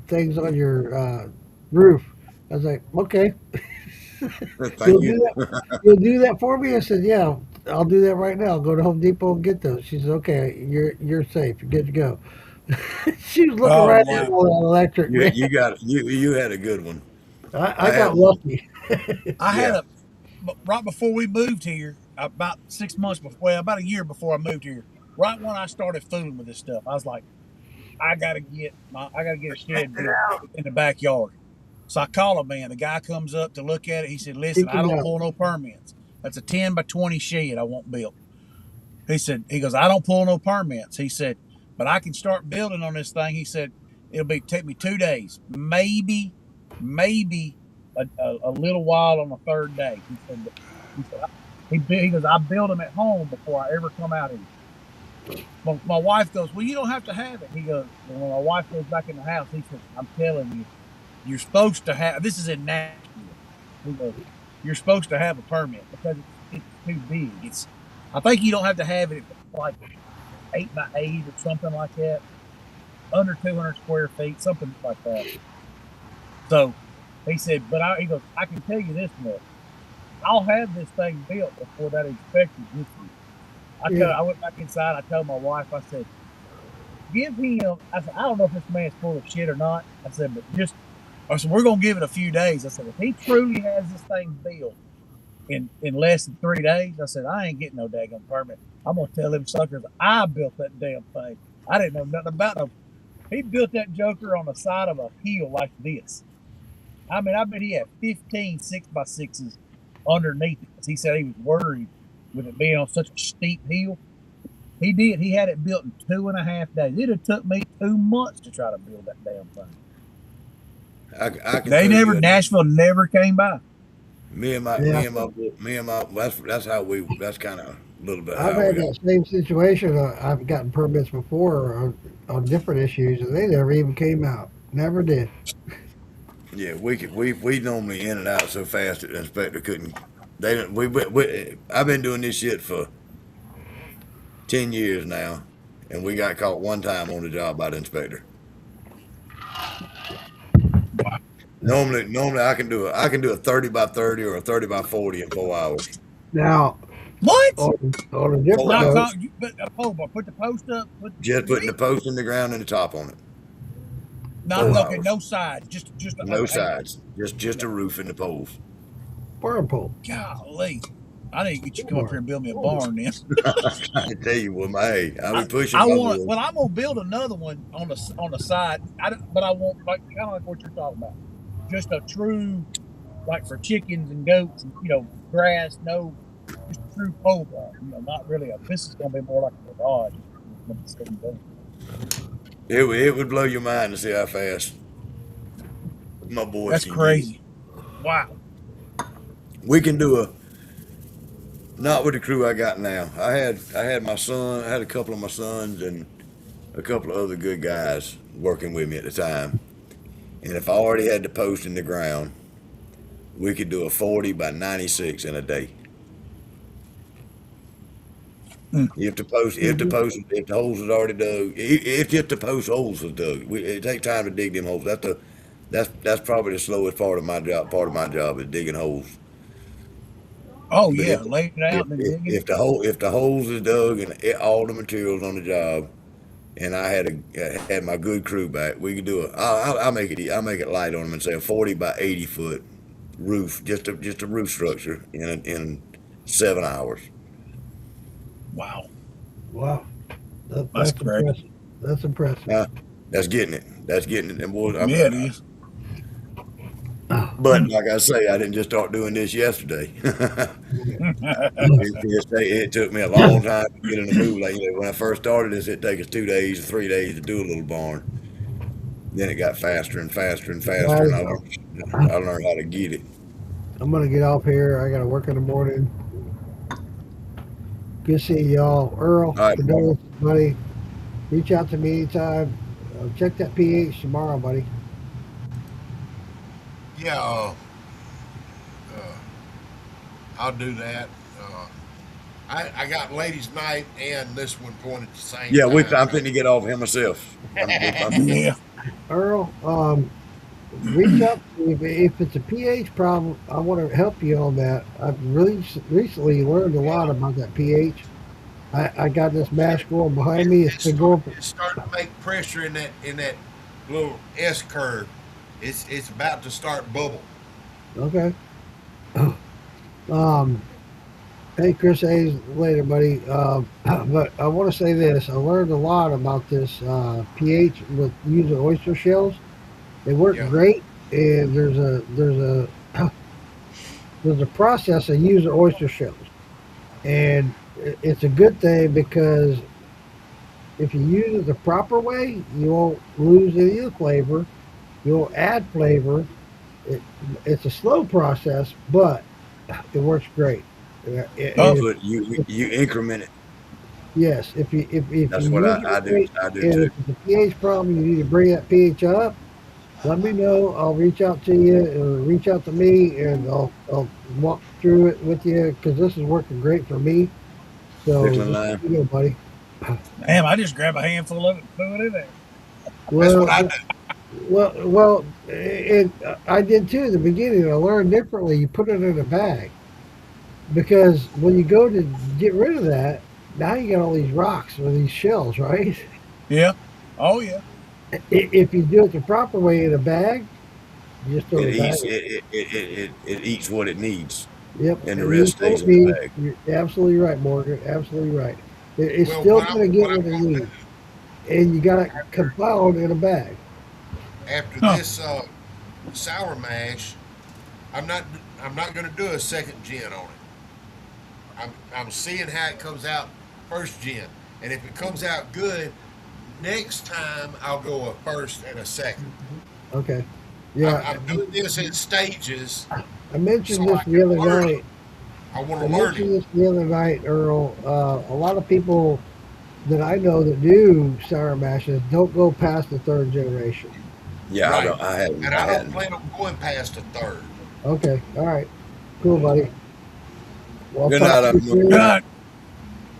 things on your roof. I was like, okay. Thank you. You'll do that for me? I said, yeah, I'll do that right now. I'll go to Home Depot and get those. She said, okay, you're safe. You're good to go. She was looking Oh right at wow. all that electric, You man. you got you had a good one. I I had got one. lucky. I had Yeah. right before we moved here, about 6 months before, well, about a year before I moved here, right when I started fooling with this stuff, I was like, I gotta get a shed built in the backyard. So I call a man. The guy comes up to look at it. He said, "Listen, Check I it don't out. pull no permits. That's a 10 by 20 shed I want built." He goes, "I don't pull no permits." He said, "But I can start building on this thing." He said, take me 2 days, maybe a little while on the third day." He said, he goes, "I build them at home before I ever come out here." My wife goes, "Well, you don't have to have it." He goes, well, when my wife goes back in the house, he said, "I'm telling you, you're supposed to have." This is in Nashville. He goes, "You're supposed to have a permit because it's too big. I think you don't have to have it if it's like 8 by 8 or something like that." under 200 square feet, something like that. So he said, but he goes, I can tell you this much. I'll have this thing built before that inspector gets here. I went back inside. I told my wife, I said, give him, I said, I don't know if this man's full of shit or not. I said, but I said, we're going to give it a few days. I said, if he truly has this thing built in less than 3 days, I said, I ain't getting no daggone permit. I'm going to tell them suckers I built that damn thing. I didn't know nothing about them. He built that joker on the side of a hill like this. I mean, I bet he had 15 6x6s underneath it. He said he was worried with it being on such a steep hill. He did. He had it built in 2.5 days. It have took me 2 months to try to build that damn thing. Nashville never came by. That's kind of a little bit. I've had that same situation. I've gotten permits before on different issues, and they never even came out. Never did. Yeah, we normally in and out so fast that the inspector couldn't. I've been doing this shit for 10 years now, and we got caught one time on the job by the inspector. Normally I can do a 30 by 30 or a 30 by 40 in 4 hours. Now, what? On a different note, put the post up. Just putting the post in the ground and the top on it. No sides, just no sides, just a roof and the poles. Barn pole. Golly, I need to get you to come up here and build me a barn then. I tell you what, I'll be pushing. I'm gonna build another one on the side. But I want kind of like what you're talking about, just a true, like for chickens and goats and grass. No, just a true pole barn. Not really this is gonna be more like a garage. It would blow your mind to see how fast my boys. That's crazy. Wow. We can do not with the crew I got now. I had my son, I had a couple of my sons and a couple of other good guys working with me at the time. And if I already had the post in the ground, we could do a 40 by 96 in a day. If the holes is already dug, if the post holes was dug, it takes time to dig them holes. That's probably the slowest part of my job. Part of my job is digging holes. Oh yeah, laying it out and digging. If the holes is dug and all the materials on the job, and I had my good crew back, we could do I'll make it light on them and say a 40 by 80 foot roof, just a roof structure in 7 hours. Wow. That's impressive. That's impressive. That's getting it. And boy, it is. But like I say, I didn't just start doing this yesterday. It took me a long time to get in the mood. Like when I first started this, it'd take us 2 days or 3 days to do a little barn. Then it got faster and faster and faster, and I learned how to get it. I'm gonna get off here. I gotta work in the morning. Good seeing y'all. Earl, condolences, buddy. Reach out to me anytime. Check that pH tomorrow, buddy. Yeah, I'll do that. I got ladies' night and this one going at the same time. Yeah, I'm fitting to get off him myself. Yeah. Earl, reach out to me if it's a pH problem. I want to help you on that. I've really recently learned a lot about that pH. I got this mash going behind me. It's starting to make pressure in that little S curve. It's about to start bubble. Okay. Hey, Chris Hayes, later, buddy. But I want to say this. I learned a lot about this pH with using oyster shells. They work great, and there's a process of using oyster shells, and it's a good thing because if you use it the proper way, you won't lose any of the flavor. You'll add flavor. It's a slow process, but it works great. But you increment it. Yes, if that's you what I do. I do too. If it's a pH problem, you need to bring that pH up. Let me know. I'll reach out to you, or reach out to me, and I'll walk through it with you because this is working great for me. So, you go, buddy. Damn, I just grab a handful of it and throw it in there. That's what Well, I do. I did too in the beginning. I learned differently. You put it in a bag because when you go to get rid of that, now you got all these rocks or these shells, right? Yeah. Oh yeah. If you do it the proper way in a bag, you just throw It the bag eats away. it eats what it needs, Yep, and the and you rest told stays in the me bag. you're absolutely right, Morgan. Absolutely right. It's Well, still going to get what what I'm they gonna need, and you got to compile it in a bag. do after Huh. this sour mash, I'm not I'm not gonna do a second gin on it. I'm seeing how it comes out first gin, and if it comes out good, next time I'll go a first and a second. Okay. Yeah, I'm doing this in stages, I so mentioned this I the other can learn night. it. I want I to learn it. mentioned this the other night, Earl. A lot of people that I know that do sour mashes don't go past the third generation. Yeah, I Right. don't. I hadn't. And I I don't hadn't. plan on going past a third. Okay. All right. Cool, buddy. Well, I'll Good talk night, to you everyone. Good soon. night.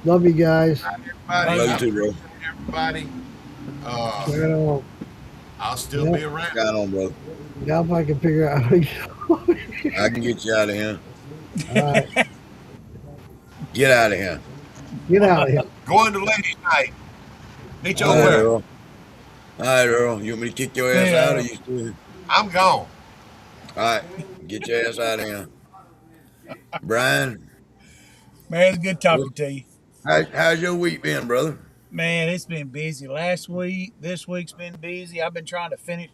Love you guys. Everybody, Love Love you you I too. too, bro. appreciate everybody. Uh, Right on. I'll still Yep. be around. Got on, bro. Now if I can figure out how to I can get you out of here. All right. Get out of here. Get out of here. Going to ladies' night. Meet you All over right, there. Earl. All right, Earl. You want me to kick your ass See out, or ya. you still? I'm gone. All right, get your ass out of here, Brian. Man, it's good What, talking to you. how's your week been, brother? Man, it's been busy last week. This week's been busy. I've been trying to finish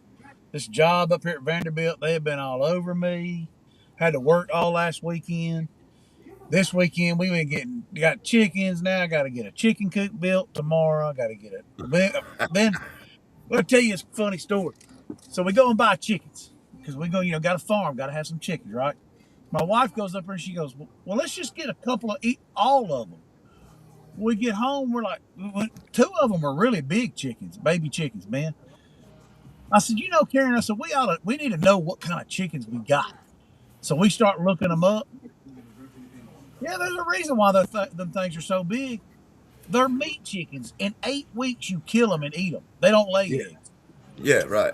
this job up here at Vanderbilt. They've been all over me. Had to work all last weekend. This weekend we been got chickens now. I got to get a chicken coop built tomorrow. I got to get it. Then let me tell you this funny story. So we go and buy chickens because we go, got a farm, got to have some chickens, right? My wife goes up there and she goes, well, let's just get a couple of eat all of them. We get home, we're like, two of them are really big chickens, baby chickens, man. I said, Karen, I said we need to know what kind of chickens we got. So we start looking them up. Yeah, there's a reason why them things are so big. They're meat chickens. In 8 weeks, you kill them and eat them. They don't lay Yeah, eggs. yeah, right.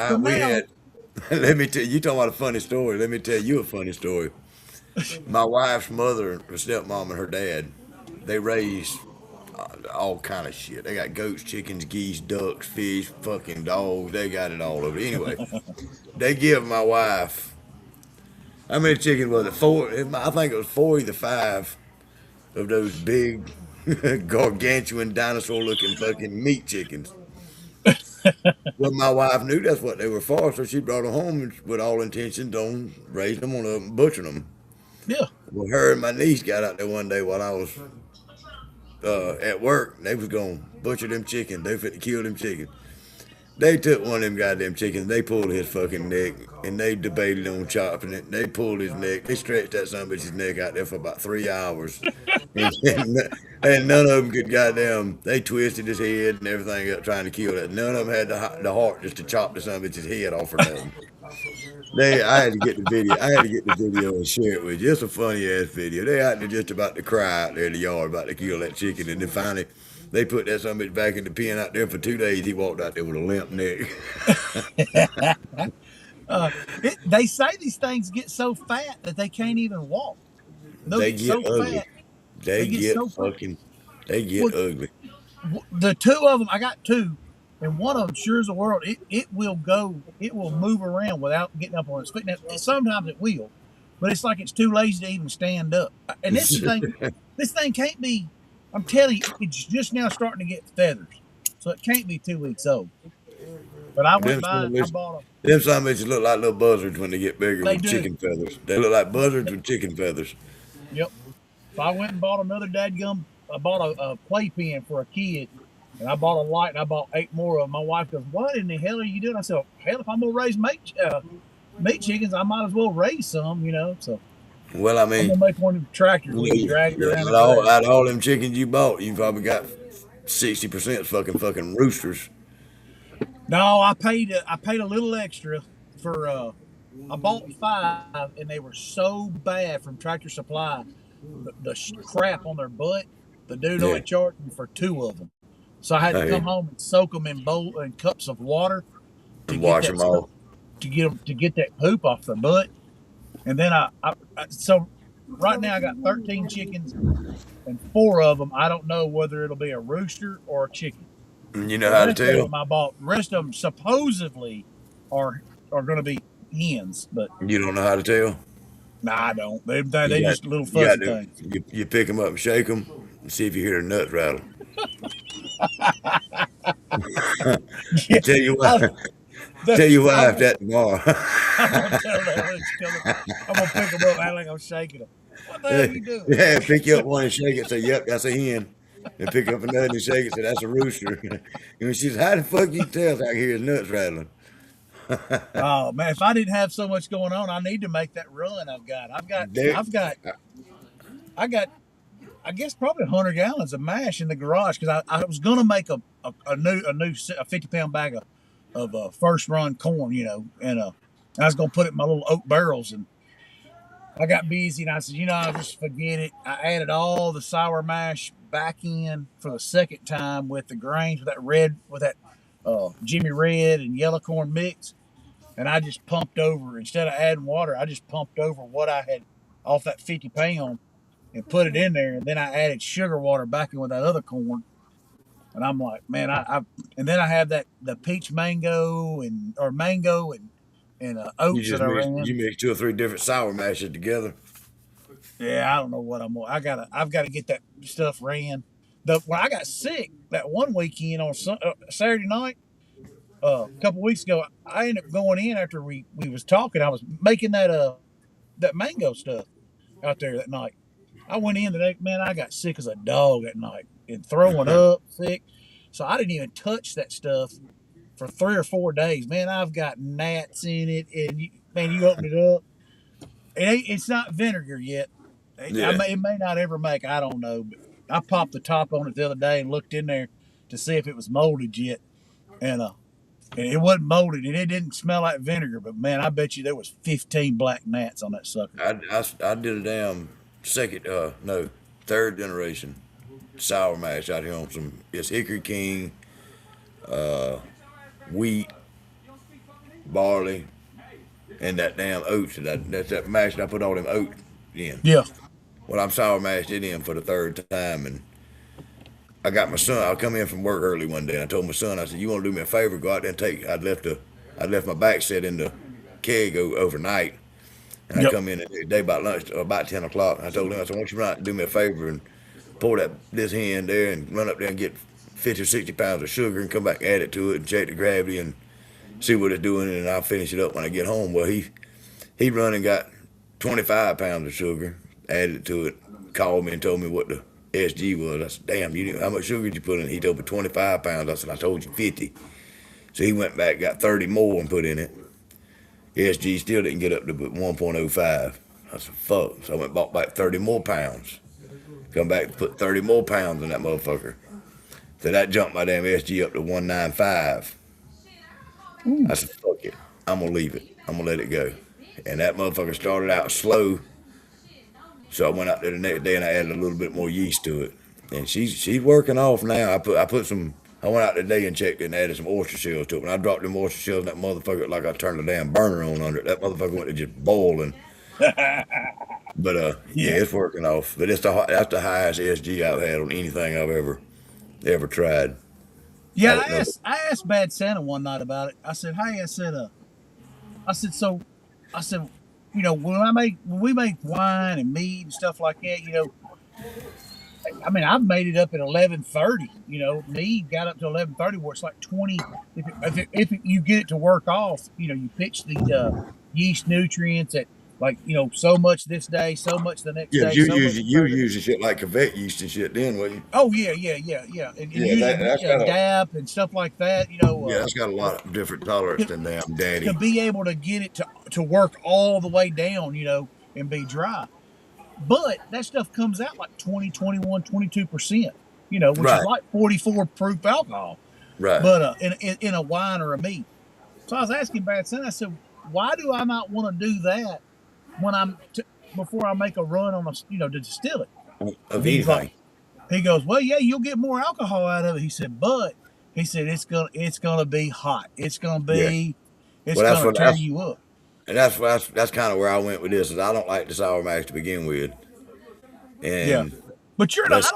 So We now, had. Let me tell you. You talking about a funny story? Let me tell you a funny story. My wife's mother, her stepmom, and her dad, they raised all kind of shit. They got goats, chickens, geese, ducks, fish, fucking dogs. They got it all over. Anyway, they give my wife how many chickens was it? Four. I think it was four, either five of those big, gargantuan dinosaur-looking fucking meat chickens. Well, my wife knew that's what they were for, so she brought them home with all intentions on raising them on and butchering them. yeah. Well, her and my niece got out there one day while I was at work. They was going to butcher them chickens. They fit to kill them chickens. They took one of them goddamn chickens. They pulled his fucking neck, and they debated on chopping it. They pulled his neck. They stretched that son of a bitch's neck out there for about 3 hours, and none of them could goddamn. They twisted his head and everything up trying to kill it. None of them had the heart just to chop the son of a bitch's head off or nothing. I had to get the video. I had to get the video and share it with you. It's a funny ass video. They out there just about to cry out there in the yard about to kill that chicken, and then finally they put that son of a bitch back in the pen out there for 2 days. He walked out there with a limp neck. uh, they say these things get so fat that they can't even walk. They'll They get get so ugly. fat. They They get get so fat. fucking. They Well, get ugly. the two of them, I got two, and one of them, sure as the world, it will go, it will move around without getting up on its feet. Now, sometimes it will, but it's like it's too lazy to even stand up. And this is the thing, this thing can't be. I'm telling you, it's just now starting to get feathers, so it can't be 2 weeks old. But I went them by some and I bitches, bought them. them some bitches look like little buzzards when they get bigger They with do. chicken feathers. They look like buzzards with chicken feathers. Yep. So I went and bought another dadgum. I bought a playpen for a kid, and I bought a light, and I bought 8 more of them. My wife goes, "What in the hell are you doing?" I said, "Hell, if I'm gonna raise meat chickens, I might as well raise some. So Well, I I'm mean, gonna make one of the tractors. We can drag it around the grass. out of all them chickens you bought, you probably got 60% fucking roosters. No, I paid a little extra for. I bought 5, and they were so bad from Tractor Supply. The crap on their butt. The dude Yeah. only charged me for 2 of them. So I had to Hey, come home and soak them in cups of water to and get wash that them stuff off. to get that poop off their butt. And then so right now I got 13 chickens, and 4 of them I don't know whether it'll be a rooster or a chicken. And you know The how to rest of tell? them I bought. The rest of them supposedly are going to be hens, but You don't know how to tell? nah, I don't. They You got just little you got fuzzy to things. you pick them up and shake them and see if you hear the nuts rattle. Yeah, Tell you I, what, tell your wife I'm that tomorrow. gonna tell her that when she comes. I'm gonna pick them up, act like I'm shaking them. What the hell are you doing? Yeah, pick you up one and shake it. Say, "Yep, that's a hen." And pick up another and shake it. Say, "That's a rooster." And she says, "How the fuck you tell? I can hear his nuts rattling." Oh man, if I didn't have so much going on, I need to make that run. There, I got. I guess probably 100 gallons of mash in the garage because I was gonna make a 50-pound bag of first run corn, and I was gonna put it in my little oak barrels, and I got busy and I said, I'll just forget it. I added all the sour mash back in for the second time with the grains with that Jimmy Red and yellow corn mix, and I just pumped over instead of adding water. I just pumped over what I had off that 50 pound and put it in there, and then I added sugar water back in with that other corn. And I'm like, man, and then I have the peach mango and you oats that just I mix ran. you mix 2 or 3 different sour mashes together. Yeah, I don't know what I'm. I've got to get that stuff ran. When I got sick that one weekend on Saturday night, a couple weeks ago, I ended up going in after we was talking. I was making that mango stuff out there that night. I went in today, man. I got sick as a dog that night and throwing up sick. So I didn't even touch that stuff for 3 or 4 days. Man, I've got gnats in it, and man, you open it up, it's not vinegar yet. Yeah, It may not ever make. I don't know, but I popped the top on it the other day and looked in there to see if it was molded yet, and it wasn't molded, and it didn't smell like vinegar. But man, I bet you there was 15 black gnats on that sucker. I did a damn second, no, third generation sour mash out here on some. It's Hickory King, wheat, barley, and that damn oats. That's that mash that I put all them oats in. Yeah, Well, I'm sour mashed it in for the third time, and I got my son. I come in from work early one day, and I told my son, I said, "You want to do me a favor? Go out there and take." I left my back set in the keg overnight, and I yep. come in the day about lunch, or about 10 o'clock. And I told him, I said, "Why don't you run out and do me a favor and pour this hen there, and run up there and get 50 or 60 pounds of sugar, and come back and add it to it, and check the gravity and see what it's doing, and I'll finish it up when I get home." Well, he run and got 25 pounds of sugar, added it to it, called me and told me what the SG was. I said, "Damn, how much sugar did you put in it?" He told me 25 pounds. I said, "I told you 50. So he went back, got 30 more and put in it. SG still didn't get up to but 1.05. I said, "Fuck." So I went and bought back 30 more pounds. Come back and put 30 more pounds in that motherfucker. So that jumped my damn SG up to 195. I said, "Fuck it. I'm going to leave it. I'm going to let it go." And that motherfucker started out slow. So I went out there the next day and I added a little bit more yeast to it. And she's working off now. I went out today and checked it and added some oyster shells to it. When I dropped them oyster shells, that motherfucker, like I turned the damn burner on under it. That motherfucker went to just boiling. But yeah, Yeah. it's working off. But that's the highest SG I've had on anything I've ever tried. Yeah, don't know. I asked Bad Santa one night about it. I said, "Hey," I said, "So," I said, when we make wine and meat and stuff like that, I mean, I've made it up at 11:30. Mead got up to 11:30, where it's like 20. If you get it to work off, you pitch the yeast nutrients at like so much this day, so much the next Yeah, day, you so much use the you third. using shit like Quebec yeast and shit then, will you? Oh yeah, and Yeah, using that's got a DAP and stuff like that. yeah, that's got a lot of different tolerance than damn To daddy. be able to get it to work all the way down, and be dry. But that stuff comes out like 20, 21, 22%, which is Right, like 44 proof alcohol. right. But in a wine or a meat. So I was asking Bad Son, I said, why do I not want to do that when before I make a run on to distill it? Of And he was like, anything. He goes, well, yeah, you'll get more alcohol out of it. He said, but he said it's gonna be hot. Yeah. It's Well, gonna tear you up. that's kind of where I went with this. Is I don't like the Sour Max to begin with, Yeah, and but you're not. that's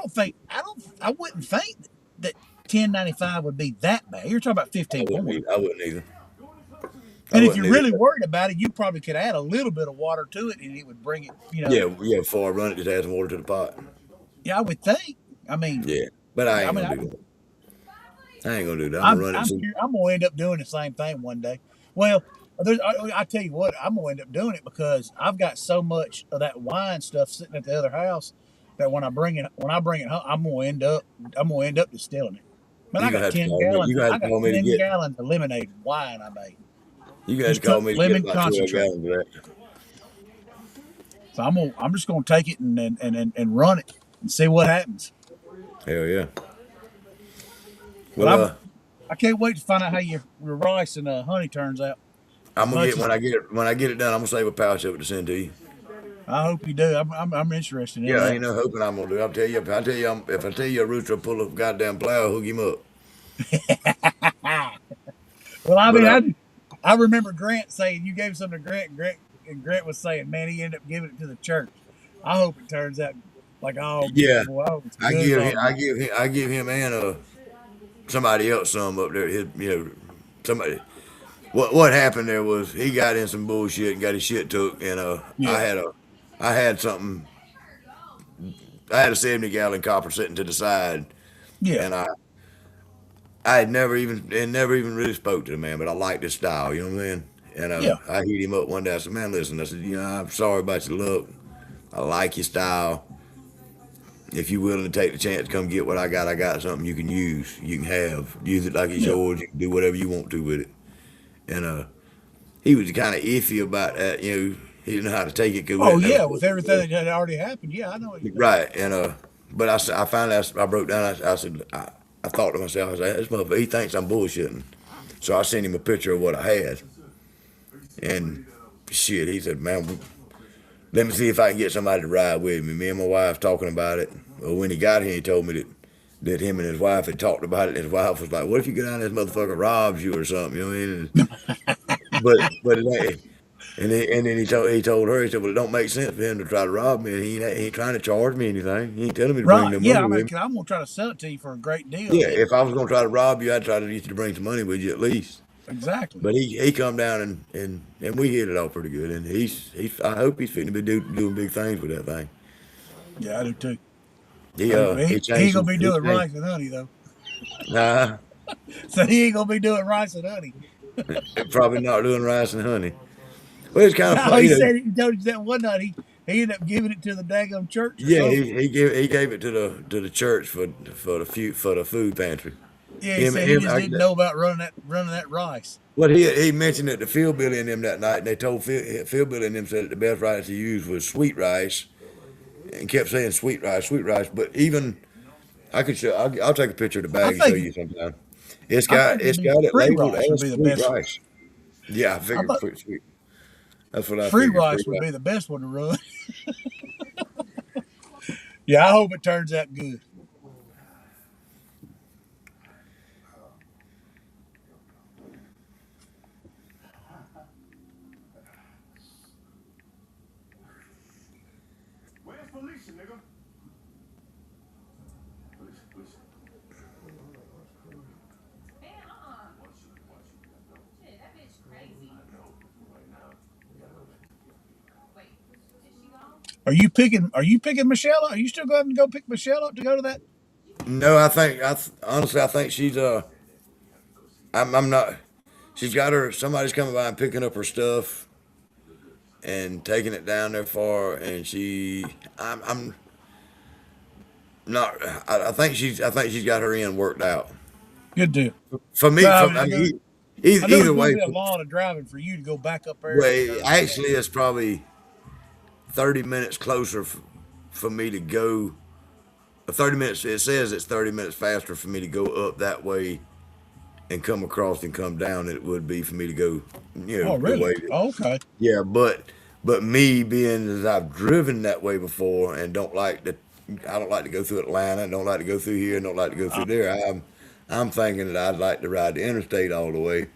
I wouldn't think that 10.95 would be that bad. You're talking about 15 point. I wouldn't either. I And if wouldn't you're either. really worried about it, you probably could add a little bit of water to it, and it would bring it. Yeah. Before I run it, just add some water to the pot. Yeah, I would think. I mean, Yeah, but I I ain't mean, gonna do that. I ain't gonna do that. I'm gonna run it. I'm gonna end up doing the same thing one day. Well, I tell you what, I'm gonna end up doing it because I've got so much of that wine stuff sitting at the other house that when I bring it home, I'm gonna end up distilling it. Man, You I gonna got have to 10 call me. gallons. You gonna I have to got call me to 10 get. gallons of lemonade wine I made. You gonna have to Just call took me to get lemon about 12 concentrate. gallons of that. So I'm just gonna take it and run it and see what happens. Hell yeah. But Well, I can't wait to find out how your rice and honey turns out. I'm gonna Much get as when I get it done. I'm gonna save a pouch of it to send to you. I hope you do. I'm interested in Yeah, that. ain't no hoping I'm gonna do. If I tell you a rooster will pull a goddamn plow, hook him up. Well, I But mean, I remember Grant saying you gave some to Grant was saying, man, he ended up giving it to the church. I hope it turns out like all yeah, boy, I hope it's good as all get. I give him and somebody else some up there. Somebody. What happened there was he got in some bullshit and got his shit took, and Yeah, I had something. I had a 70-gallon copper sitting to the side, yeah, and I had never even really spoke to the man, but I liked his style. You know what I'm saying? And yeah, I hit him up one day. I said, "Man, listen." I said, I'm sorry about your look. I like your style. If you're willing to take the chance to come get what I got something you can use. You can use it like it's yeah. yours. You can do whatever you want to with it. And he was kind of iffy about that. He didn't know how to take it because we Oh didn't yeah, know. with everything that had already happened. Yeah, I know what you mean. Right. And but I finally I broke down. I said I thought to myself, I was like, this motherfucker, he thinks I'm bullshitting. So I sent him a picture of what I had. And shit, he said, man, let me see if I can get somebody to ride with me. Me and my wife talking about it. Well, when he got here, he told me that him and his wife had talked about it. And his wife was like, what if you get down and this motherfucker robs you or something? You know what I mean? But it ain't. And then he told her, he said, well, it don't make sense for him to try to rob me. And he ain't trying to charge me anything. He ain't telling me to bring Right. no Yeah, money I with mean, him. 'cause I'm gonna try to sell it to you for a great deal. Yeah, if I was gonna try to rob you, I'd try to get you to bring some money with you at least. Exactly. But he come down and we hit it off pretty good. And he's I hope he's fitting to be doing big things with that thing. Yeah, I do too. He He he ain't changed gonna some be he doing changed. rice and honey though. Nah, So he ain't gonna be doing rice and honey. probably not doing rice and honey. Well, it's kind of No, funny, he said he told you that one night he ended up giving it to the daggum church or Yeah, something. he gave it to the church for the food pantry. Yeah, he Him said he him just I, didn't know about running that rice. Well, he mentioned it to Phil Billy and them that night, and they told Phil Billy and them said that the best rice to use was sweet rice, and kept saying sweet rice, sweet rice. But even I could show. I'll take a picture of the I bag and show think you sometime. I think It's got it free labeled rice would as be the sweet best. rice. Yeah, I I figured thought sweet. That's what I free figured. Free rice would rice. be the best one to run. Yeah, I hope it turns out good. Are you picking Michelle up? Are you still going to go pick Michelle up to go to that? No, honestly I think she's I'm not. She's got her. Somebody's coming by and picking up her stuff and taking it down there for her, and I'm not. I think she's got her end worked out. Good deal. For me, Well, I mean, I know it's either going to way. be a lot of driving for you to go back up there. Well, actually, it's probably 30 minutes closer for me to go. 30 minutes. It says it's 30 minutes faster for me to go up that way and come across and come down than it would be for me to go, Oh, the really? way. Oh, okay. Yeah, but me being as I've driven that way before and don't like I don't like to go through Atlanta. Don't like to go through here. Don't like to go through there. I'm thinking that I'd like to ride the interstate all the way,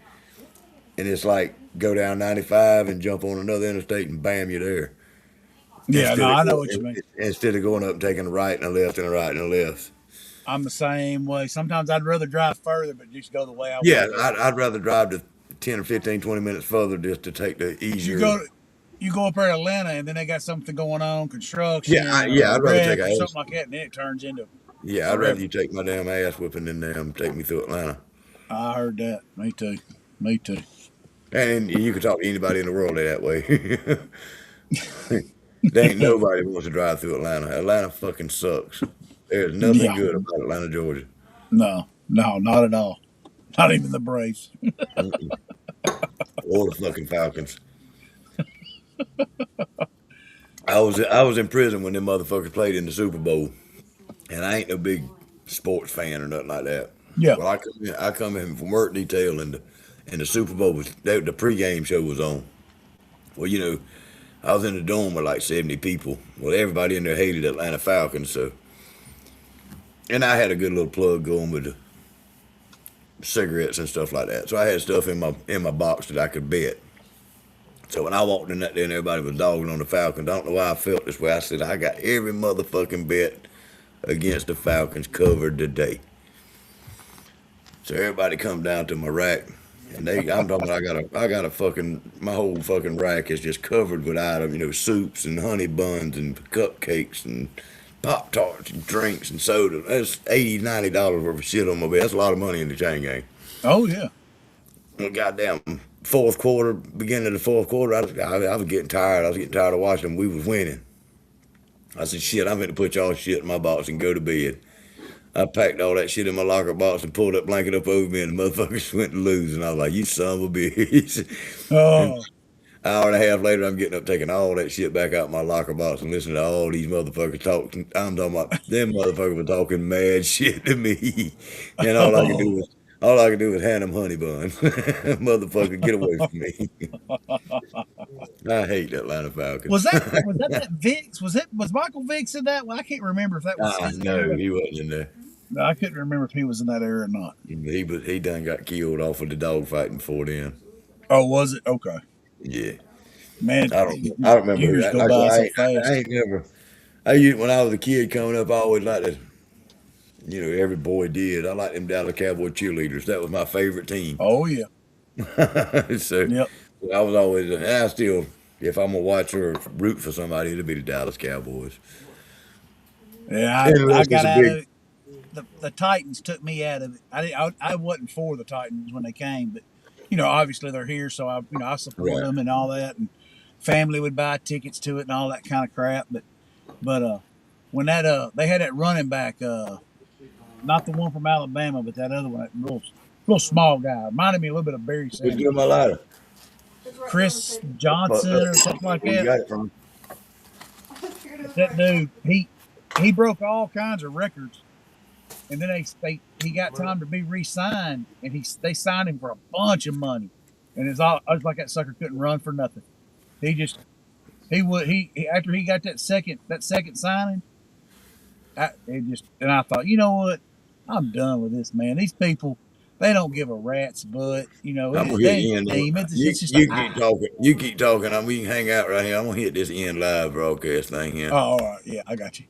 and it's like go down 95 and jump on another interstate, and bam, you're there. Yeah, no, I know what you mean. Instead of going up and taking a right and a left and a right and a left. I'm the same way. Sometimes I'd rather drive further, but just go the way I want. Yeah, I'd rather drive to 10 or 15, 20 minutes further just to take the easier. You go up there to Atlanta, and then they got something going on, construction. I'd rather take or something like that, and then it turns into. Yeah, I'd rather you take my damn ass whipping than take me through Atlanta. I heard that. Me too. Me too. And you can talk to anybody in the world that way. There ain't nobody who wants to drive through Atlanta. Atlanta fucking sucks. There's nothing good about Atlanta, Georgia. No, not at all. Not even the Braves. Or the fucking Falcons. I was in prison when them motherfuckers played in the Super Bowl, and I ain't no big sports fan or nothing like that. Yeah. Well, I come in from work detail, and the Super Bowl the pregame show was on. Well, you know, I was in the dome with like 70 people. Well, everybody in there hated Atlanta Falcons, so. And I had a good little plug going with the cigarettes and stuff like that. So I had stuff in my box that I could bet. So when I walked in that day and everybody was dogging on the Falcons, I don't know why I felt this way. I said, I got every motherfucking bet against the Falcons covered today. So everybody come down to my rack. And I'm talking about I got a fucking, my whole fucking rack is just covered with items, you know, soups and honey buns and cupcakes and Pop-Tarts and drinks and soda. That's $80, $90 worth of shit on my bed. That's a lot of money in the chain gang. Oh, yeah. Well, goddamn, beginning of the fourth quarter, I was getting tired. I was getting tired of watching them. We was winning. I said, shit, I'm going to put y'all shit in my box and go to bed. I packed all that shit in my locker box and pulled that blanket up over me, and the motherfuckers went to lose. And I was like, you son of a bitch. Oh. An hour and a half later, I'm getting up, taking all that shit back out my locker box and listening to all these motherfuckers talk. I'm talking about them motherfuckers were talking mad shit to me. And all I could do was hand them honey buns. Motherfucker, get away from me. I hate the Atlanta Falcons. Was that Vicks? Was Michael Vicks in that? Well, I can't remember if that was. No, he wasn't in there. No, I couldn't remember if he was in that era or not. He done got killed off of the dog fighting before then. Oh, was it? Okay. Yeah. Man, I remember years that. go by so fast. I ain't never. When I was a kid coming up, I always liked to. You know, every boy did. I liked them Dallas Cowboy cheerleaders. That was my favorite team. Oh yeah. So yep. I was always, and I still, if I'm gonna watch or root for somebody, it'll be the Dallas Cowboys. Yeah, I got out of it. The Titans took me out of it. I wasn't for the Titans when they came, but you know, obviously they're here, so I support them and all that, and family would buy tickets to it and all that kind of crap. But when they had that running back, not the one from Alabama, but that other one, that real small guy, reminded me a little bit of Barry Sanders. Who's my ladder? Chris Johnson or something like that. Got it from That dude, he broke all kinds of records, and then he got time to be re-signed, and they signed him for a bunch of money, and I was like, that sucker couldn't run for nothing. He after he got that second signing, and I thought, you know what, I'm done with this, man. These people, they don't give a rat's butt, you know. I'm gonna hit the end. You keep talking. We can hang out right here. I'm gonna hit this end live broadcast thing here. Oh, all right. Yeah, I got you.